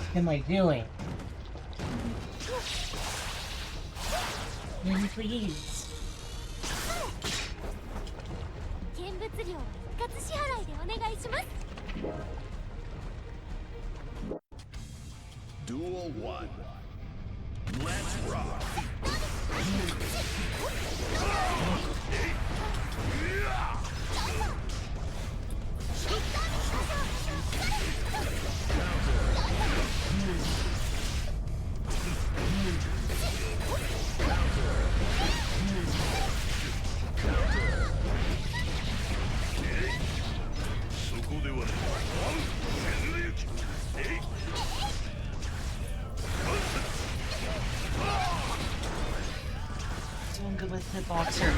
What am I doing? Please. 見物料一括支払いでお願いします。 Duel 1. Let's rock. Doing good with hitboxer.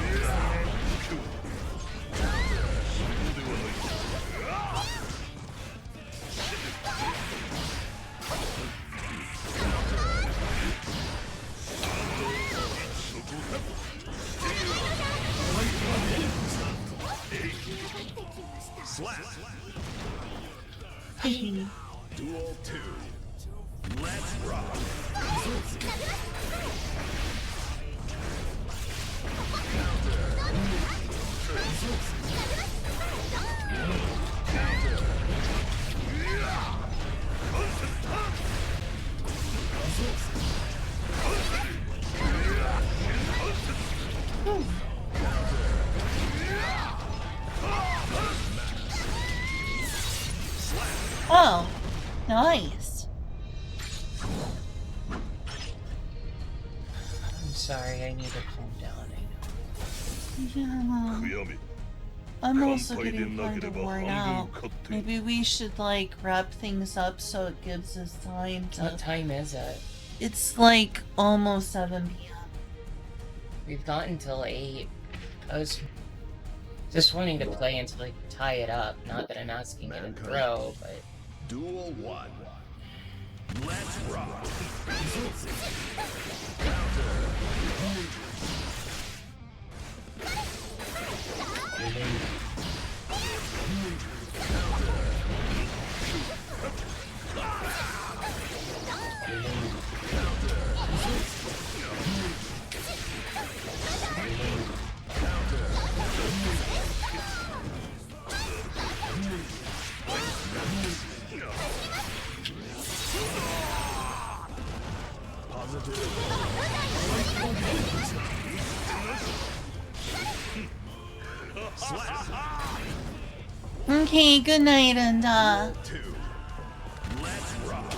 Slap. Hehe. Duel 2. Let's rock. Oh, nice. I'm sorry, I need to calm down. Yeah, 悔やめ I'm also 乾杯で getting なけ kind れ of ば worn 半 out. 分勝っている Maybe we should like wrap things up so it gives us time What to. time is it? It's like almost 7 p.m. We've got until 8. I was just wanting to play until I could tie it up. Not that I'm asking you to throw, but Duel 1. Let's rock. Okay, good night, and 2. Let's rock.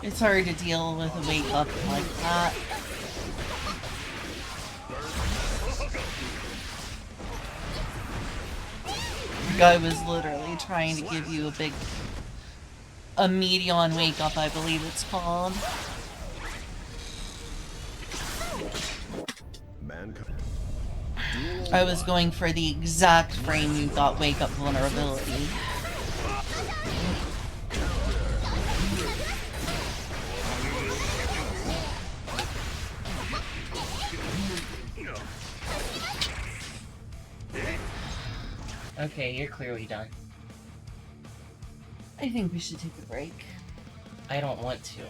it's hard to deal with a wake up like that. The guy was literally trying to give you a median wake up, I believe it's called. Mankind. I was going for the exact frame you got wake up vulnerability. okay, you're clearly done. I think we should take a break. I don't want to.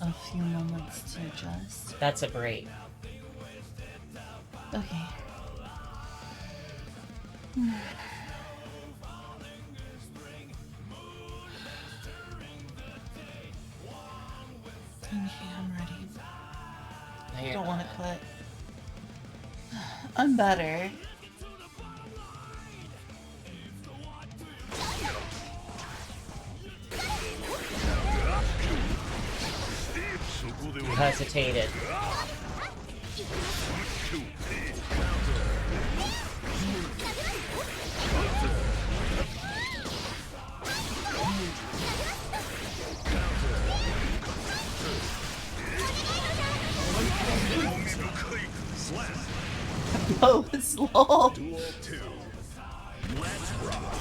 A few moments to adjust. That's a break. Okay. Okay, I'm ready. No, I you're don't want to not. quit. I'm better. You hesitated. Oh, it's low. Duel 2. Let's rock.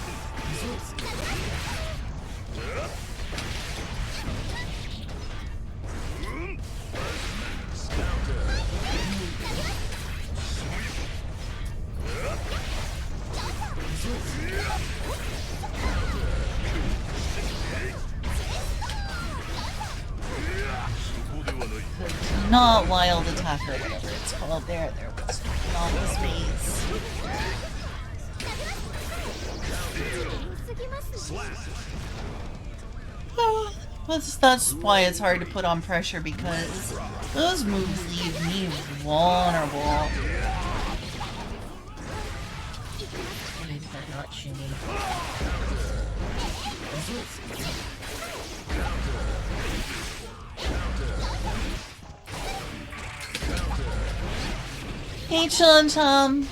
Not wild attack or whatever it's called. There was on his face. That's why it's hard to put on pressure, because those moves leave me vulnerable. Why is that not shooting? Hey, Chun Chum.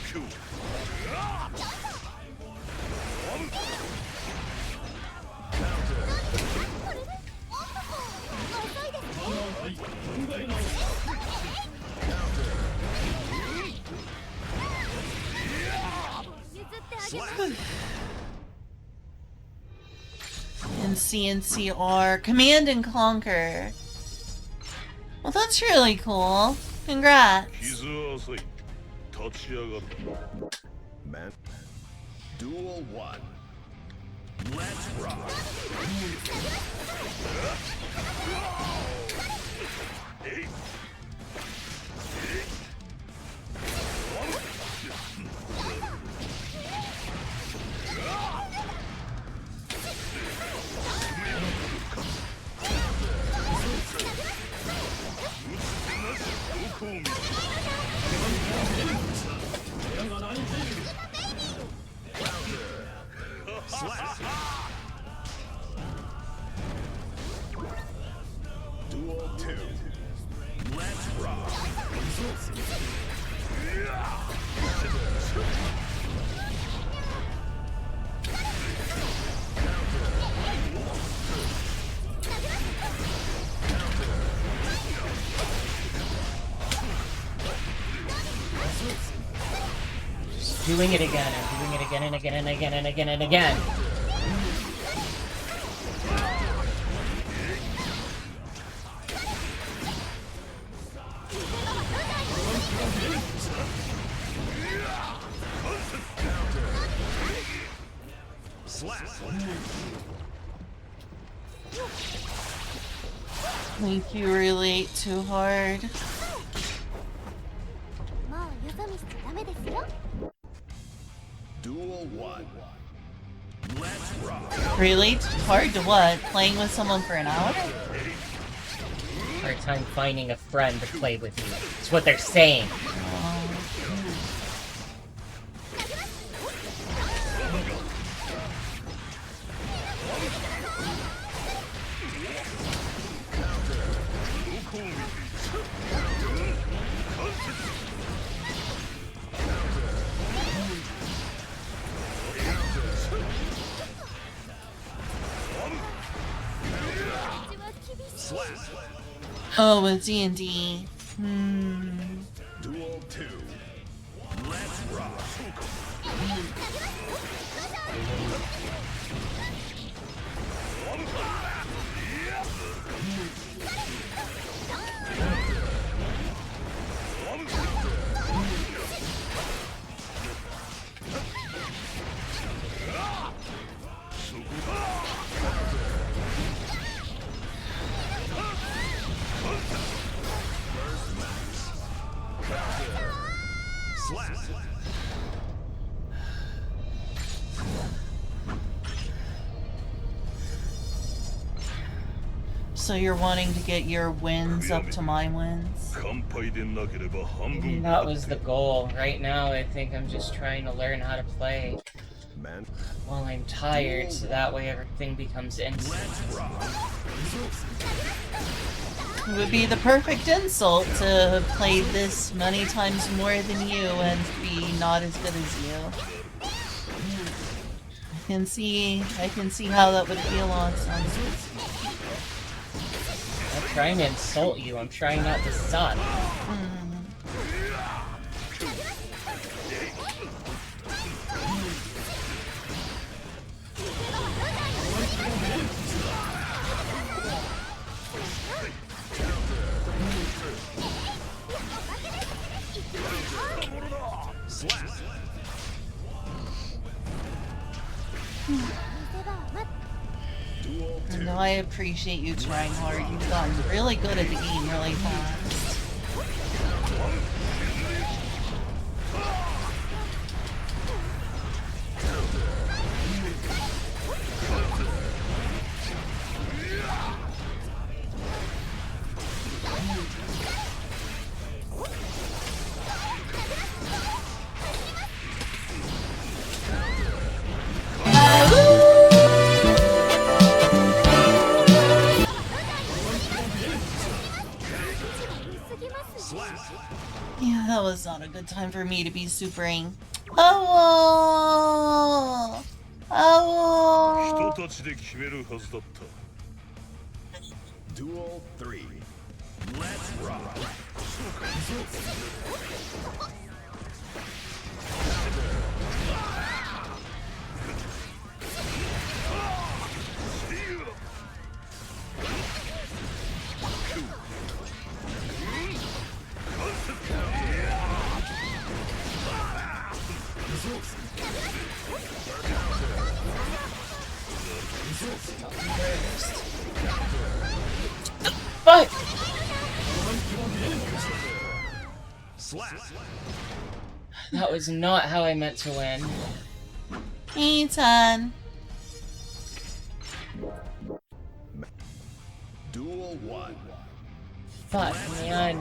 And CNCR. Command and Conquer. Well, that's really cool. Congrats. 傷浅い立ち上がる Man Duel 1 Let's rock Duel 2 Let's rock Doing it again, I'm doing it again and again and again and again and again. Think you relate too hard. もうよそ見しちゃダメですよ Duel 1 Let's rock Relate hard to what? Playing with someone for an hour? Hard time finding a friend to play with you. It's what they're saying. Oh, with D&D. Duel 2 Let's rock So you're wanting to get your wins up to my wins? 乾杯でなければ半分 That was the goal. Right now, I think I'm just trying to learn how to play Man while I'm tired, so that way everything becomes instant. It would be the perfect insult to play this many times more than you and be not as good as you. I can see how that would feel on some. I'm trying to insult you. I'm trying not to suck. I know I appreciate you trying hard. You've gotten really good at the game really fast. Yeah, that was not a good time for me to be supering. Oh! 人たちで決めるはずだった Duel 3 Let's rock What? Slap. That was not how I meant to win. Ethan. Duel 1. Fuck, man.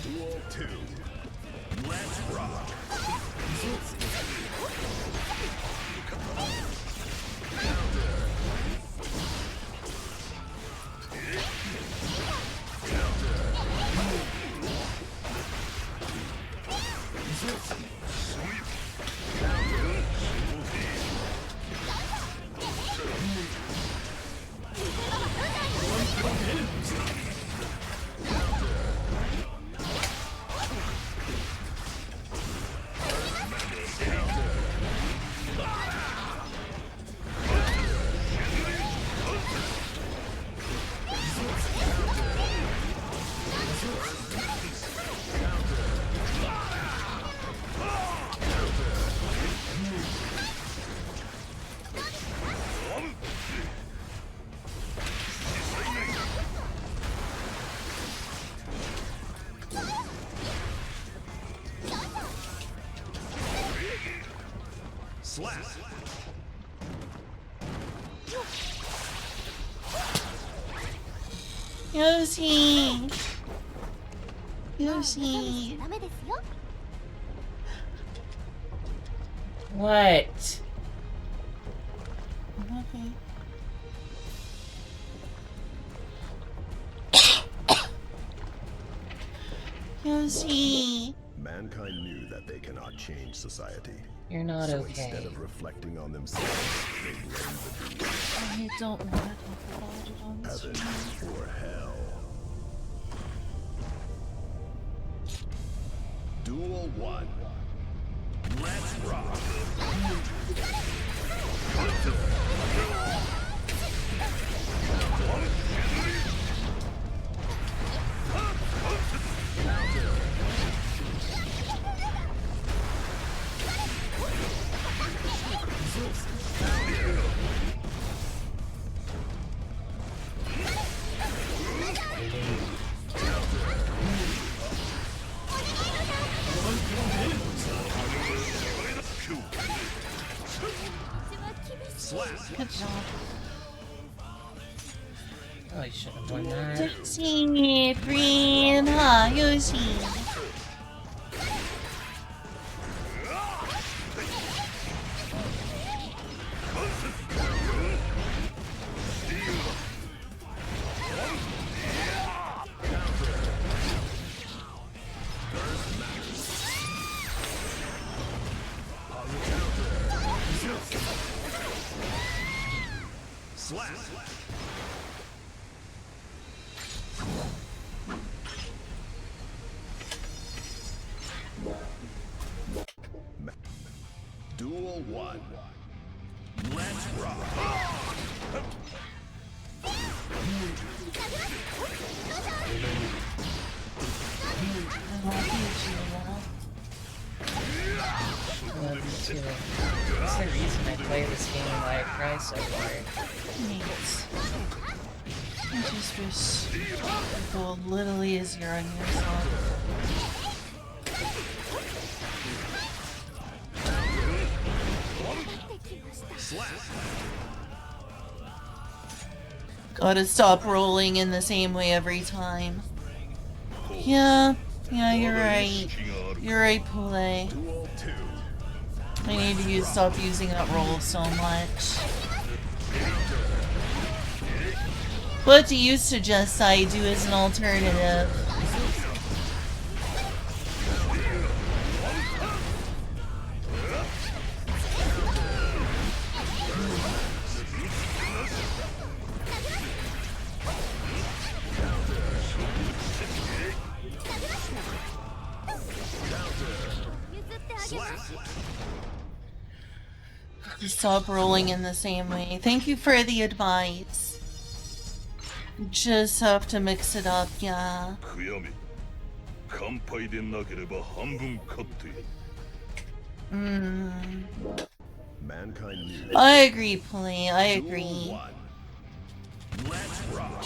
Duel 2. Let's rock. Slap. Yoshi. まあ Yoshi. ダメですよ What? Okay. Yoshi. Mankind knew that they cannot change society. You're not So okay. instead of reflecting on themselves, they blame the beast. I don't want to talk about it on this Heaven stream. or hell. Duel 1. Let's rock. Good job. Oh, I should have won that. Dixie, Green, Yoshi. Slap. Duel 1. Let's rock. I love Yoshi a lot. I love you too. That's the reason I play this game and why I cry so hard. Thanks. I just wish it would go a little easier on yourself. Slap. Gotta stop rolling in the same way every time. Yeah, you're right. You're right, Poulet. Duel 2. I need to stop using that roll so much. What do you suggest I do as an alternative? to stop rolling in the same way. Thank you for the advice. Just have to mix it up, yeah. 悔やめ乾杯でなければ半分勝っている Mankind knew I agree, Play. I Duel agree. 1. Let's rock.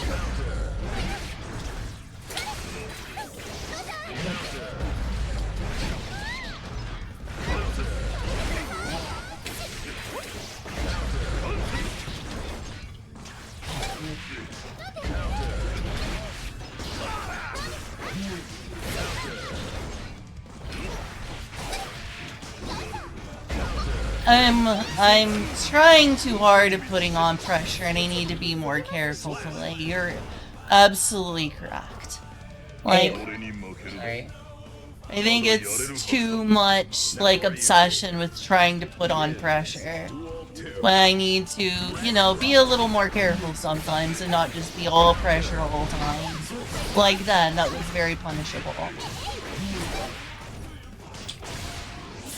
I'm trying too hard at putting on pressure, and I need to be more careful, Play. You're absolutely correct. Like, Sorry. I think it's too much, like, obsession with trying to put on pressure. When I need to, you know, be a little more careful sometimes and not just be all pressure all the time. Like that was very punishable.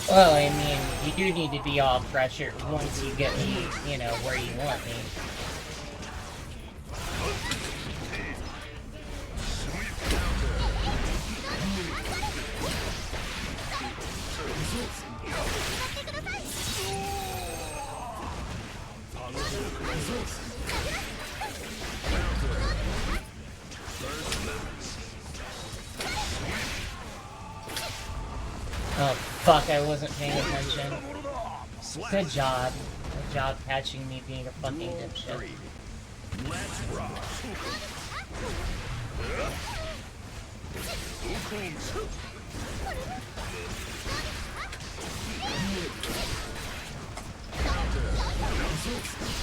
Well, I mean, you do need to be all pressured once you get me, you know, where you want me. Oh, fuck, I wasn't paying attention. Good job. Good job catching me being a fucking dipshit. Let's rock.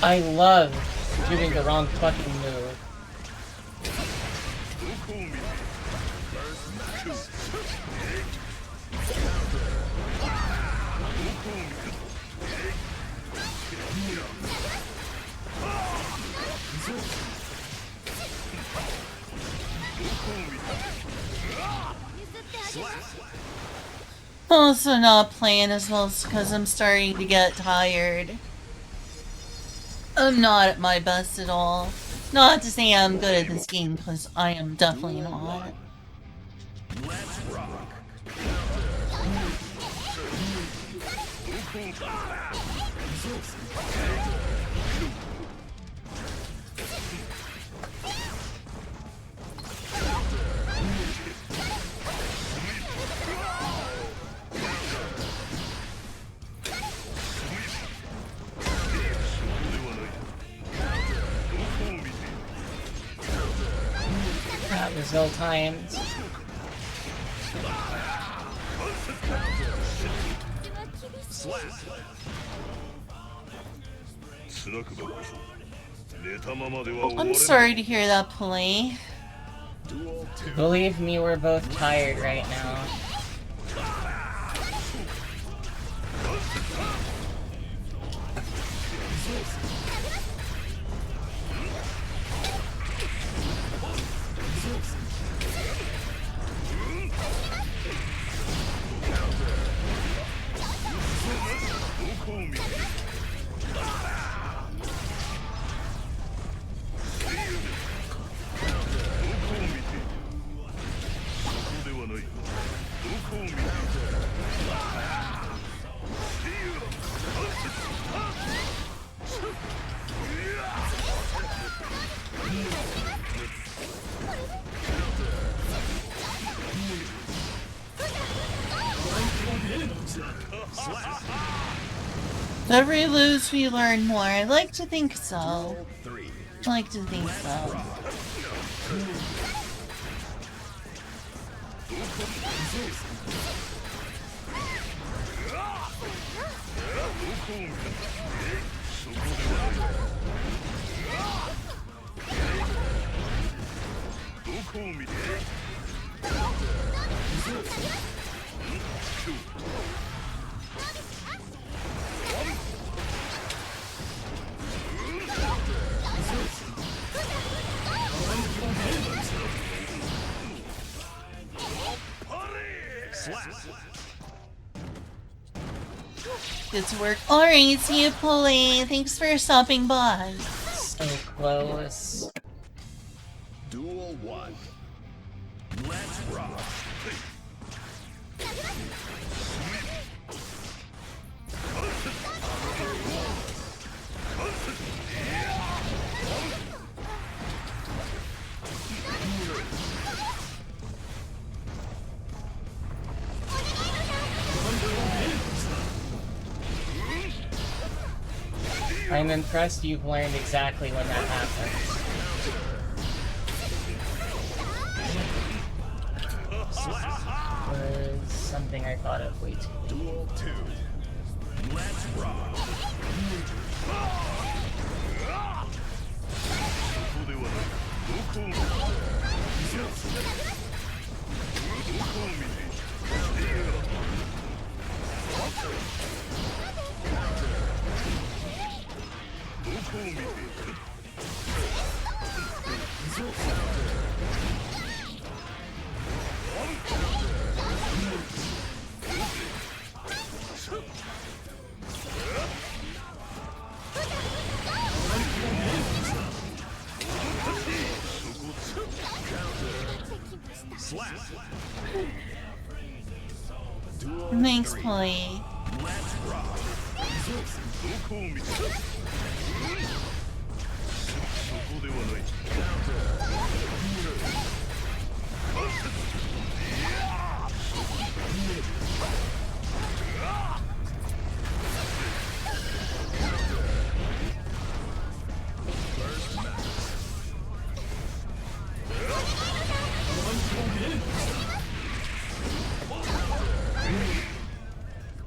I love doing the wrong fucking move. Also not playing as well because I'm starting to get tired. I'm not at my best at all. Not to say I'm good at this game, because I am definitely not. Let's rock. That was ill timed. I'm sorry to hear that, Play. Believe me, we're both tired right now. Every lose we learn more. I like to think so. Three. I like to think so. Slap. Good to work. Alright, see you, Polly. Thanks for stopping by. So close. Duel 1. Let's rock. I'm impressed you've learned exactly when that happens. Was something I thought of way too late. Duel 2. Let's rock. Thanks, Polly. Let's rock.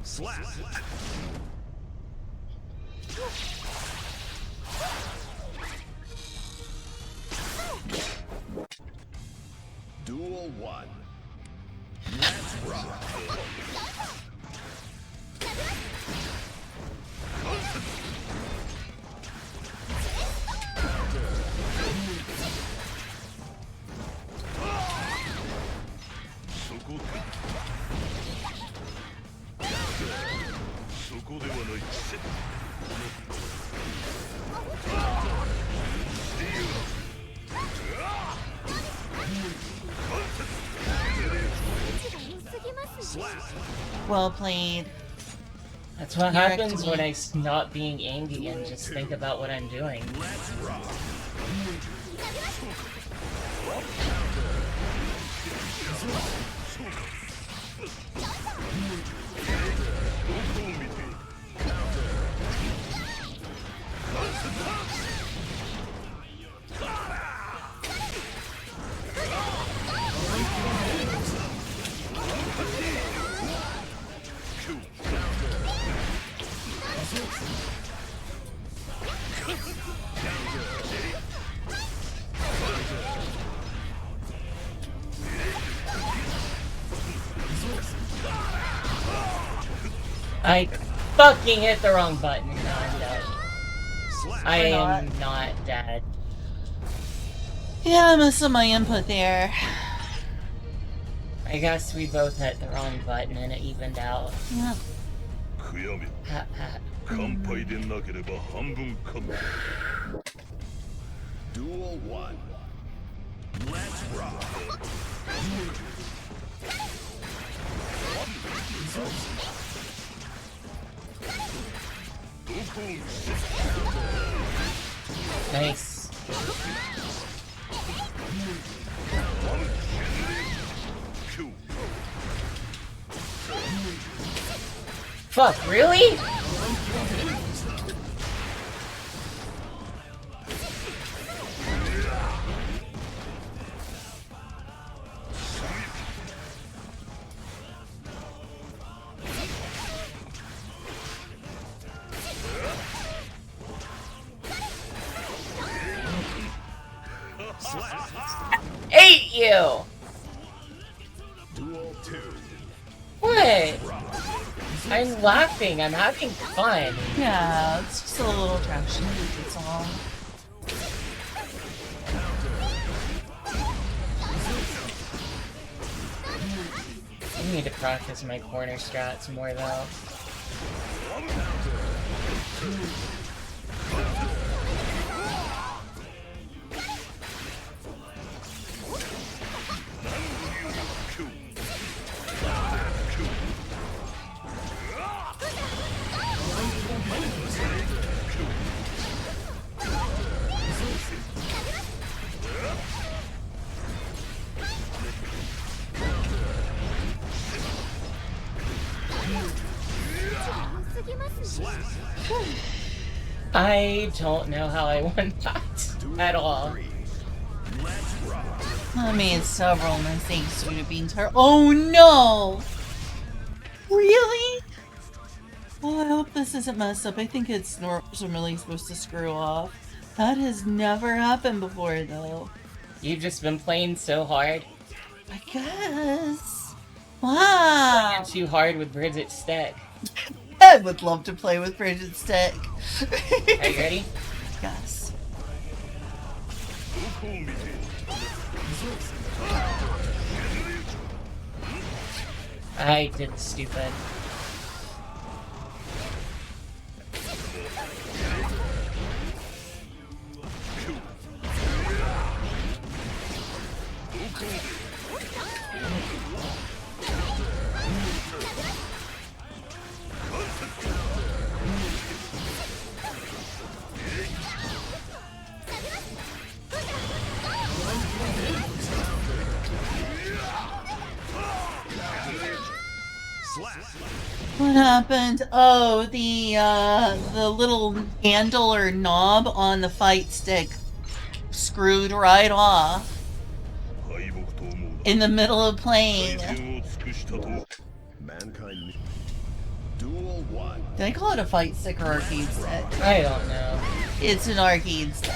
Slap. Duel 1. Let's rock. Well played. That's what You're happens actually- when I stop being angry and just think about what I'm doing. Let's rock. I fucking hit the wrong button. No, I'm dead. I Or am not dead. Yeah, I messed up my input there. I guess we both hit the wrong button and it evened out. Yeah. 悔やめ Pat pat. 乾杯でなければ半分カット Duel 1 Let's rock Nice. Fuck, really? Ate you! Duel 2 What? I'm laughing, I'm having fun. Yeah, it's just a little traction. That's all. I need to practice my corner strats more though. I don't know how I won that at all. I made several mistakes due to being tired. Oh no! Really? Oh, I hope this isn't messed up. I think it's normally supposed to screw off. That has never happened before, though. You've just been playing so hard. I guess. Wow. Playing too hard with Bridget Stick. I would love to play with Bridget Stick. Are you ready? Yes. I did stupid. What happened? Oh, the little handle or knob on the fight stick screwed right off in the middle of playing. Mankind. Duel 1. Did I call it a fight stick or arcade stick? I don't know. It's an arcade stick.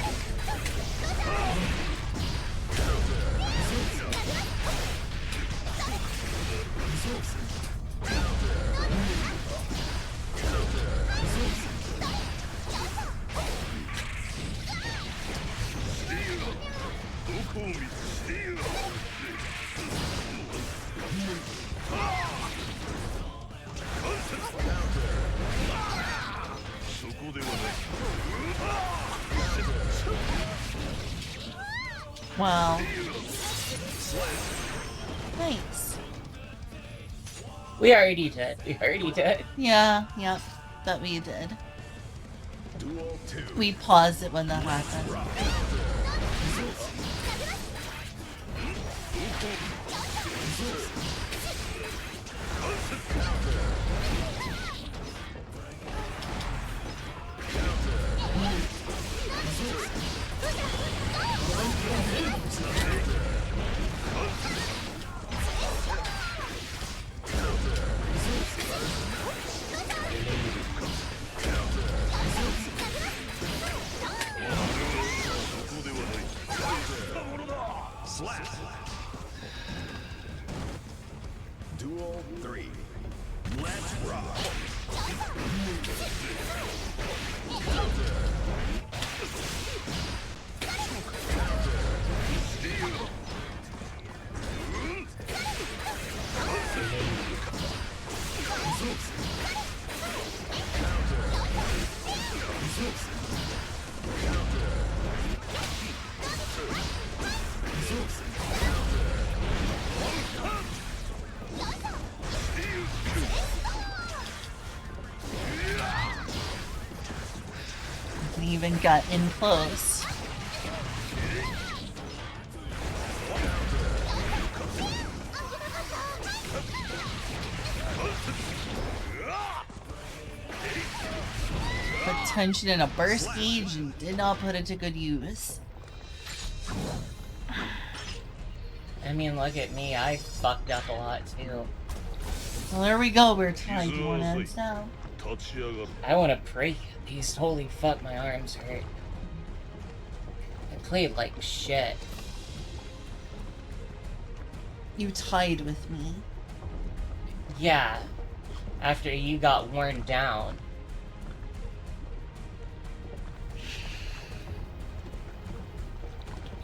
Wow. Nice. We already did. We already did. Yeah, yep. That we did. Duel 2. We paused it when that happened. Slap. Duel 3. Let's rock. We even got in close. Put tension in a burst gauge and did not put it to good use. I mean, look at me. I fucked up a lot too. Well, there we go. We're tied. You want to end now? I want to break these. Holy fuck, my arms hurt. I played like shit. You tied with me. Yeah. After you got worn down.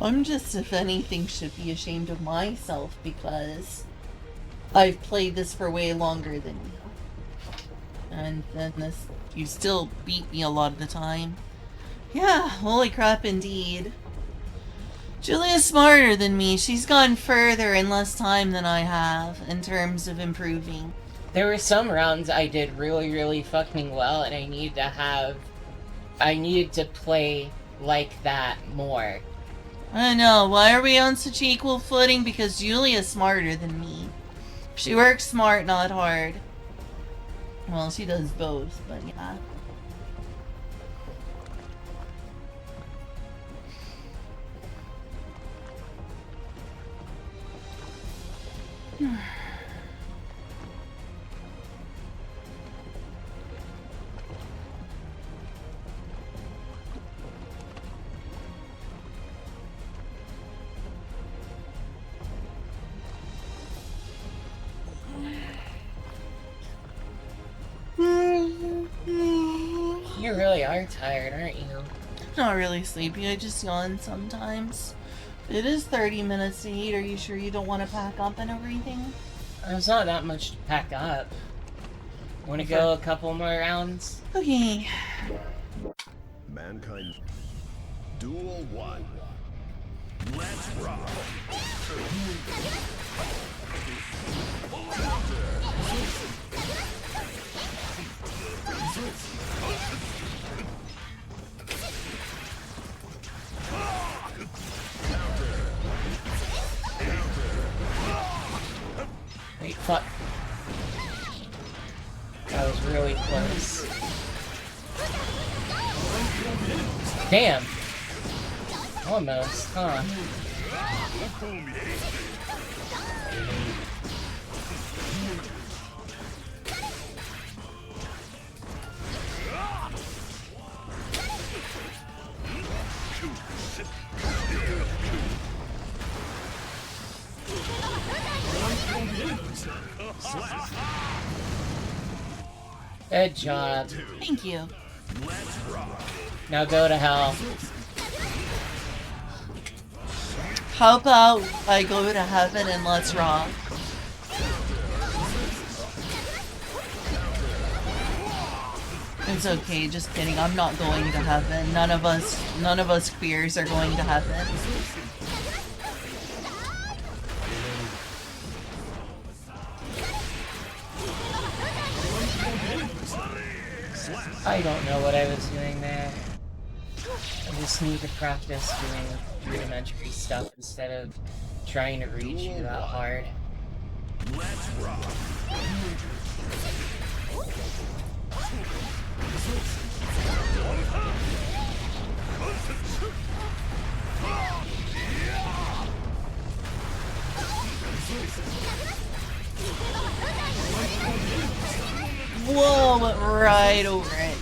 I'm just, if anything, should be ashamed of myself because I've played this for way longer than you. And then this, you still beat me a lot of the time. Yeah, holy crap indeed. Julia's smarter than me. She's gone further in less time than I have in terms of improving. There were some rounds I did really, really fucking well, and I needed to play like that more. I know, why are we on such equal footing? Because Julia's smarter than me. She works smart, not hard. Well, she does both, but yeah. You really are tired, aren't you? Not really sleepy, I just yawn sometimes. It is 30 minutes to eat. Are you sure you don't want to pack up and everything? There's not that much to pack up. Wanna go a couple more rounds? Okay. Mankind. Duel 1. Let's rock. Wait, fuck. That was really close. Damn! Almost, huh? Good job. Thank you. Now go to hell. How about I go to heaven and let's rock? It's okay, just kidding. I'm not going to heaven. None of us queers are going to heaven. I don't know what I was doing there. I just need to practice doing rudimentary stuff instead of trying to reach you that hard. Let's rock. Whoa, went right over it.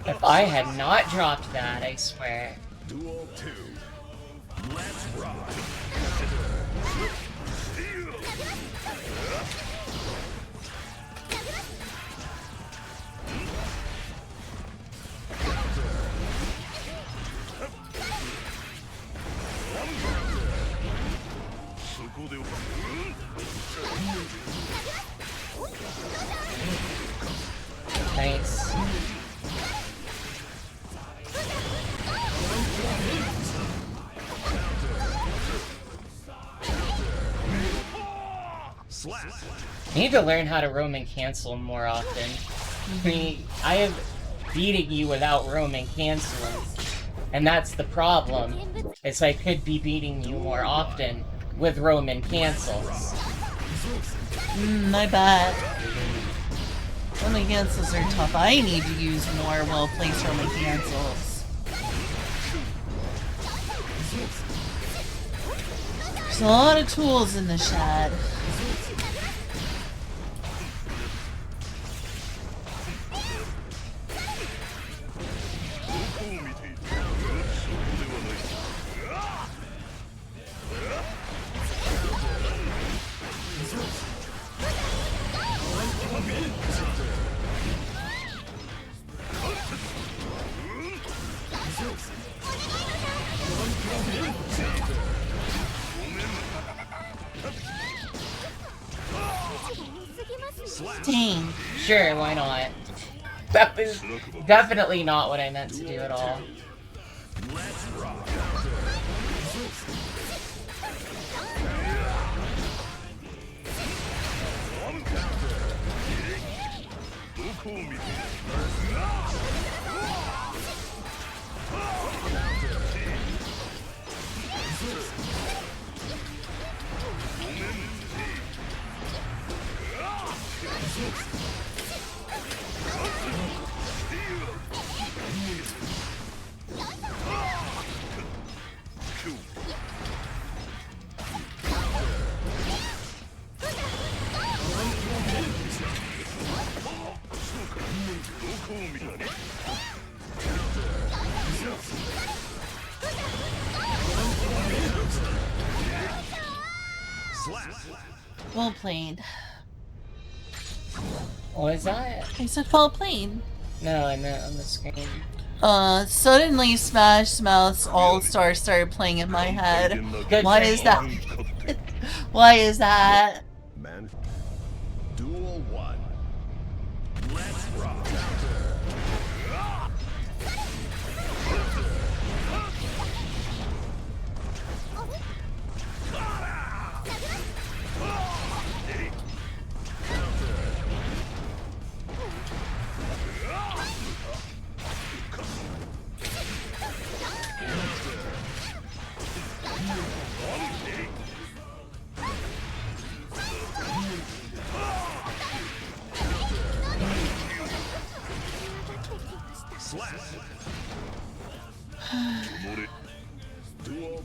If I had not dropped that, I swear. Duel 2. Let's rock. Nice. Slap. I need to learn how to roam and cancel more often. I have beating you without roam and canceling. And that's the problem, is I could be beating you more often with roam and cancels. My bad. Roman cancels are tough. I need to use more well-placed Roman cancels. There's a lot of tools in the shed. Dang. Sure, why not? That was definitely not what I meant to do at all. Well played. What was that? I said well played. No, I meant on the screen. Suddenly Smash Mouth's All-Star started playing in my head. Good Why for is you. that? Why is that? Man. Duel 1. Let's rock.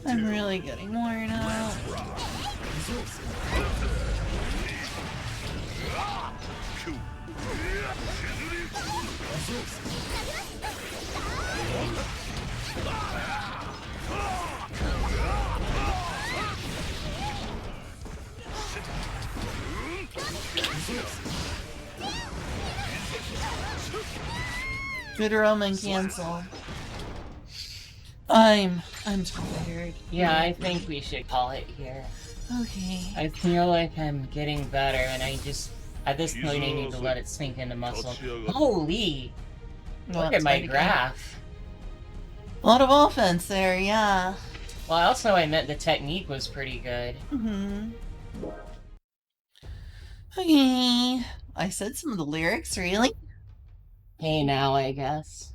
I'm really getting worn out. Good Roman cancel. I'm tired. Yeah, I think we should call it here. Okay. I feel like I'm getting better, and I just, at this point, I need to let it sink into muscle. Holy! Well, Look that's at my right again. graph. A lot of offense there, yeah. Well, also I meant the technique was pretty good. Mm-hmm. Okay. I said some of the lyrics, really? Hey now, I guess.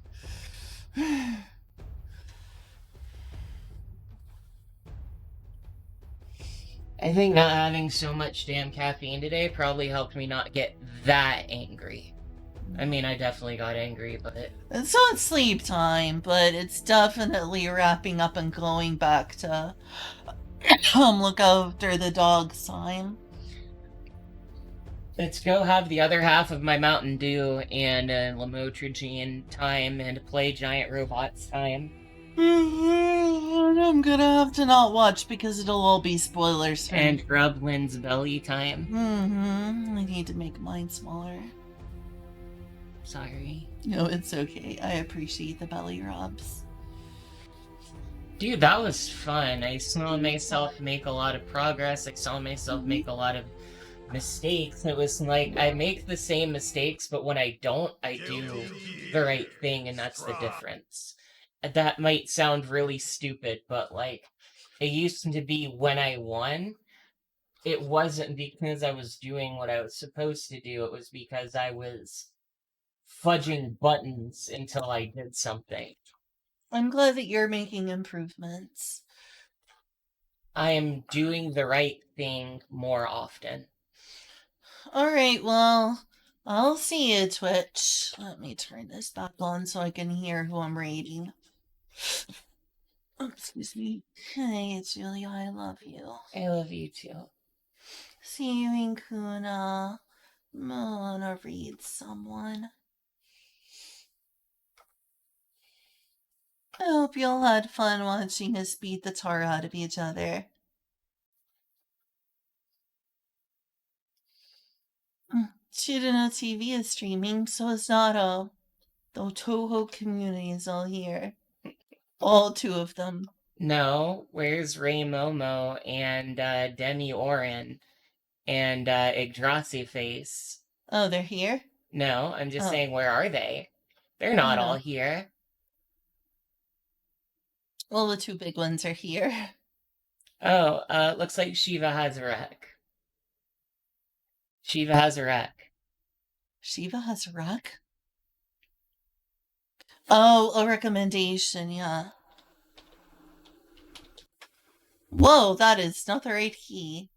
I think not having so much damn caffeine today probably helped me not get that angry. I mean, I definitely got angry, but... It's not sleep time, but it's definitely wrapping up and going back to look after the dogs time. Let's go have the other half of my Mountain Dew and Lamotrigine time and play Giant Robots time. I'm gonna have to not watch because it'll all be spoilers for And me. Grublin's Belly time. I need to make mine smaller. Sorry. No, it's okay. I appreciate the belly rubs. Dude, that was fun. I saw myself make a lot of progress. I saw myself make a lot of mistakes. It was like, I make the same mistakes, but when I don't, I do the right thing, and that's the difference. That might sound really stupid, but like, it used to be when I won, it wasn't because I was doing what I was supposed to do, it was because I was fudging buttons until I did something. I'm glad that you're making improvements. I am doing the right thing more often. Alright, well, I'll see you, Twitch. Let me turn this back on so I can hear who I'm raiding. Oh, excuse me. Hey, it's Julia. I love you. I love you too. See you in Kuna. I'm gonna read someone. I hope you all had fun watching us beat the tar out of each other. Chiruna TV is streaming, so is Nato. The Toho community is all here. All two of them. No, where's Ray Momo and Demi Oren and Yggdrasi Face? Oh, they're here? No, I'm just Oh. saying, where are they? They're not Oh. all here. Well, the two big ones are here. Oh, looks like Shiva has a wreck. Shiva has a wreck. Shiva has a wreck? Oh, a recommendation, yeah. Whoa, that is not the right key.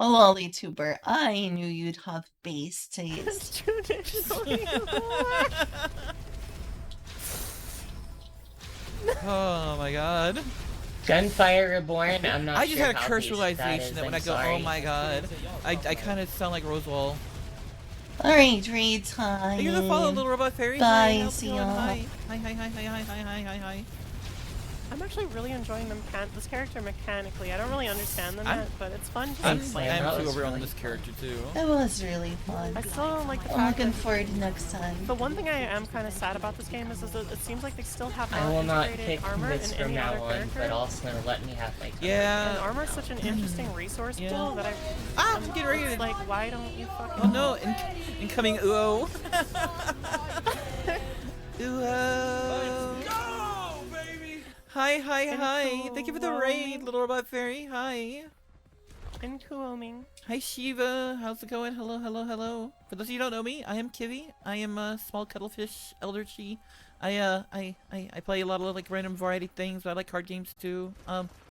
Oh, Lolly Tuber, I knew you'd have bass taste. Oh my god. Gunfire Reborn, I'm not I just sure had a how curse basic realization that is, when I'm I go, sorry. oh my god, I kind of sound like Roswell. Alright, raid time. Thank you for the follow, Little Robot Fairy. Bye, Hi, how's it see going? y'all. Hi, hi, hi, hi, hi, hi, hi, hi, hi. I'm actually really enjoying this character mechanically. I don't really understand them yet, but it's fun to I'm play. That too was over on really this character too. It was really fun. I still don't like the I'm fact looking that forward to next time. the one thing I am kind of sad about this game is that it seems like they still have I will not integrated pick armor this in from any now other on, character. but also let me have my turn. Yeah. And armor is such an interesting resource Yeah. pool that I'm getting ready it's to. like, why don't you fucking... Oh no, incoming Uo. Uo. Hi, hi, hi. Thank you for the raid, Little Robot Fairy. Hi. In Kuoming. Hi, Shiva. How's it going? Hello, hello, hello. For those of you who don't know me, I am Kivy. I am a small cuttlefish elder chi. I play a lot of like random variety things, but I like card games too.